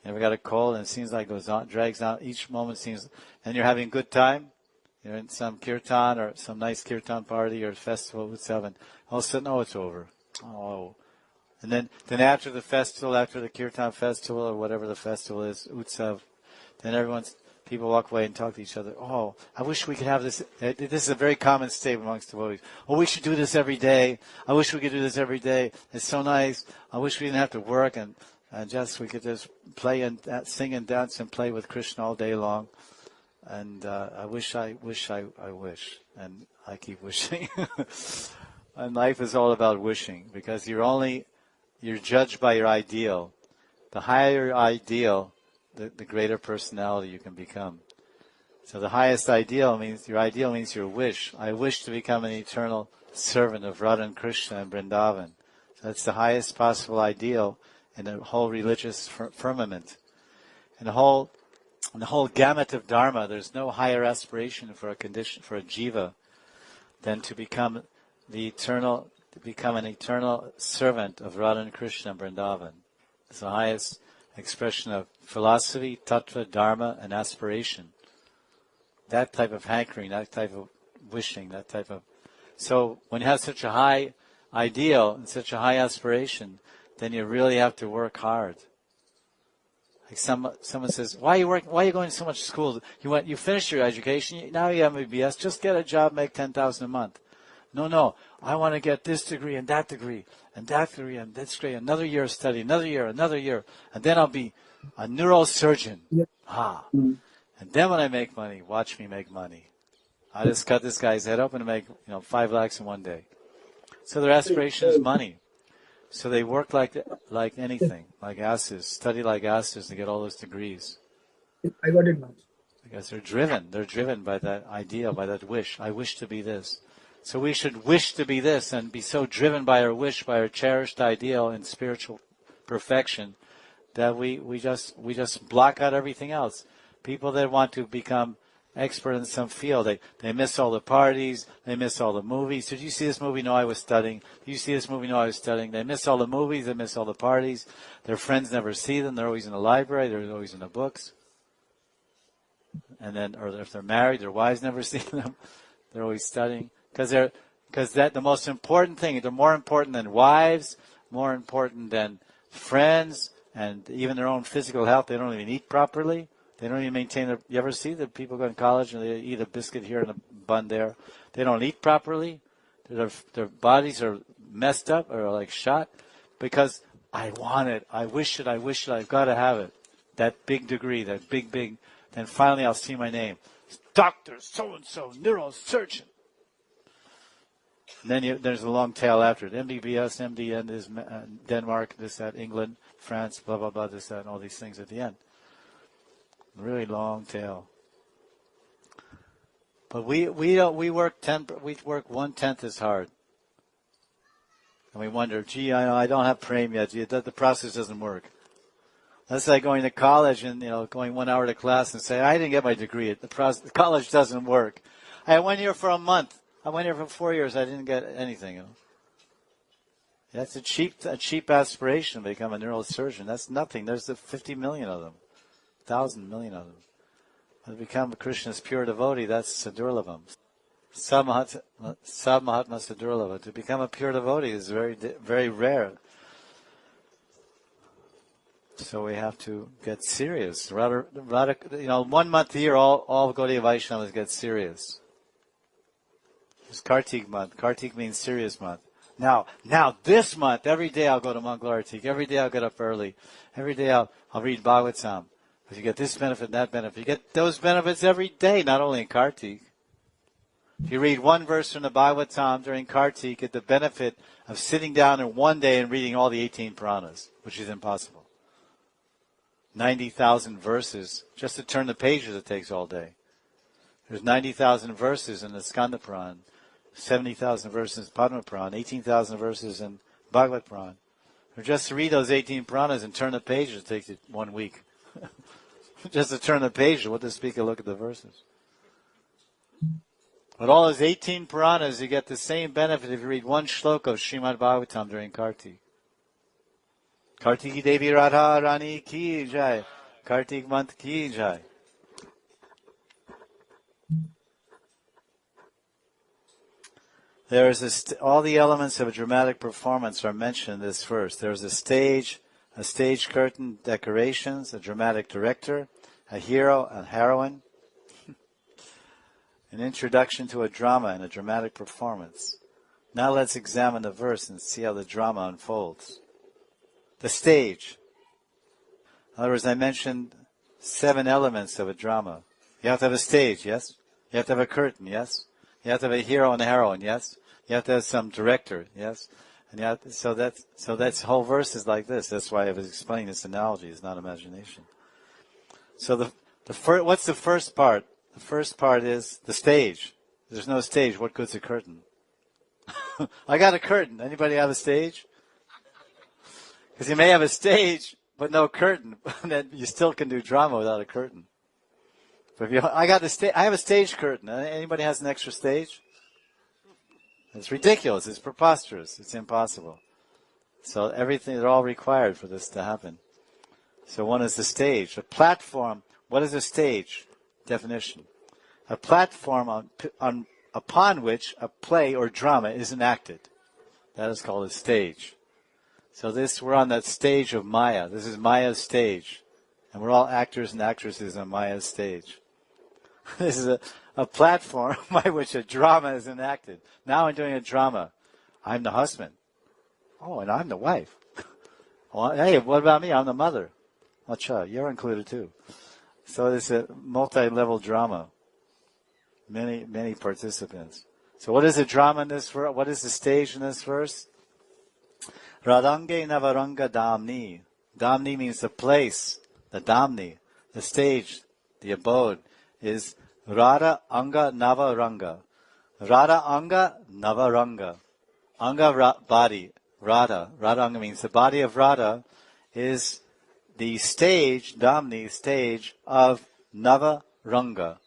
You ever got a cold and it seems like it goes on, drags on, each moment seems, and you're having a good time? You're in some kirtan or some nice kirtan party or festival with seven. All of a sudden, it's over. Oh. And then after the festival, after the kirtan festival or whatever the festival is, utsav, then People walk away and talk to each other. Oh, I wish we could have this. This is a very common statement amongst devotees. Oh, we should do this every day. I wish we could do this every day. It's so nice. I wish we didn't have to work and just we could just play and sing and dance and play with Krishna all day long. And I wish. And I keep wishing. And life is all about wishing, because you're judged by your ideal. The higher your ideal, the greater personality you can become. So the highest ideal means your wish. I wish to become an eternal servant of Radha and Krishna and Vrindavan. So that's the highest possible ideal in the whole religious firmament. In the whole gamut of Dharma, there's no higher aspiration for a jiva than to become an eternal servant of Radha and Krishna and Vrindavan. It's the highest expression of philosophy, tattva, dharma, and aspiration. That type of hankering, that type of wishing, So when you have such a high ideal and such a high aspiration, then you really have to work hard. Like someone says, why are you going to so much school? You finished your education, now you have MBBS, just get a job, make $10,000 a month. No, I want to get this degree and that degree and that degree and this degree, another year of study, another year, and then I'll be a neurosurgeon. Yep. And then when I make money, watch me make money. I just cut this guy's head open and make 5 lakhs in one day. So their aspiration is money. So they work like anything, like asses, study like asses to get all those degrees. I got it, man. Because they're driven by that idea, by that wish. I wish to be this. So we should wish to be this and be so driven by our wish, by our cherished ideal in spiritual perfection, that we just block out everything else. People that want to become expert in some field, they miss all the parties, they miss all the movies. Did you see this movie? No, I was studying. Did you see this movie? No, I was studying. They miss all the movies, they miss all the parties. Their friends never see them. They're always in the library. They're always in the books. And then, or if they're married, their wives never see them. They're always studying. Because the most important thing, they're more important than wives, more important than friends, and even their own physical health. They don't even eat properly. They don't even maintain their... You ever see the people go to college and they eat a biscuit here and a bun there? They don't eat properly. Their bodies are messed up or like shot because I want it. I wish it. I've got to have it. That big degree, that big. Then finally I'll see my name. Dr. So-and-so, neurosurgeon. And then there's a long tail after it. MBBS, MD, is Denmark, this, that, England, France, blah, blah, blah, this, that, and all these things at the end. Really long tail. But we work 1/10 as hard. And we wonder, gee, I don't have prem yet. The process doesn't work. That's like going to college and going 1 hour to class and say, I didn't get my degree. The college doesn't work. I went here for a month. I went here for 4 years. I didn't get anything. That's a cheap aspiration to become a neurosurgeon. That's nothing. There's the 50 million of them, 1,000 million of them. To become Krishna's pure devotee, that's Sadurlavam. Sabmahatma Sadurlava. To become a pure devotee is very, very rare. So we have to get serious. Rather, 1 month a year, all Gaudiya Vaishnavas get serious. It's Kartik month. Kartik means serious month. Now this month, every day I'll go to Mangalartik. Every day I'll get up early. Every day I'll read Bhagavatam. Because you get this benefit and that benefit. You get those benefits every day, not only in Kartik. If you read one verse from the Bhagavatam during Kartik, you get the benefit of sitting down in one day and reading all the 18 Puranas, which is impossible. 90,000 verses. Just to turn the pages it takes all day. There's 90,000 verses in the Skanda Purana, 70,000 verses in Padma Purana, 18,000 verses in Bhagavad Purana. Or just to read those 18 Puranas and turn the pages, it takes you 1 week. Just to turn the pages, what the speaker look at the verses. But all those 18 Puranas, you get the same benefit if you read one shloka of Srimad Bhagavatam during Kartik. Kartiki Devi Radha Rani Ki Jai. Kartik Month Ki Jai. There is all the elements of a dramatic performance are mentioned in this verse. There is a stage curtain, decorations, a dramatic director, a hero, a heroine, an introduction to a drama and a dramatic performance. Now let's examine the verse and see how the drama unfolds. The stage. In other words, I mentioned 7 elements of a drama. You have to have a stage, yes? You have to have a curtain, yes? You have to have a hero and a heroine, yes? You have to have some director, yes? And you have to, so that's whole verse is like this. That's why I was explaining this analogy. It's not imagination. So what's the first part? The first part is the stage. If there's no stage, what good's a curtain? I got a curtain. Anybody have a stage? Because you may have a stage, but no curtain. Then you still can do drama without a curtain. But if I have a stage curtain. Anybody has an extra stage? It's ridiculous. It's preposterous. It's impossible. So they're all required for this to happen. So one is the stage. A platform. What is a stage? Definition. A platform upon which a play or drama is enacted. That is called a stage. So we're on that stage of Maya. This is Maya's stage. And we're all actors and actresses on Maya's stage. This is a platform by which a drama is enacted. Now I'm doing a drama. I'm the husband. Oh, and I'm the wife. Well, hey, what about me? I'm the mother. Acha, you're included too. So it's a multi-level drama. Many participants. So what is the drama in this verse? What is the stage in this verse? Radange Navaranga Damni. Damni means the place, the Damni, the stage, the abode, is Radha Anga Navaranga. Radha Anga Navaranga. Anga body, Radha. Radha Anga means the body of Radha is the stage, Damni, stage of Navaranga.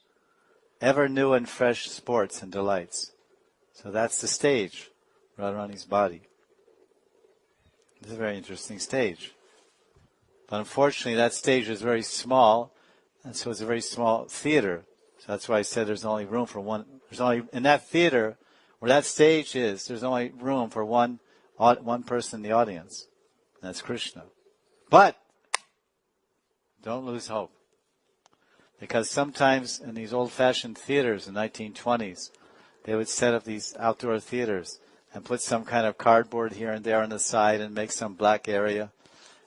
Ever new and fresh sports and delights. So that's the stage, Radharani's body. It's a very interesting stage. But unfortunately, that stage is very small, and so it's a very small theater. So that's why I said there's only room for one. There's only, in that theater, where that stage is, there's only room for one person in the audience. And that's Krishna. But, don't lose hope. Because sometimes in these old-fashioned theaters in the 1920s, they would set up these outdoor theaters and put some kind of cardboard here and there on the side and make some black area.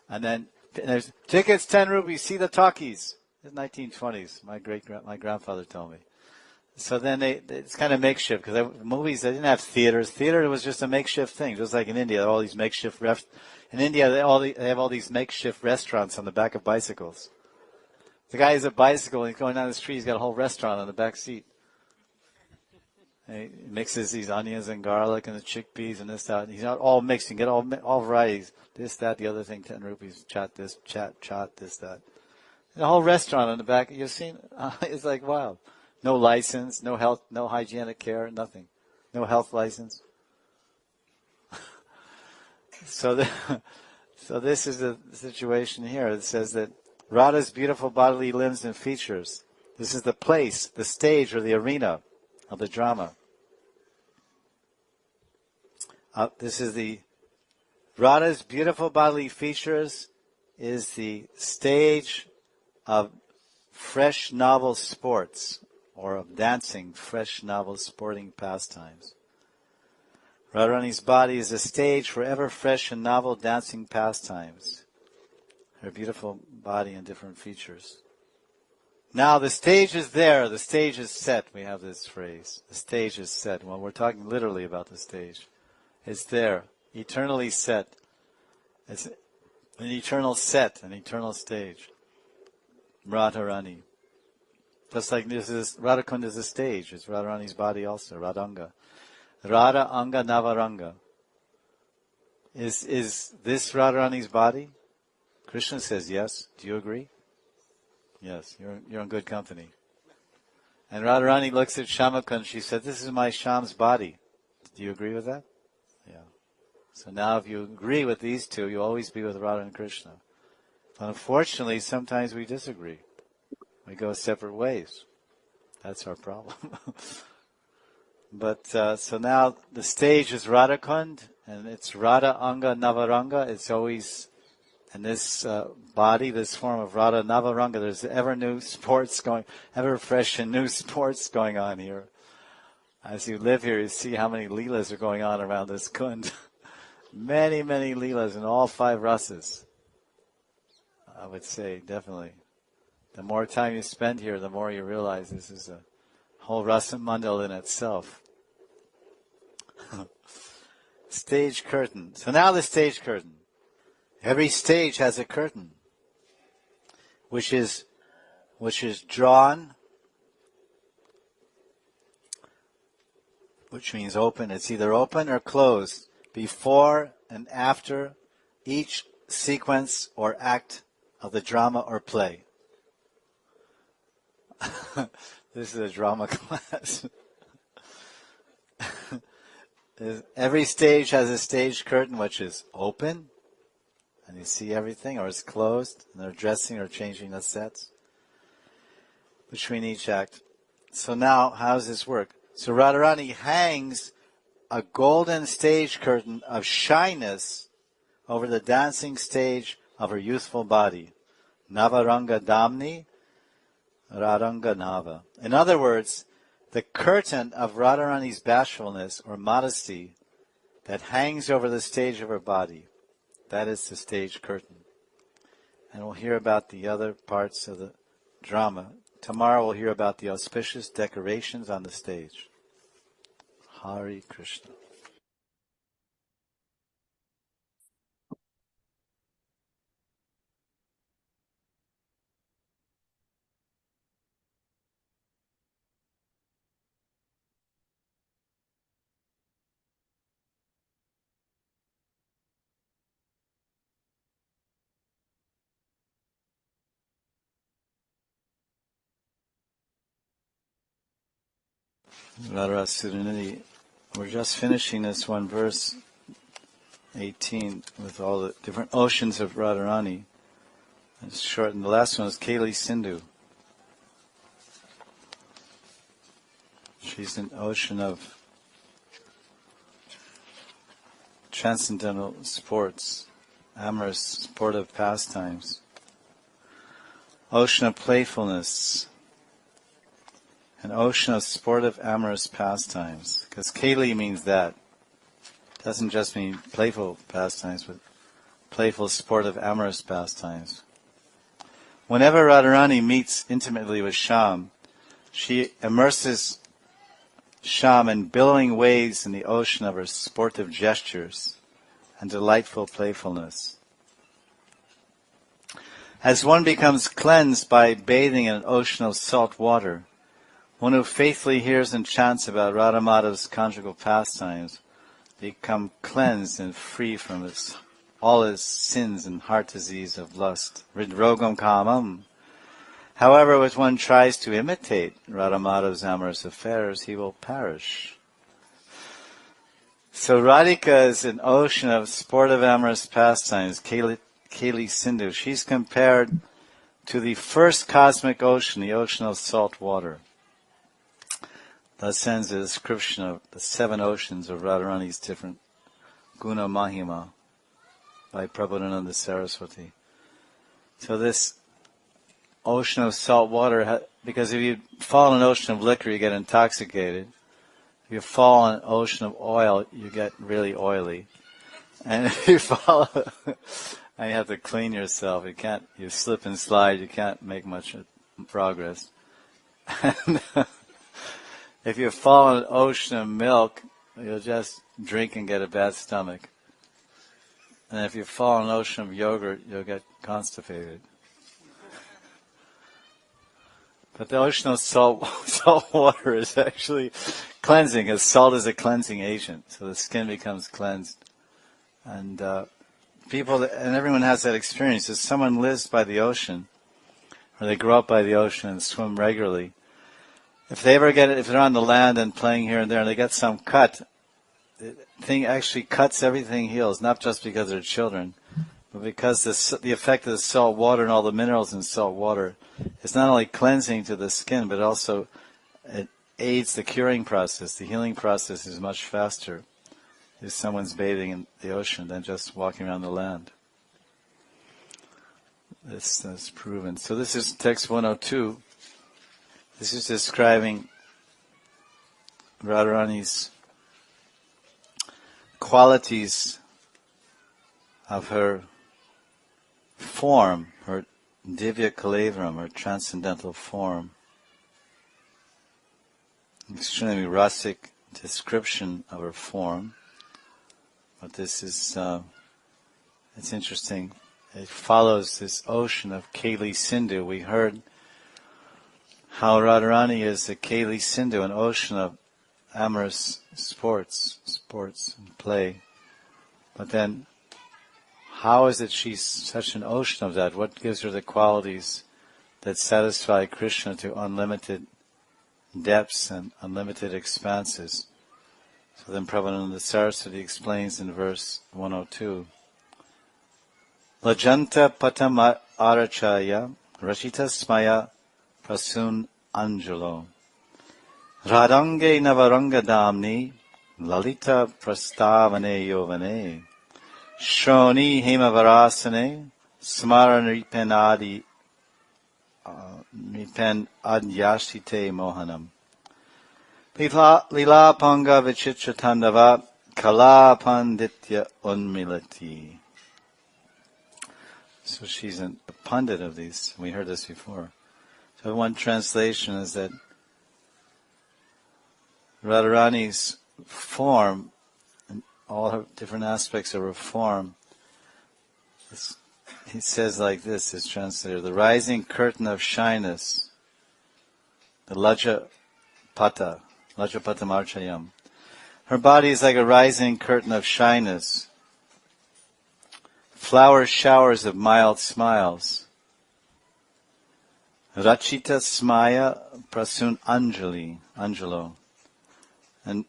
And then there's tickets, 10 rupees, see the talkies. In the 1920s, my grandfather told me. So then it's kind of makeshift, because movies, they didn't have theaters. Theater was just a makeshift thing, just like in India, all these makeshift in India, they have all these makeshift restaurants on the back of bicycles. The guy has a bicycle, and he's going down the street, he's got a whole restaurant on the back seat. And he mixes these onions and garlic and the chickpeas and this, that. He's not all mixed. You can get all varieties. This, that, the other thing, 10 rupees. Chat, this, that. The whole restaurant on the back, you've seen, it's like wild. No license, no health, no hygienic care, nothing. No health license. So this is the situation here. It says that Radha's beautiful bodily limbs and features. This is the place, the stage, or the arena of the drama. This is the Radha's beautiful bodily features is the stage of fresh novel sports, or of dancing, fresh novel sporting pastimes. Radharani's body is a stage for ever fresh and novel dancing pastimes. Her beautiful body and different features. Now the stage is there, the stage is set. We have this phrase. The stage is set. Well, we're talking literally about the stage. It's there, eternally set. It's an eternal set, an eternal stage. Radharani. Just like this is, Radhakund is a stage. It's Radharani's body also, Radhanga. Radha Anga Navaranga. Is this Radharani's body? Krishna says yes. Do you agree? Yes, you're in good company. And Radharani looks at Shamakund. She said, "This is my Sham's body." Do you agree with that? Yeah. So now if you agree with these two, you'll always be with Radha and Krishna. But unfortunately, sometimes we disagree. We go separate ways. That's our problem. But so now the stage is Radhakund, and it's Radha Anga Navaranga. It's always And this body, this form of Radha Navaranga, there's ever fresh and new sports going on here. As you live here, you see how many leelas are going on around this kund. Many, many leelas in all 5 rasas. I would say, definitely. The more time you spend here, the more you realize this is a whole rasa mandal in itself. Stage curtain. So now the stage curtain. Every stage has a curtain, which is drawn, which means open. It's either open or closed before and after each sequence or act of the drama or play. This is a drama class. Every stage has a stage curtain which is open, and you see everything, or it's closed, and they're dressing or changing the sets between each act. So now, how does this work? So Radharani hangs a golden stage curtain of shyness over the dancing stage of her youthful body. Navaranga Damni, Radhanga Nava. In other words, the curtain of Radharani's bashfulness or modesty that hangs over the stage of her body, that is the stage curtain. And we'll hear about the other parts of the drama. Tomorrow we'll hear about the auspicious decorations on the stage. Hare Krishna. Radha Surinidhi. We're just finishing this one verse 18 with all the different oceans of Radharani. It's short, and the last one is Kali Sindhu. She's an ocean of transcendental sports, amorous, sportive pastimes. Ocean of playfulness. An ocean of sportive, amorous pastimes. Because Kali means that. It doesn't just mean playful pastimes, but playful, sportive, amorous pastimes. Whenever Radharani meets intimately with Shyam, she immerses Shyam in billowing waves in the ocean of her sportive gestures and delightful playfulness. As one becomes cleansed by bathing in an ocean of salt water, one who faithfully hears and chants about Radha Madhav's conjugal pastimes become cleansed and free from all his sins and heart disease of lust. Ridrogam kamam. However, if one tries to imitate Radha Madhav's amorous affairs, he will perish. So Radhika is an ocean of sportive amorous pastimes, Kali Sindhu. She's compared to the first cosmic ocean, the ocean of salt water. Thus ends the description of the 7 oceans of Radharani's different guna mahima by Prabhupada Saraswati. So this ocean of salt water, because if you fall in an ocean of liquor, you get intoxicated. If you fall in an ocean of oil, you get really oily. And if you fall, and you have to clean yourself, you slip and slide, you can't make much progress. And if you fall in an ocean of milk, you'll just drink and get a bad stomach. And if you fall in an ocean of yogurt, you'll get constipated. But the ocean of salt water is actually cleansing, as salt is a cleansing agent, so the skin becomes cleansed. And everyone has that experience. If someone lives by the ocean, or they grow up by the ocean and swim regularly, if they're on the land and playing here and there, and they get some cut, the thing actually cuts, everything heals, not just because they're children, but because the effect of the salt water and all the minerals in salt water is not only cleansing to the skin, but also it aids the curing process. The healing process is much faster if someone's bathing in the ocean than just walking around the land. this is proven. So this is text 102. This is describing Radharani's qualities of her form, her Divya Kalevram, her transcendental form. Extremely rustic description of her form, but this is, it's interesting. It follows this ocean of Kali Sindhu. We heard how Radharani is a Kali Sindhu, an ocean of amorous sports and play. But then, how is it she's such an ocean of that? What gives her the qualities that satisfy Krishna to unlimited depths and unlimited expanses? So then Prabhupada Saraswati explains in verse 102, Lajanta patam arachaya rachita smaya prasun anjalo radhange navaranga damni lalita prastavane yovane Shroni Hemavarasane Smaran Ripen Adyashite Mohanam Lila Panga Vichitra Tandava Kala Panditya Unmilati. So she's a pundit of these. We heard this before. So one translation is that Radharani's form, all her different aspects of her form, he says like this, his translator, the rising curtain of shyness, the Lajapata Marchayam. Her body is like a rising curtain of shyness, flower showers of mild smiles. Rachita Smaya Prasun Angelo. And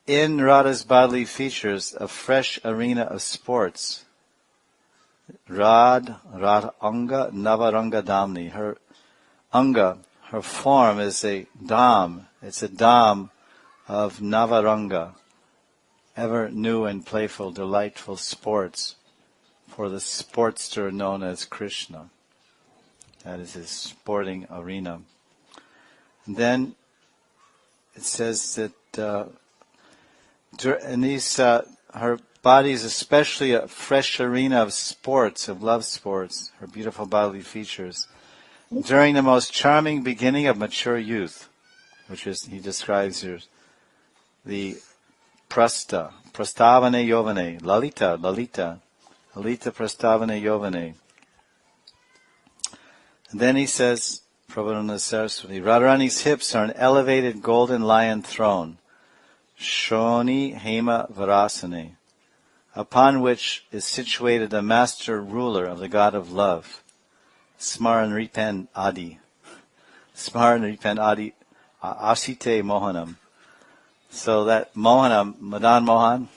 in Radha's bodily features, a fresh arena of sports. Radha Anga Navaranga Damni. Her Anga, her form is a dam. It's a dam of Navaranga, ever new and playful, delightful sports for the sportster known as Krishna. That is his sporting arena. And then it says that in these, her body is especially a fresh arena of sports, of love sports, her beautiful bodily features, during the most charming beginning of mature youth, which is, he describes here, the prastavane yovane, lalita prastavane yovane. And then he says, Prabhupada Saraswati, Radharani's hips are an elevated golden lion throne, Shroni Hema Varasane, upon which is situated the master ruler of the God of love, Smaran Ripen Adi, Asite Mohanam. So that Mohanam, Madan Mohan,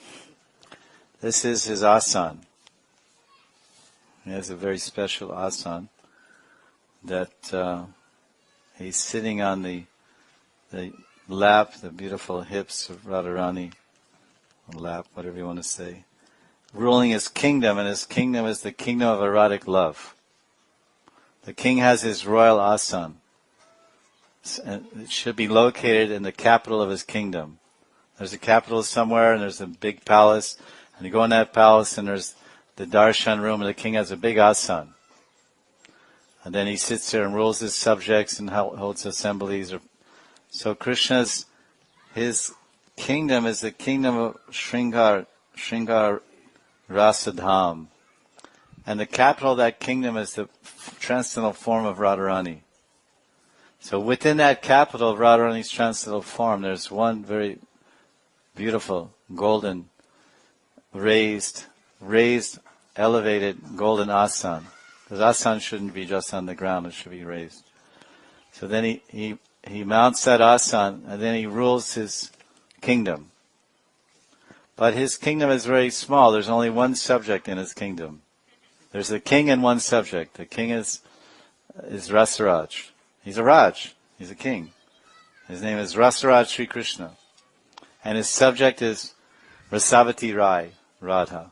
this is his asan. He has a very special asan that he's sitting on the lap, the beautiful hips of Radharani, lap, whatever you want to say, ruling his kingdom, and his kingdom is the kingdom of erotic love. The king has his royal asan, and it should be located in the capital of his kingdom. There's a capital somewhere, and there's a big palace, and you go in that palace, and there's the darshan room, and the king has a big asan. And then he sits there and rules his subjects and holds assemblies. So Krishna's, his kingdom is the kingdom of Shringar Rasadham. And the capital of that kingdom is the transcendental form of Radharani. So within that capital of Radharani's transcendental form, there's one very beautiful, golden, raised, elevated golden asan. Because asan shouldn't be just on the ground, it should be raised. So then he mounts that asan, and then he rules his kingdom. But his kingdom is very small. There's only one subject in his kingdom. There's the king and one subject. The king is Rasaraj. He's a Raj. He's a king. His name is Rasaraj Sri Krishna. And his subject is Rasavati Rai, Radha.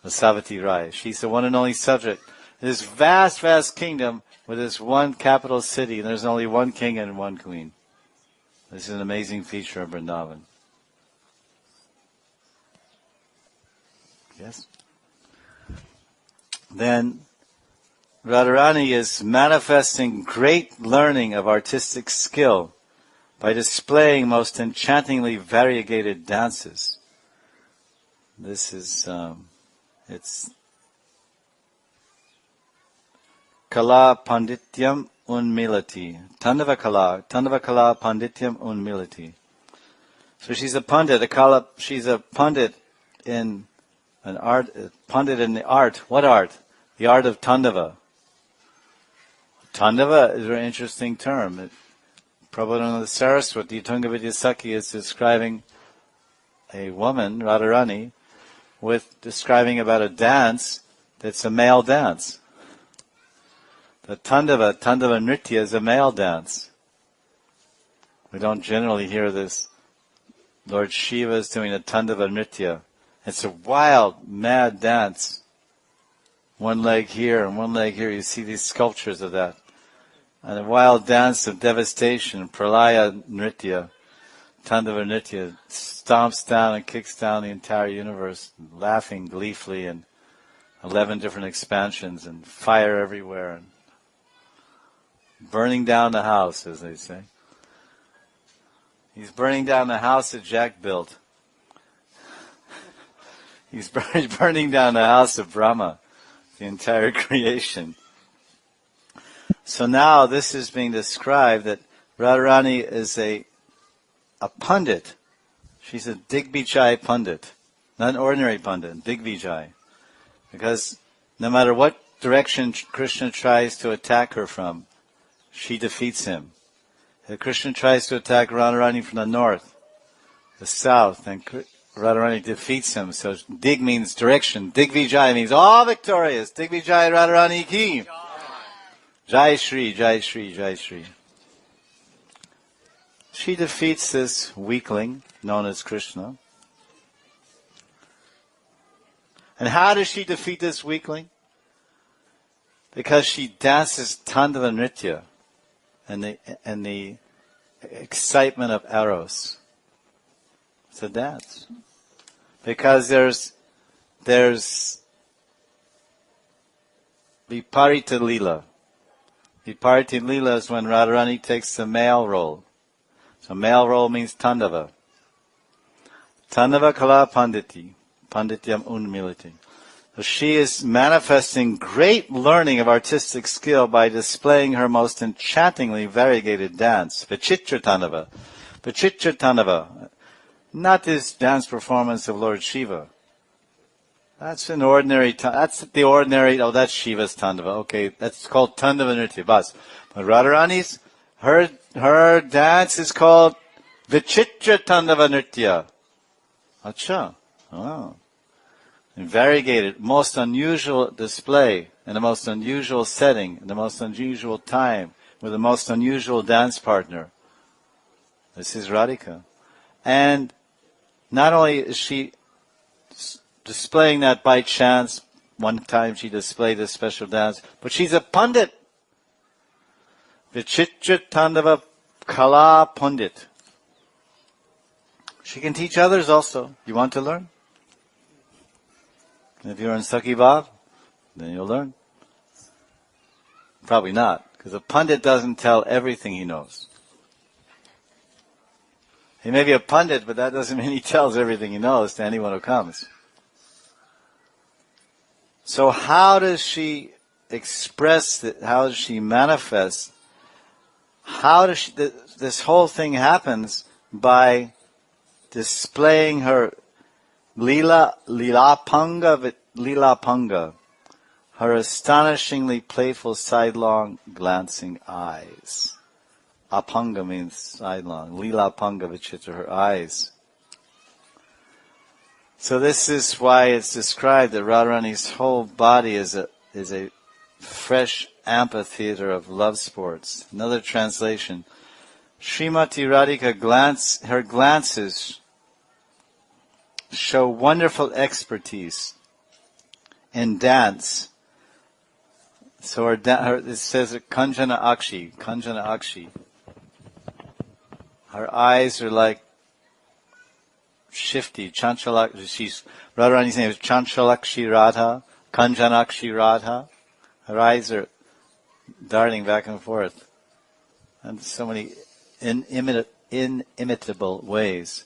Rasavati Rai. She's the one and only subject. This vast, vast kingdom with this one capital city, and there's only one king and one queen. This is an amazing feature of Vrindavan. Yes? Then Radharani is manifesting great learning of artistic skill by displaying most enchantingly variegated dances. This is, it's Kala Pandityam Unmilati. Tandava Kala Pandityam Unmilati. So she's a pandit, she's a pandit in an art, pandit in the art. What art? The art of Tandava. Tandava is a very interesting term. Prabhupada Saraswati, Tunga Vidyasaki is describing a woman, Radharani, with describing about a dance that's a male dance. The Tandava Nritya is a male dance. We don't generally hear this. Lord Shiva is doing a Tandava Nritya. It's a wild, mad dance. One leg here and one leg here. You see these sculptures of that. And a wild dance of devastation, Pralaya Nritya, Tandava Nritya, stomps down and kicks down the entire universe, laughing gleefully, and 11 different expansions, and fire everywhere, and burning down the house, as they say. He's burning down the house that Jack built. He's burning down the house of Brahma, the entire creation. So now this is being described that Radharani is a pundit. She's a Digvijay pundit, not an ordinary pundit, Digvijay. Because no matter what direction Krishna tries to attack her from, she defeats him. If Krishna tries to attack Radharani from the north, the south, and Radharani defeats him. So Dig means direction. Digvijay means all victorious. Digvijay Radharani ki. Jai Shri, Jai Shri, Jai Shri. She defeats this weakling known as Krishna. And how does she defeat this weakling? Because she dances Tandava Nritya and the excitement of Eros. It's a dance. Because there's Viparita Lila. Viparita Lila is when Radharani takes the male role. So male role means Tandava. Tandava Kala Panditi. Pandityam Unmilati. So she is manifesting great learning of artistic skill by displaying her most enchantingly variegated dance. Vichitra Tandava. Vichitra Tandava. Not this dance performance of Lord Shiva. That's an ordinary, that's the ordinary, that's Shiva's Tandava. Okay, that's called Tandava Nritya. But Radharani's, her dance is called Vichitra Tandava Nritya. Acha. Oh. And variegated, most unusual display, in the most unusual setting, in the most unusual time, with the most unusual dance partner. This is Radhika. And not only is she displaying that by chance, one time she displayed a special dance, but she's a pundit. Vichitra Tandava Kala Pundit. She can teach others also. You want to learn? If you're in Sakhi Bhav, then you'll learn. Probably not, because a pundit doesn't tell everything he knows. He may be a pundit, but that doesn't mean he tells everything he knows to anyone who comes. So how does she express it? How does she manifest? How does she, this whole thing happens by displaying her Lilapanga, her astonishingly playful sidelong glancing eyes. Apanga means sidelong. Lilapanga Vichitra, her eyes. So this is why it's described that Radharani's whole body is a fresh amphitheater of love sports. Another translation. Srimati Radhika her glances show wonderful expertise in dance So it says Kanjana Akshi. Her eyes are like shifty. Radharani's name is Chanchalakshi Radha, Kanjanakshi Radha. Her eyes are darting back and forth. And so many inimitable ways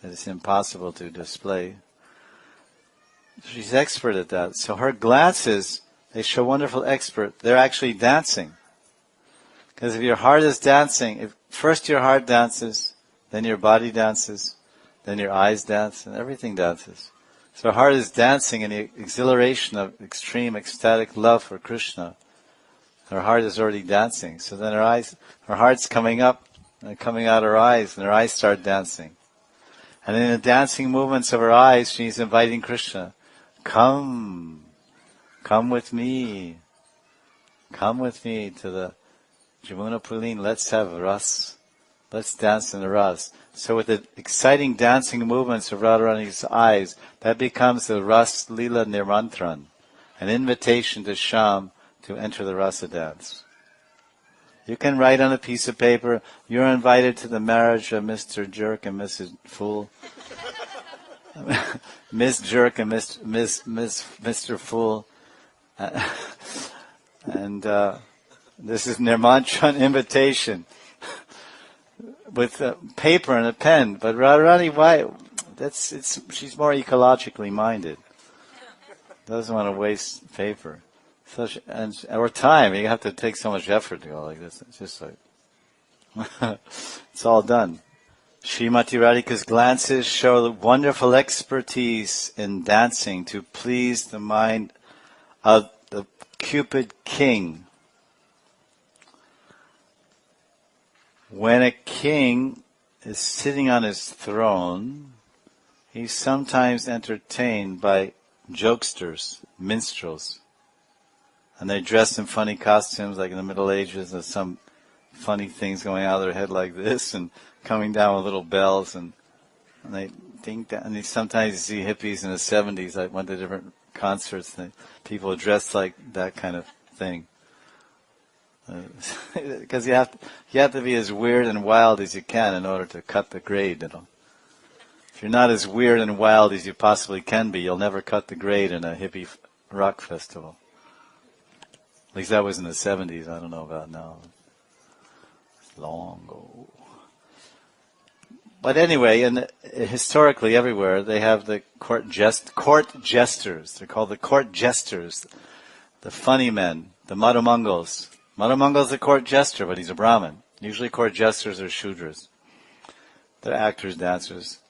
that it's impossible to display. She's expert at that. So her glances, they show wonderful expert. They're actually dancing. Because if your heart is dancing, if first your heart dances, then your body dances, then your eyes dance, and everything dances. So her heart is dancing in the exhilaration of extreme ecstatic love for Krishna. Her heart is already dancing. So then her heart's coming up and coming out her eyes, and her eyes start dancing. And in the dancing movements of her eyes, she's inviting Krishna. Come with me to the Jamuna Pulin, let's have ras, let's dance in the ras. So with the exciting dancing movements of Radharani's eyes, that becomes the Ras Lila Nirmantran, an invitation to Sham to enter the rasa dance. You can write on a piece of paper, you're invited to the marriage of Mr. Jerk and Mrs. Fool. Miss Jerk and Mr. Fool. And this is Nirmantran invitation with paper and a pen. But Radharani, why? She's more ecologically minded. Doesn't want to waste paper. Or time. You have to take so much effort to go like this. It's just like it's all done. Srimati Radhika's glances show the wonderful expertise in dancing to please the mind of the Cupid king. When a king is sitting on his throne, he's sometimes entertained by jokesters, minstrels. And they dress in funny costumes, like in the Middle Ages, there's some funny things going out of their head like this, and coming down with little bells, and they think that. And sometimes you see hippies in the 70s. I went to different concerts, and people dressed like that kind of thing. Because you have to be as weird and wild as you can in order to cut the grade. If you're not as weird and wild as you possibly can be, you'll never cut the grade in a hippie rock festival. At least that was in the 70s. I don't know about now. It's long ago. But anyway, historically everywhere, they have the court jesters. They're called the court jesters. The funny men, the Madhumangals. Madhumangal's a court jester, but he's a Brahmin. Usually court jesters are Shudras. They're actors, dancers.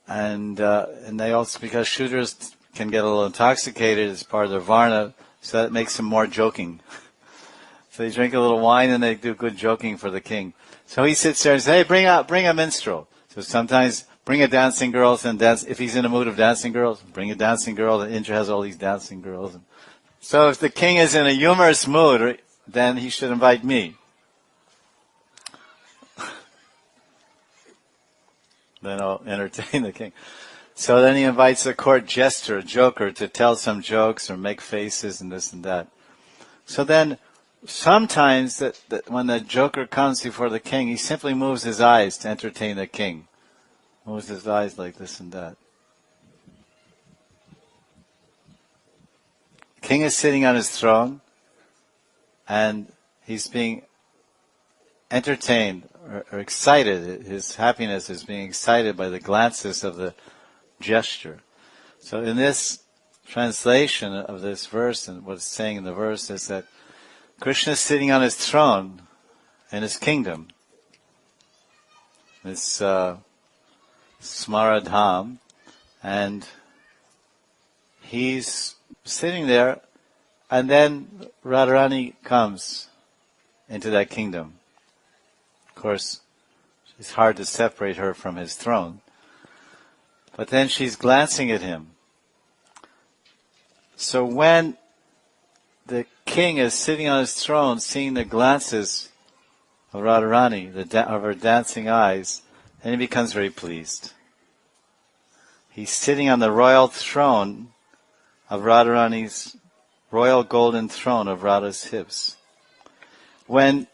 And they also, because Shudras can get a little intoxicated as part of their Varna, so that makes them more joking. So they drink a little wine and they do good joking for the king. So he sits there and says, hey, bring a minstrel. So sometimes bring a dancing girl and dance. If he's in the mood of dancing girls, bring a dancing girl. Indra has all these dancing girls. So if the king is in a humorous mood, then he should invite me. Then I'll entertain the king. So then he invites a court jester, a joker, to tell some jokes or make faces and this and that. So then sometimes that when the joker comes before the king, he simply moves his eyes to entertain the king. Moves his eyes like this and that. The king is sitting on his throne and he's being entertained or excited. His happiness is being excited by the glances of the gesture. So in this translation of this verse, and what it's saying in the verse is that Krishna is sitting on his throne in his kingdom, this Smaradham, and he's sitting there, and then Radharani comes into that kingdom. Of course, it's hard to separate her from his throne. But then she's glancing at him. So when the king is sitting on his throne, seeing the glances of Radharani, of her dancing eyes, then he becomes very pleased. He's sitting on the royal throne of Radharani's royal golden throne of Radha's hips. When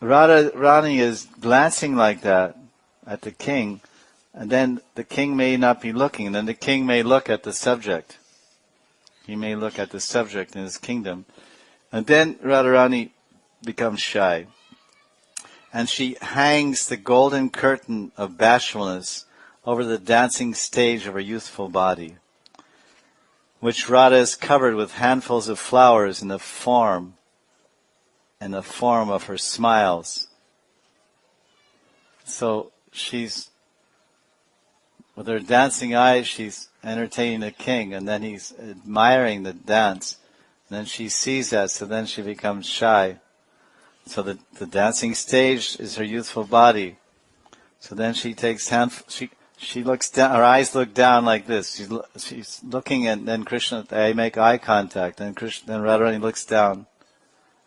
Radharani is glancing like that at the king, and then the king may not be looking, and then the king may look at the subject. He may look at the subject in his kingdom. And then Radharani becomes shy. And she hangs the golden curtain of bashfulness over the dancing stage of her youthful body, which Radha is covered with handfuls of flowers in the form of her smiles. So she's, with her dancing eyes, she's entertaining the king, and then he's admiring the dance. And then she sees that, so then she becomes shy. So the dancing stage is her youthful body. So then she takes she looks down, her eyes look down like this. She's looking, and then Krishna, they make eye contact, and then Radharani looks down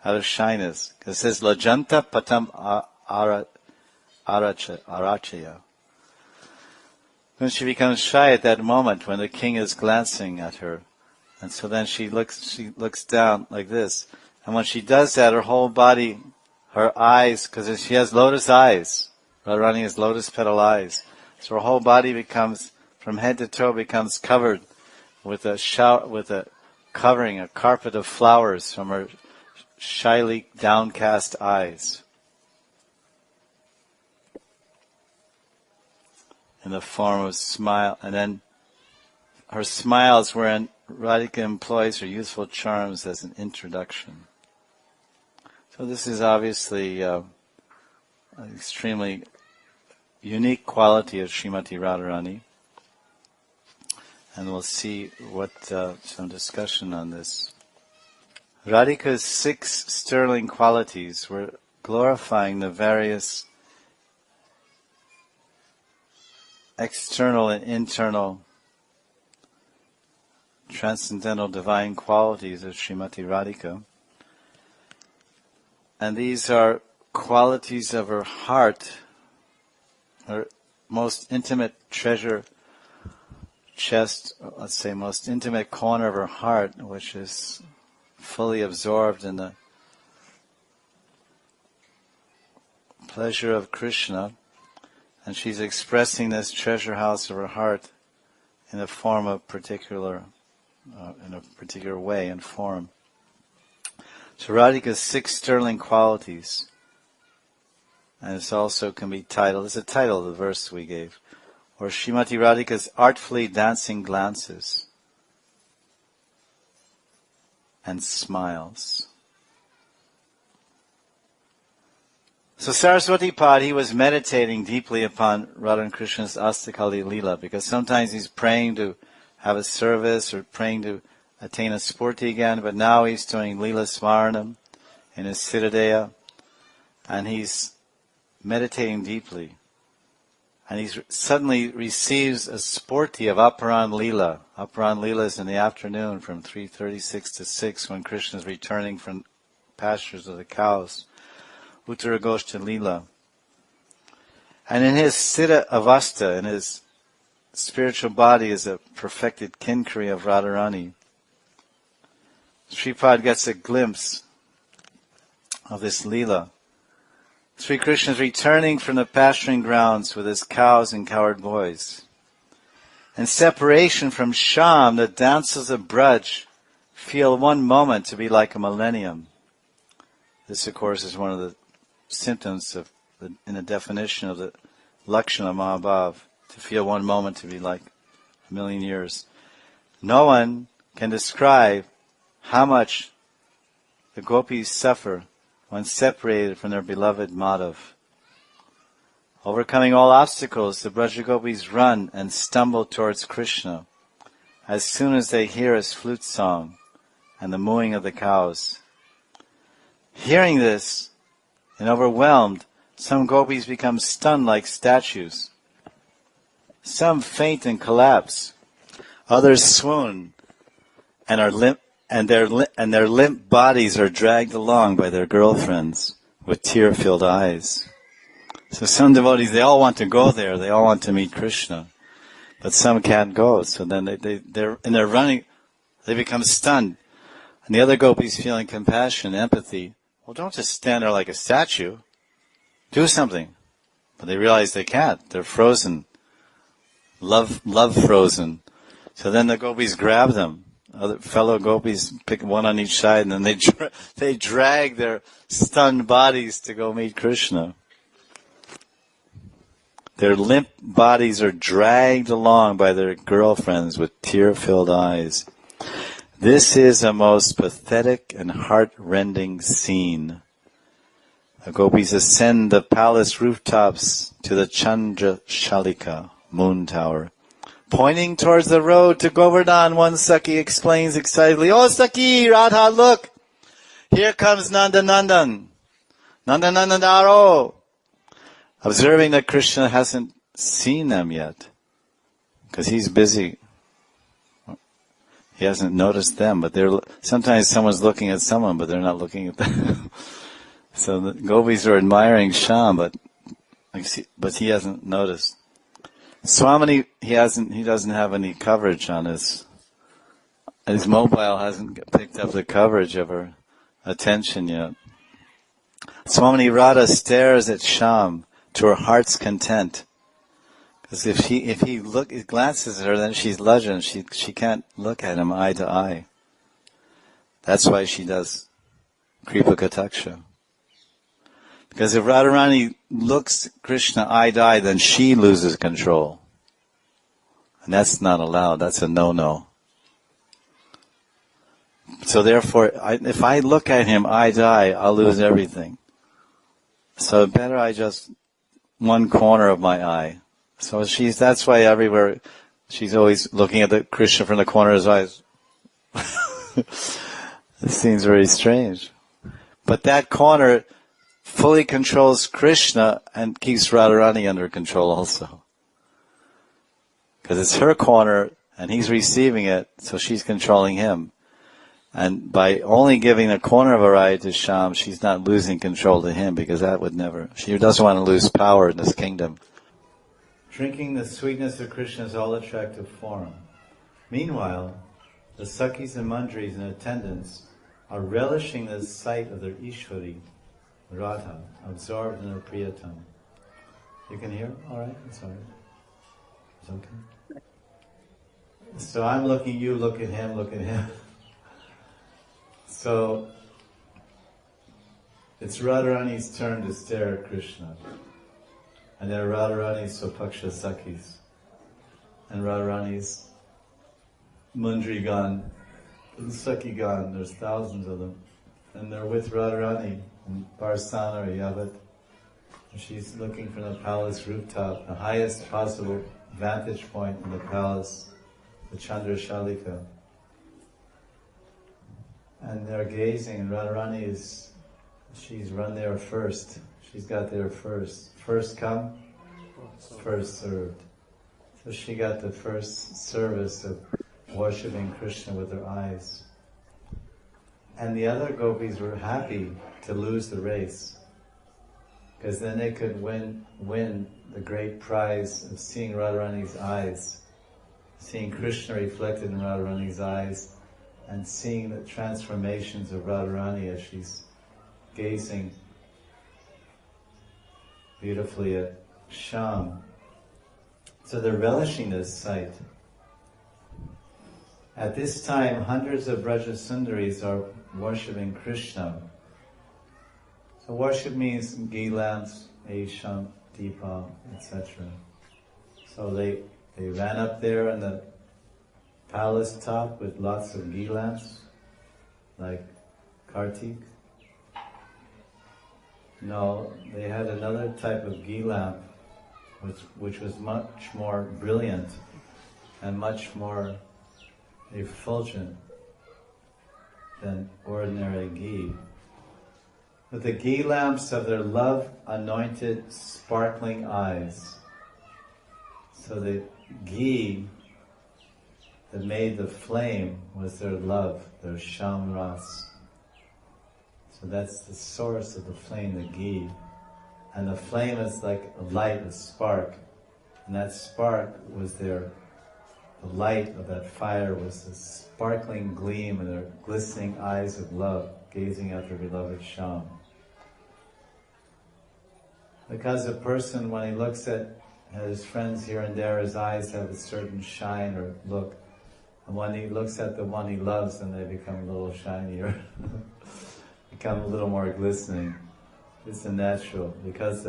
out of shyness. It says, Lajanta patam arachaya. When she becomes shy at that moment, when the king is glancing at her. And so then she looks down like this. And when she does that, her whole body, her eyes, because she has lotus eyes. Radharani has lotus petal eyes. So her whole body becomes, from head to toe, becomes covered with a covering, a carpet of flowers from her shyly downcast eyes. In the form of smile. And then her smiles wherein Radhika employs her youthful charms as an introduction. So this is obviously an extremely unique quality of Srimati Radharani. And we'll see some discussion on this. Radhika's 6 sterling qualities were glorifying the various external and internal transcendental divine qualities of Srimati Radhika. And these are qualities of her heart, her most intimate treasure chest, let's say most intimate corner of her heart, which is fully absorbed in the pleasure of Krishna. And she's expressing this treasure house of her heart in a form of in a particular way and form. So Radhika's 6 sterling qualities, and this also can be titled, it's a title of the verse we gave, or Srimati Radhika's artfully dancing glances and smiles. So Saraswati Pad, he was meditating deeply upon Radha and Krishna's Astakali Leela, because sometimes he's praying to have a service or praying to attain a spurti again, but now he's doing Leela Smaranam in his Siddhadeha, and he's meditating deeply. And he suddenly receives a spurti of Aparan Leela. Aparan Leela is in the afternoon from 3:36 to 6 when Krishna is returning from pastures of the cows. Uttaragoshta Leela. And in his Siddha Avastha, in his spiritual body as a perfected Kinkari of Radharani, Sripad gets a glimpse of this Leela. Sri Krishna is returning from the pasturing grounds with his cows and cowherd boys. In separation from Sham, the dancers of Braj feel one moment to be like a millennium. This, of course, is one of the symptoms in the definition of the Lakshana Mahabhav, to feel one moment to be like a million years. No one can describe how much the gopis suffer when separated from their beloved Madhav. Overcoming all obstacles, the Braja gopis run and stumble towards Krishna as soon as they hear his flute song and the mooing of the cows. Hearing this, and overwhelmed, some gopis become stunned like statues. Some faint and collapse. Others swoon and are limp, and their limp bodies are dragged along by their girlfriends with tear-filled eyes. So some devotees, they all want to go there. They all want to meet Krishna, but some can't go. So then they're running. They become stunned. And the other gopis feeling compassion, empathy. Well, don't just stand there like a statue. Do something. But they realize they can't. They're frozen. Love frozen. So then the gopis grab them. Other fellow gopis pick one on each side, and then they drag their stunned bodies to go meet Krishna. Their limp bodies are dragged along by their girlfriends with tear-filled eyes. This is a most pathetic and heart-rending scene. The gopis ascend the palace rooftops to the Chandra Shalika, moon tower. Pointing towards the road to Govardhan, one Sakhi explains excitedly, "Oh Sakhi, Radha, look! Here comes Nandanandan. Nandanandaro!" Observing that Krishna hasn't seen them yet, because he's busy. He hasn't noticed them, but sometimes someone's looking at someone, but they're not looking at them. So the gopis are admiring Shyam, but he hasn't noticed. Swami, he doesn't have any coverage on his mobile hasn't picked up the coverage of her attention yet. Swami Radha stares at Shyam to her heart's content. Because if he glances at her, then she's legend. She can't look at him eye to eye. That's why she does Kripa Kataksha. Because if Radharani looks Krishna eye to eye, then she loses control. And that's not allowed. That's a no-no. So therefore, if I look at him eye to eye, I'll lose everything. So better I just one corner of my eye. So that's why everywhere she's always looking at the Krishna from the corner of his eyes. It seems very strange. But that corner fully controls Krishna and keeps Radharani under control also. Because it's her corner and he's receiving it, so she's controlling him. And by only giving the corner of her eye to Shyam, she's not losing control to him, because she doesn't want to lose power in this kingdom. Drinking the sweetness of Krishna's all-attractive form. Meanwhile, the Sakhis and Mandris in attendance are relishing the sight of their Ishwari, Radha, absorbed in her Priyatam. You can hear? All right, it's all right. It's okay. So I'm looking, you look at him, look at him. So it's Radharani's turn to stare at Krishna. And there are Radharani's Swapaksha Sakhis. And Radharani's Mandrigan, Sakhigan, there's thousands of them. And they're with Radharani in Barsana or Yavat. And she's looking from the palace rooftop, the highest possible vantage point in the palace, the Chandra Shalika. And they're gazing, and Radharani she's run there first. She's got there first. First come, first served. So she got the first service of worshipping Krishna with her eyes. And the other gopis were happy to lose the race, because then they could win the great prize of seeing Radharani's eyes, seeing Krishna reflected in Radharani's eyes, and seeing the transformations of Radharani as she's gazing beautifully at Shyam. So they're relishing this sight. At this time, hundreds of Braja Sundaris are worshipping Krishna. So worship means ghee lamps, Aisham, Deepa, etc. So they ran up there on the palace top with lots of ghee lamps, like Kartik. No, they had another type of ghee lamp, which was much more brilliant and much more effulgent than ordinary ghee. With the ghee lamps of their love-anointed, sparkling eyes. So the ghee that made the flame was their love, their shamras. So that's the source of the flame, the ghee. And the flame is like a light, a spark. And that spark was their the light of that fire was the sparkling gleam in their glistening eyes of love, gazing at their beloved Shyam. Because a person, when he looks at his friends here and there, his eyes have a certain shine or look. And when he looks at the one he loves, then they become a little shinier, become a little more glistening. It's a natural, because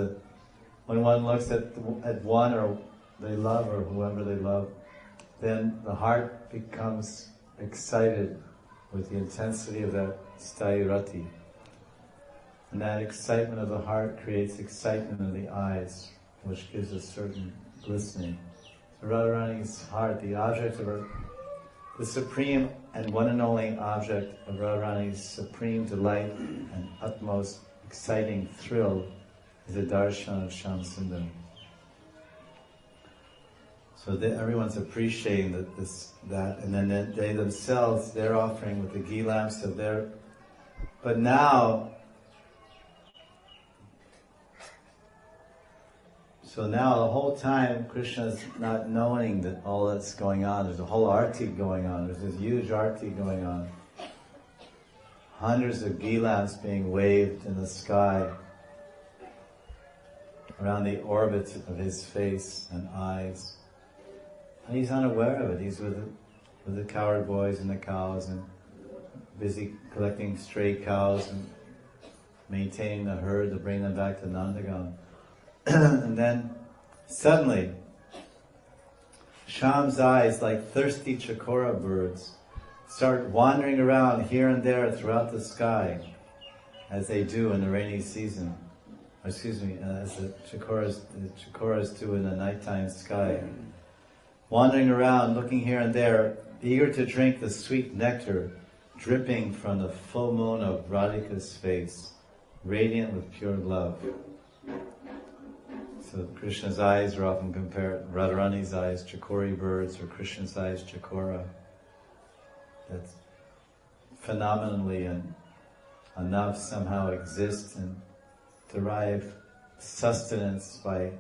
when one looks at one or they love or whoever they love, then the heart becomes excited with the intensity of that sthayi rati. And that excitement of the heart creates excitement in the eyes, which gives a certain glistening. So Radharani's heart, the object of her, the supreme and one and only object of Radharani's supreme delight and utmost exciting thrill is the darshan of Shyam Sundar. So everyone's appreciating that, and then they themselves, they're offering with the ghee lamps of their. But now, so now the whole time Krishna's not knowing that all that's going on. There's a whole arti going on. There's this huge arti going on. Hundreds of ghee lamps being waved in the sky around the orbit of his face and eyes. And he's unaware of it. He's with the cowherd boys and the cows and busy collecting stray cows and maintaining the herd to bring them back to Nandagam. And then suddenly, Shyam's eyes, like thirsty chakora birds, start wandering around here and there throughout the sky, as they do in the rainy season. As the chakoras do in the nighttime sky. Wandering around, looking here and there, eager to drink the sweet nectar dripping from the full moon of Radhika's face, radiant with pure love. So Krishna's eyes are often compared, Radharani's eyes, chakori birds, or Krishna's eyes, chakora. That phenomenally and enough somehow exist and derive sustenance by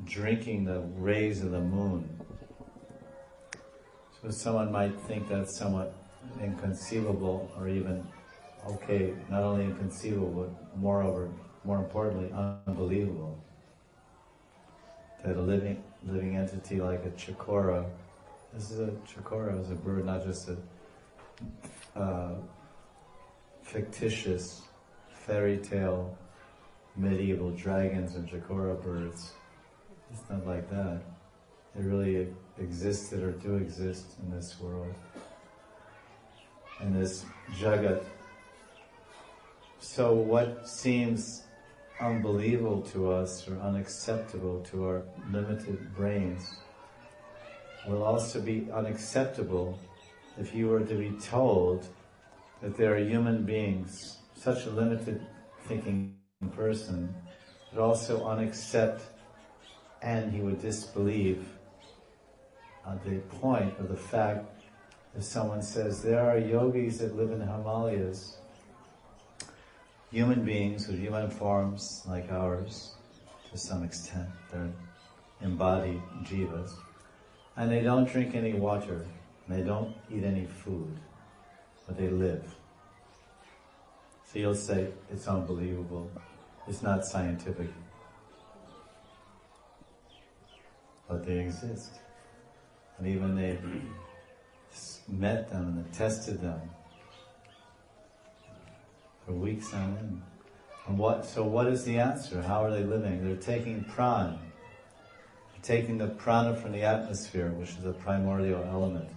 drinking the rays of the moon. So someone might think that's somewhat inconceivable, or even, okay, not only inconceivable, but more importantly, unbelievable. That a living entity like a chakora, chakora is a bird, not just a fictitious fairy tale medieval dragons and chakora birds. It's not like that. They really existed or do exist in this world, in this jagat. So what seems unbelievable to us or unacceptable to our limited brains will also be unacceptable if you were to be told that there are human beings, such a limited thinking person, but also unaccept, and he would disbelieve at the point of the fact if someone says there are yogis that live in the Himalayas, human beings with human forms like ours, to some extent, they're embodied jivas, and they don't drink any water, and they don't eat any food, but they live. So you'll say, it's unbelievable, it's not scientific. But they exist. And even they met them and tested them for weeks on end. And so what is the answer? How are they living? They're taking prana. They're taking the prana from the atmosphere, which is a primordial element.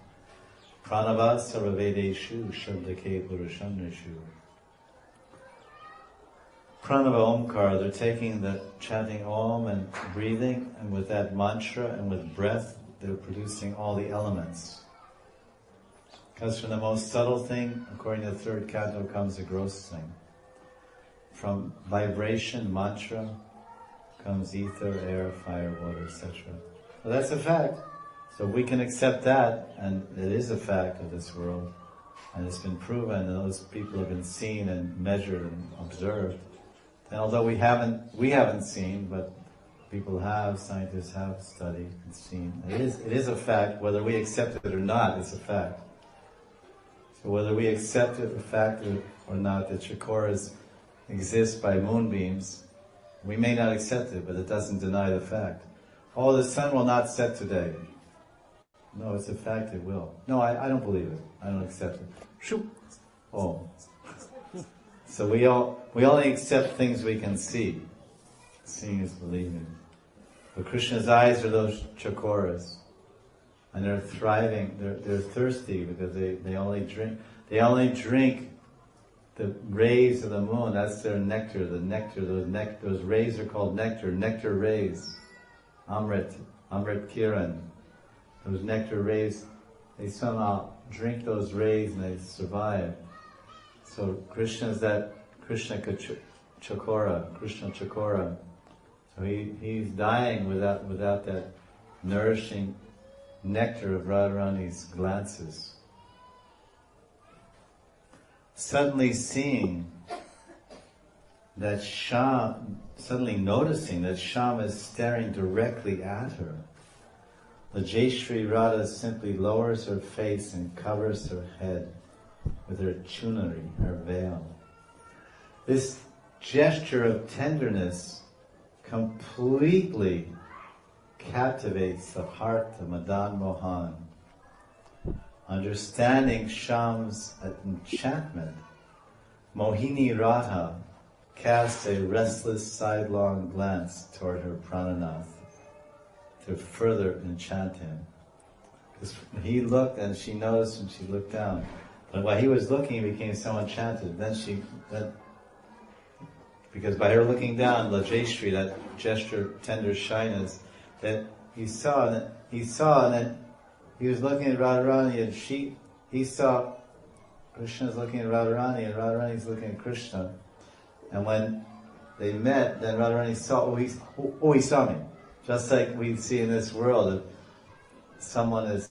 Pranava sarvavedeshu shabdake purushamneshu. Pranava Omkar, they're taking the chanting Om and breathing, and with that mantra and with breath, they're producing all the elements. Because from the most subtle thing, according to the third canto, comes the gross thing. From vibration, mantra, comes ether, air, fire, water, etc. Well, that's a fact. So we can accept that, and it is a fact of this world, and it's been proven, and those people have been seen and measured and observed. And although we haven't seen, but People have, scientists have studied and seen. It is a fact, whether we accept it or not, it's a fact. So whether we accept it, the fact or not, that chakoras exist by moonbeams, we may not accept it, but it doesn't deny the fact. Oh, the sun will not set today. No, it's a fact, it will. No, I don't believe it. I don't accept it. Shoop. Oh. So we only accept things we can see. Seeing is believing. But Krishna's eyes are those chakoras. And they're thriving, they're thirsty because they only drink the rays of the moon. That's their nectar. The nectar, those rays are called nectar rays. Amrit Kiran. Those nectar rays, they somehow drink those rays and they survive. So Krishna Chakora. So he's dying without that nourishing nectar of Radharani's glances. Suddenly noticing that Shama is staring directly at her, the Jayashri Radha simply lowers her face and covers her head with her chunari, her veil. This gesture of tenderness completely captivates the heart of Madan Mohan. Understanding Sham's enchantment, Mohini Radha casts a restless sidelong glance toward her prananath to further enchant him. Because he looked and she noticed and she looked down. But while he was looking, he became so enchanted. Because by her looking down, Lajeshri, that gesture, tender shyness, that he saw, and then he was looking at Radharani, and he saw Krishna's looking at Radharani, and Radharani's looking at Krishna. And when they met, then Radharani saw, he saw me. Just like we see in this world, if someone is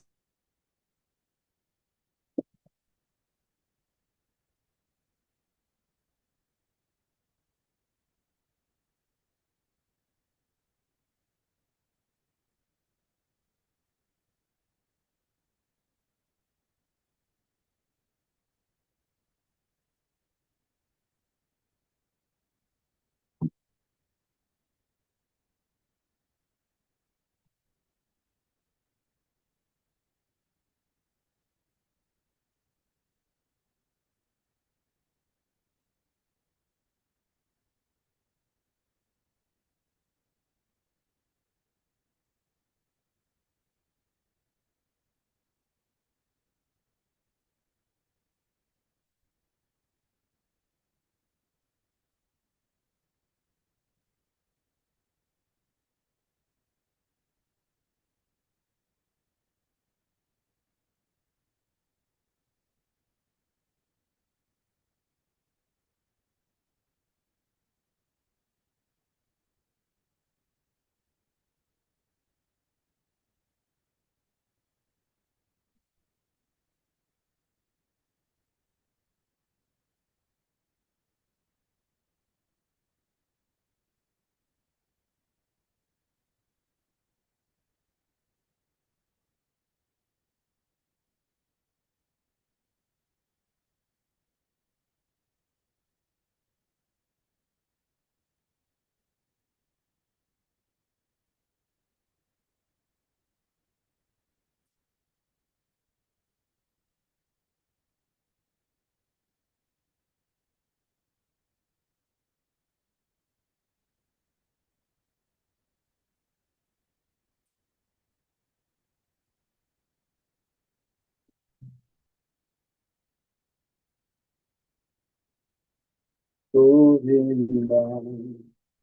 Govinda,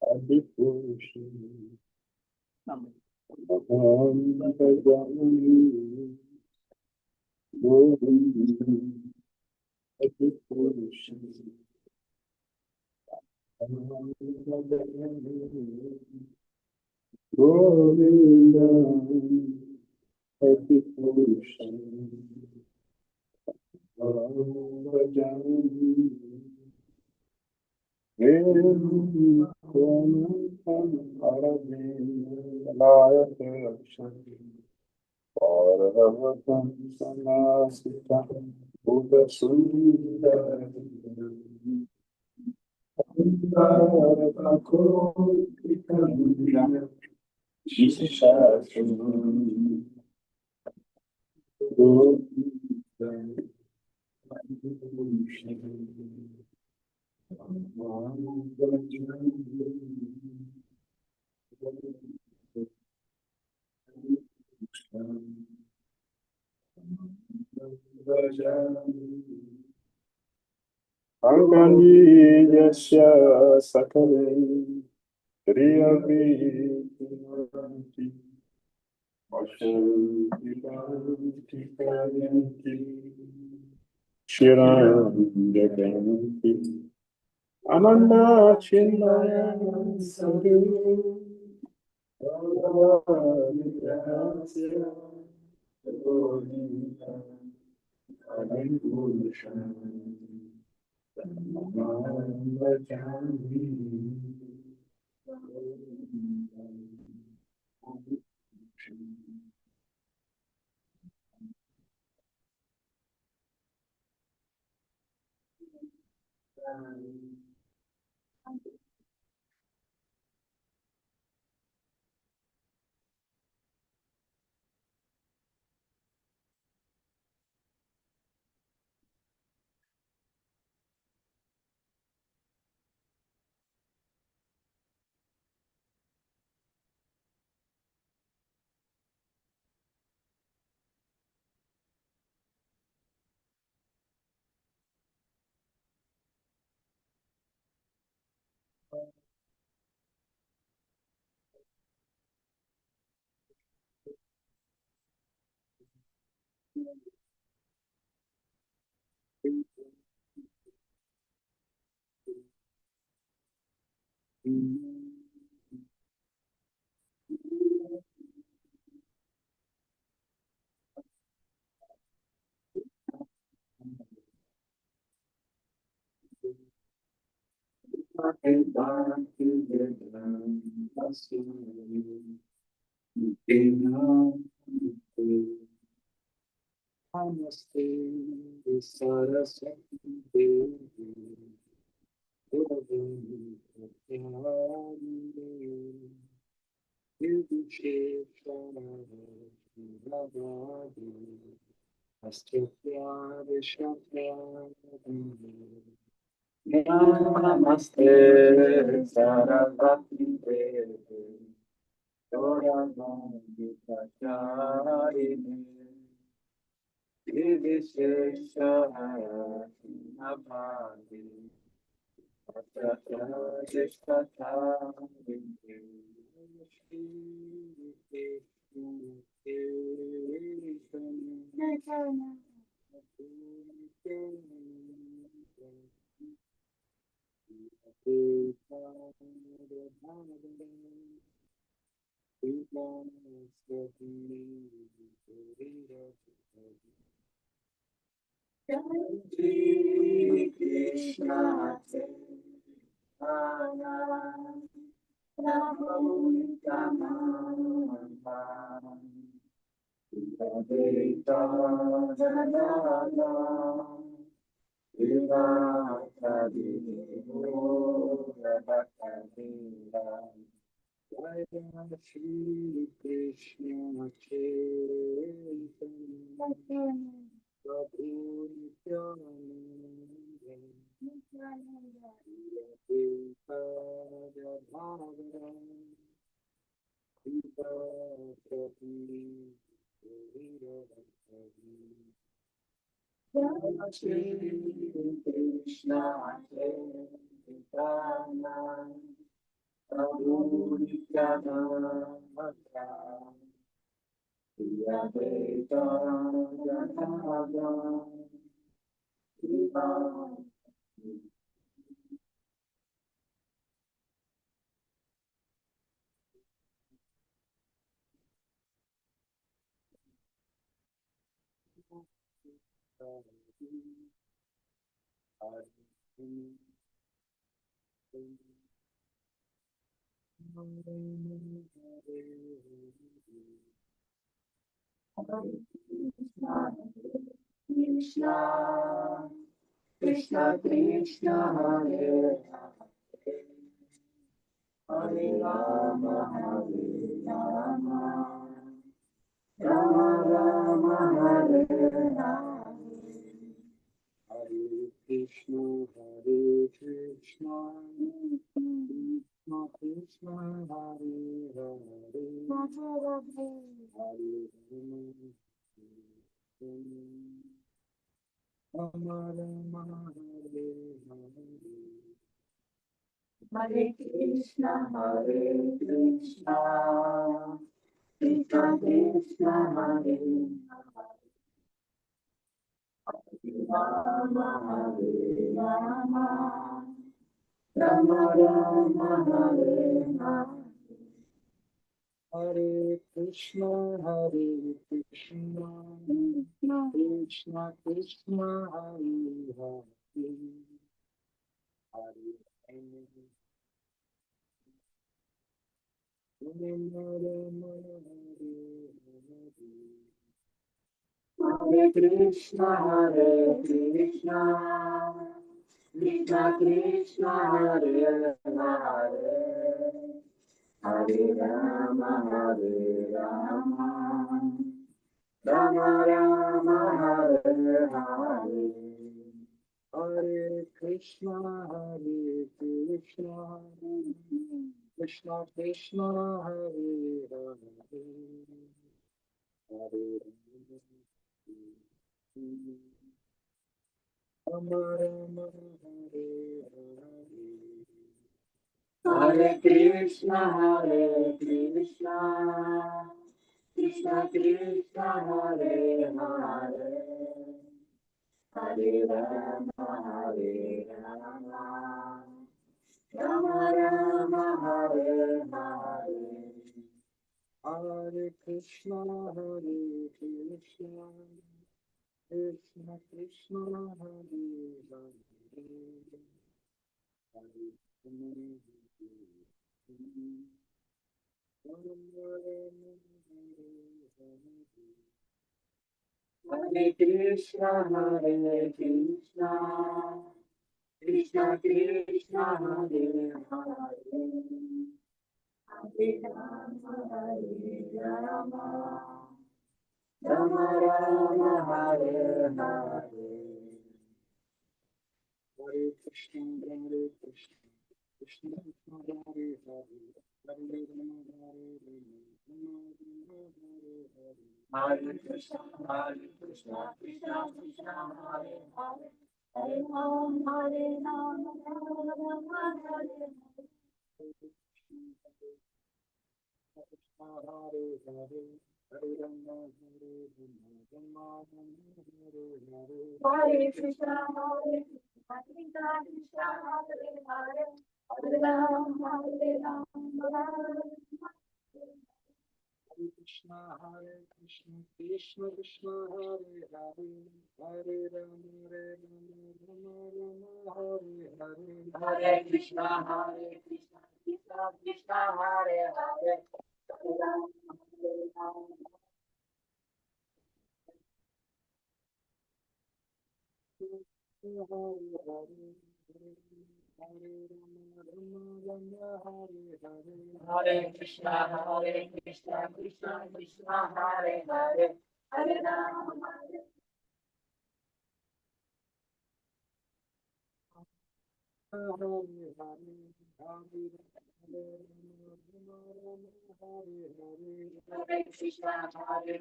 Adipurushi, Bhagavani, Govinda, Adipurushi, Govinda, Adipurushi, Bhagavani, Govinda, Anganiyasya sakale Riyaviti Ashanti Kayanti Shirandakanti Ananda Chinmaya Sadhu Namaste, Saraswati Devi, Gurave Nityanande, Nirvisheshana, Nirvadi, Astyavyade Shatyade. Namaste, Saraswati Devi, Gurave Nityanande, Nirvisheshana, Krishna Shri Krishna Chaitanya Prabhu Nityananda Dhira Damodara Bhakti Dhira Damodara Shri Krishna Chaitanya Prabhu Nityananda Krishna Krishna Krishna Hare Hare Rama Hare Rama Rama Rama Hare Hare Hare Krishna Krishna Krishna Hare Hare Hare Rama Rama Hare Hare Hare Krishna Krishna Krishna Hare Rama Hare Rama Rama Rama Hare Hare Hare Krishna Krishna Krishna Hare Hare Hare Hare Krishna Krishna Krishna Hare Hare Hare Rama Rama Rama Hare Hare Hare Krishna Krishna Krishna Hare Hare Hare Rama Rama Hare Hare Hare Krishna Krishna Krishna Hare Hare Hare Rama Rama Rama Hare Hare Hare Krishna Krishna Krishna Hare Hare Hare Krishna Krishna Krishna Hare Hare Hare Rama Rama Rama Hare Hare Hare Krishna Krishna Krishna Hare Hare Hare Rama Hare Krishna Krishna Krishna Hare Hare Hare Rama Rama Hare Hare Hare Hare Hare Rama Rama Hare Hare Hare Krishna Krishna Krishna Hare Hare Hare Rama Hare Krishna Krishna Krishna Hare Hare Hare Rama Rama Hare Hare Hare Krishna Krishna Krishna Hare Hare Hare Rama Hare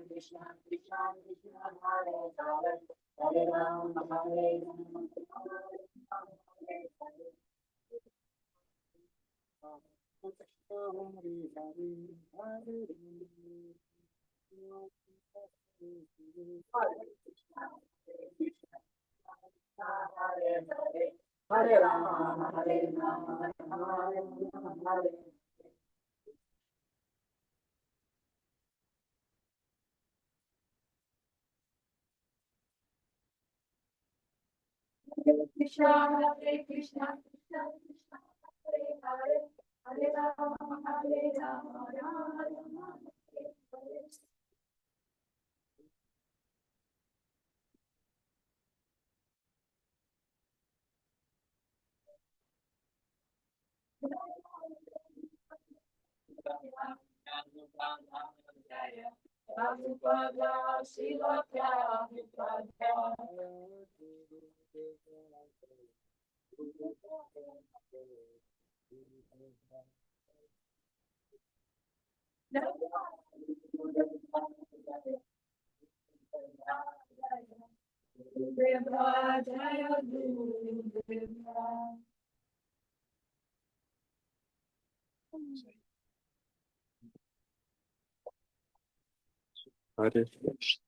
Krishna Krishna Krishna Hare Hare Hare Rama Hare Krishna Krishna Krishna Hare Hare Hare Rama Hare Hare Rama Hare Rama Krishna Krishna Krishna Hare Hare Hare Rama Hare Hare Krishna.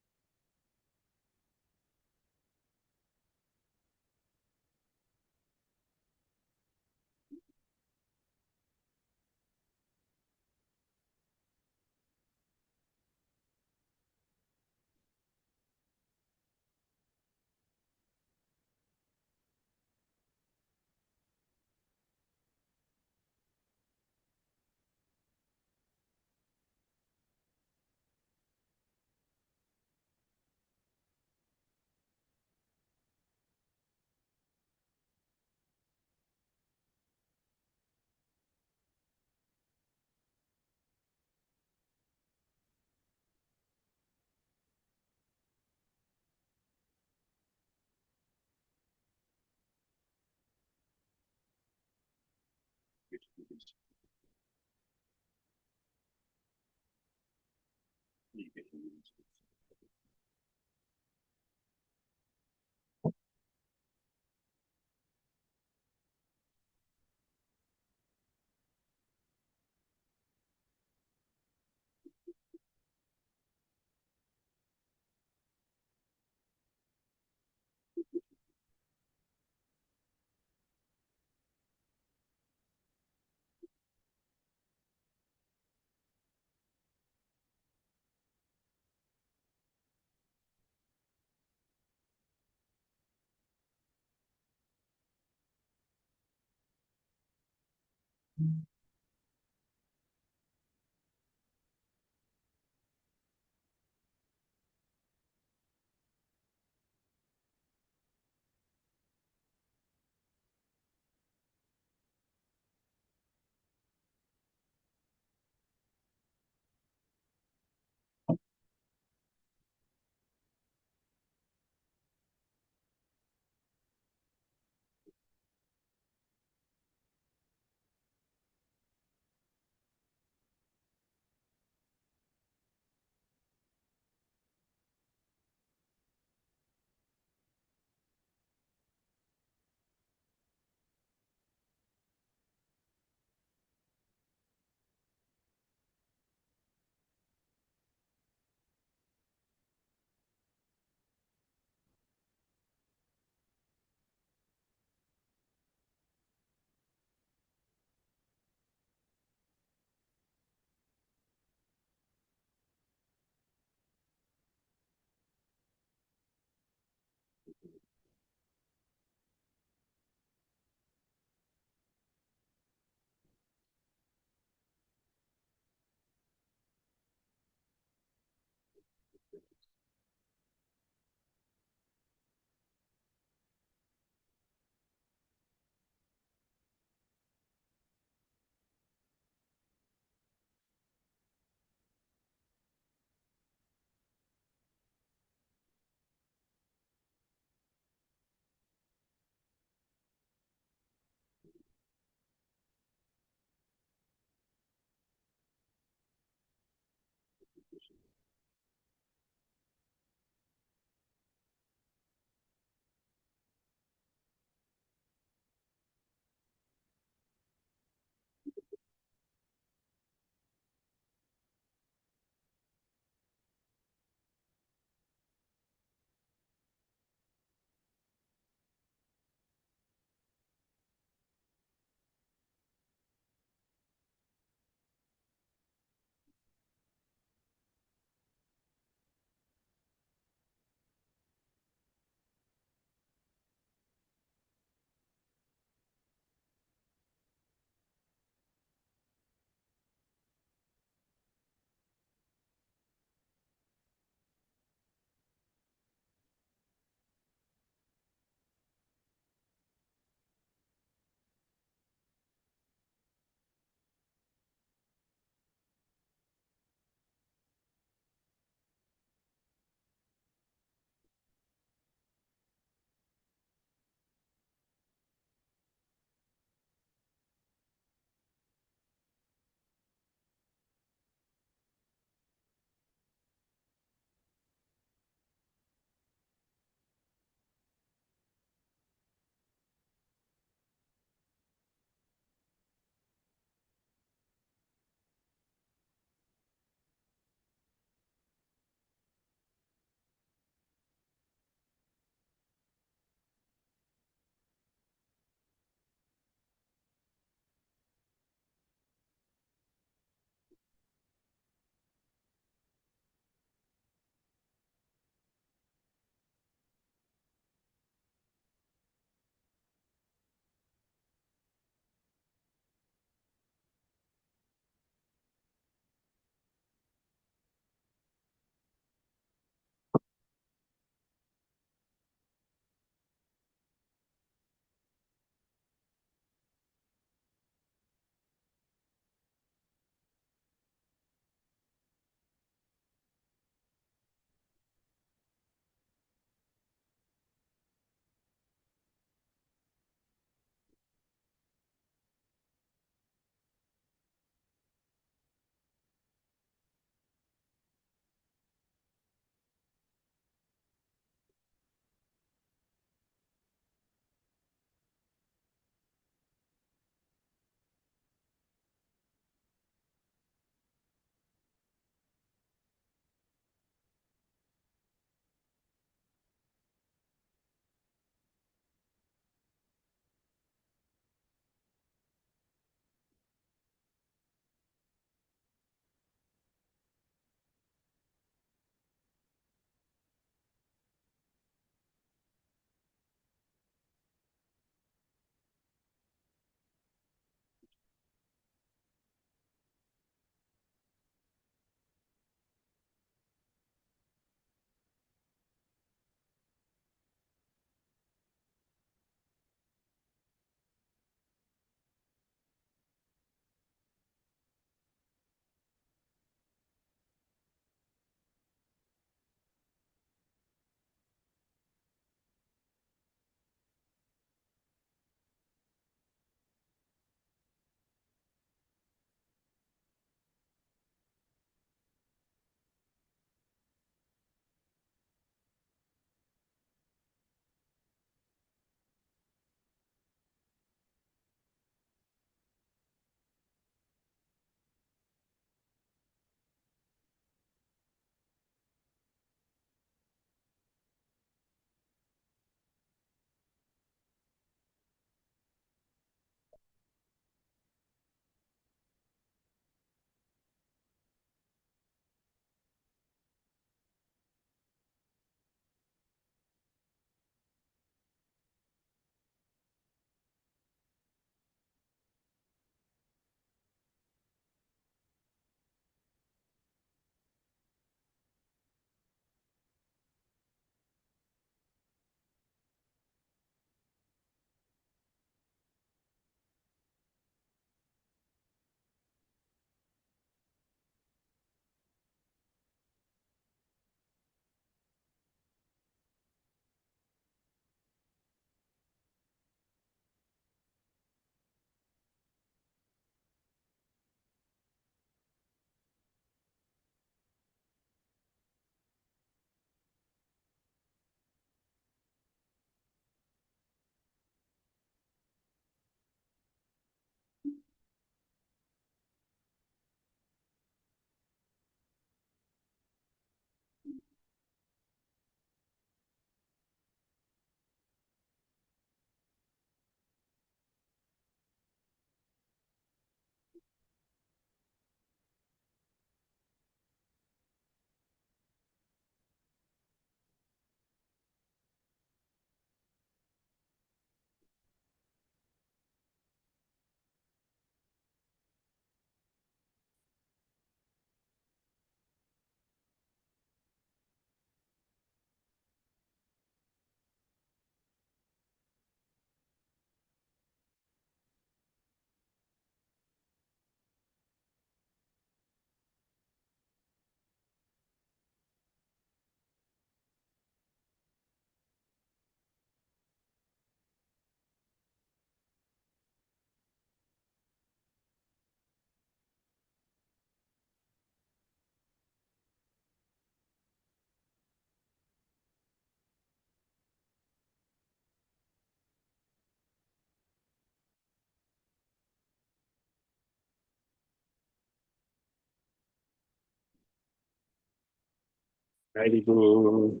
Very good.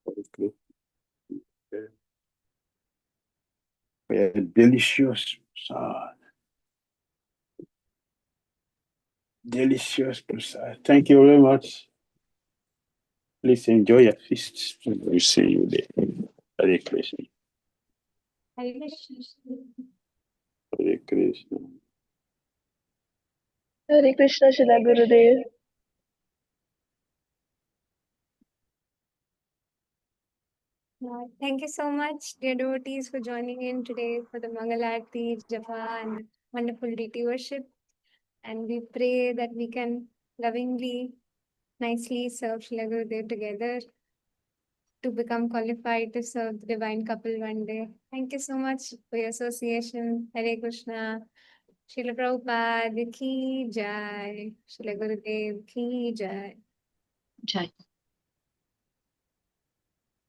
Very good. Yeah, delicious prasad. Delicious prasad. Thank you very much. Please enjoy your feast. We'll see you there. Hare Krishna. Hare Krishna. Hare Krishna. Hare Krishna, Shila Gurudev. Thank you so much, dear devotees, for joining in today for the Mangalarti, Japa, and wonderful deity worship. And we pray that we can lovingly, nicely serve Srila Gurudev together to become qualified to serve the divine couple one day. Thank you so much for your association. Hare Krishna. Srila Prabhupada ki jai. Srila Gurudev ki jai. Jai.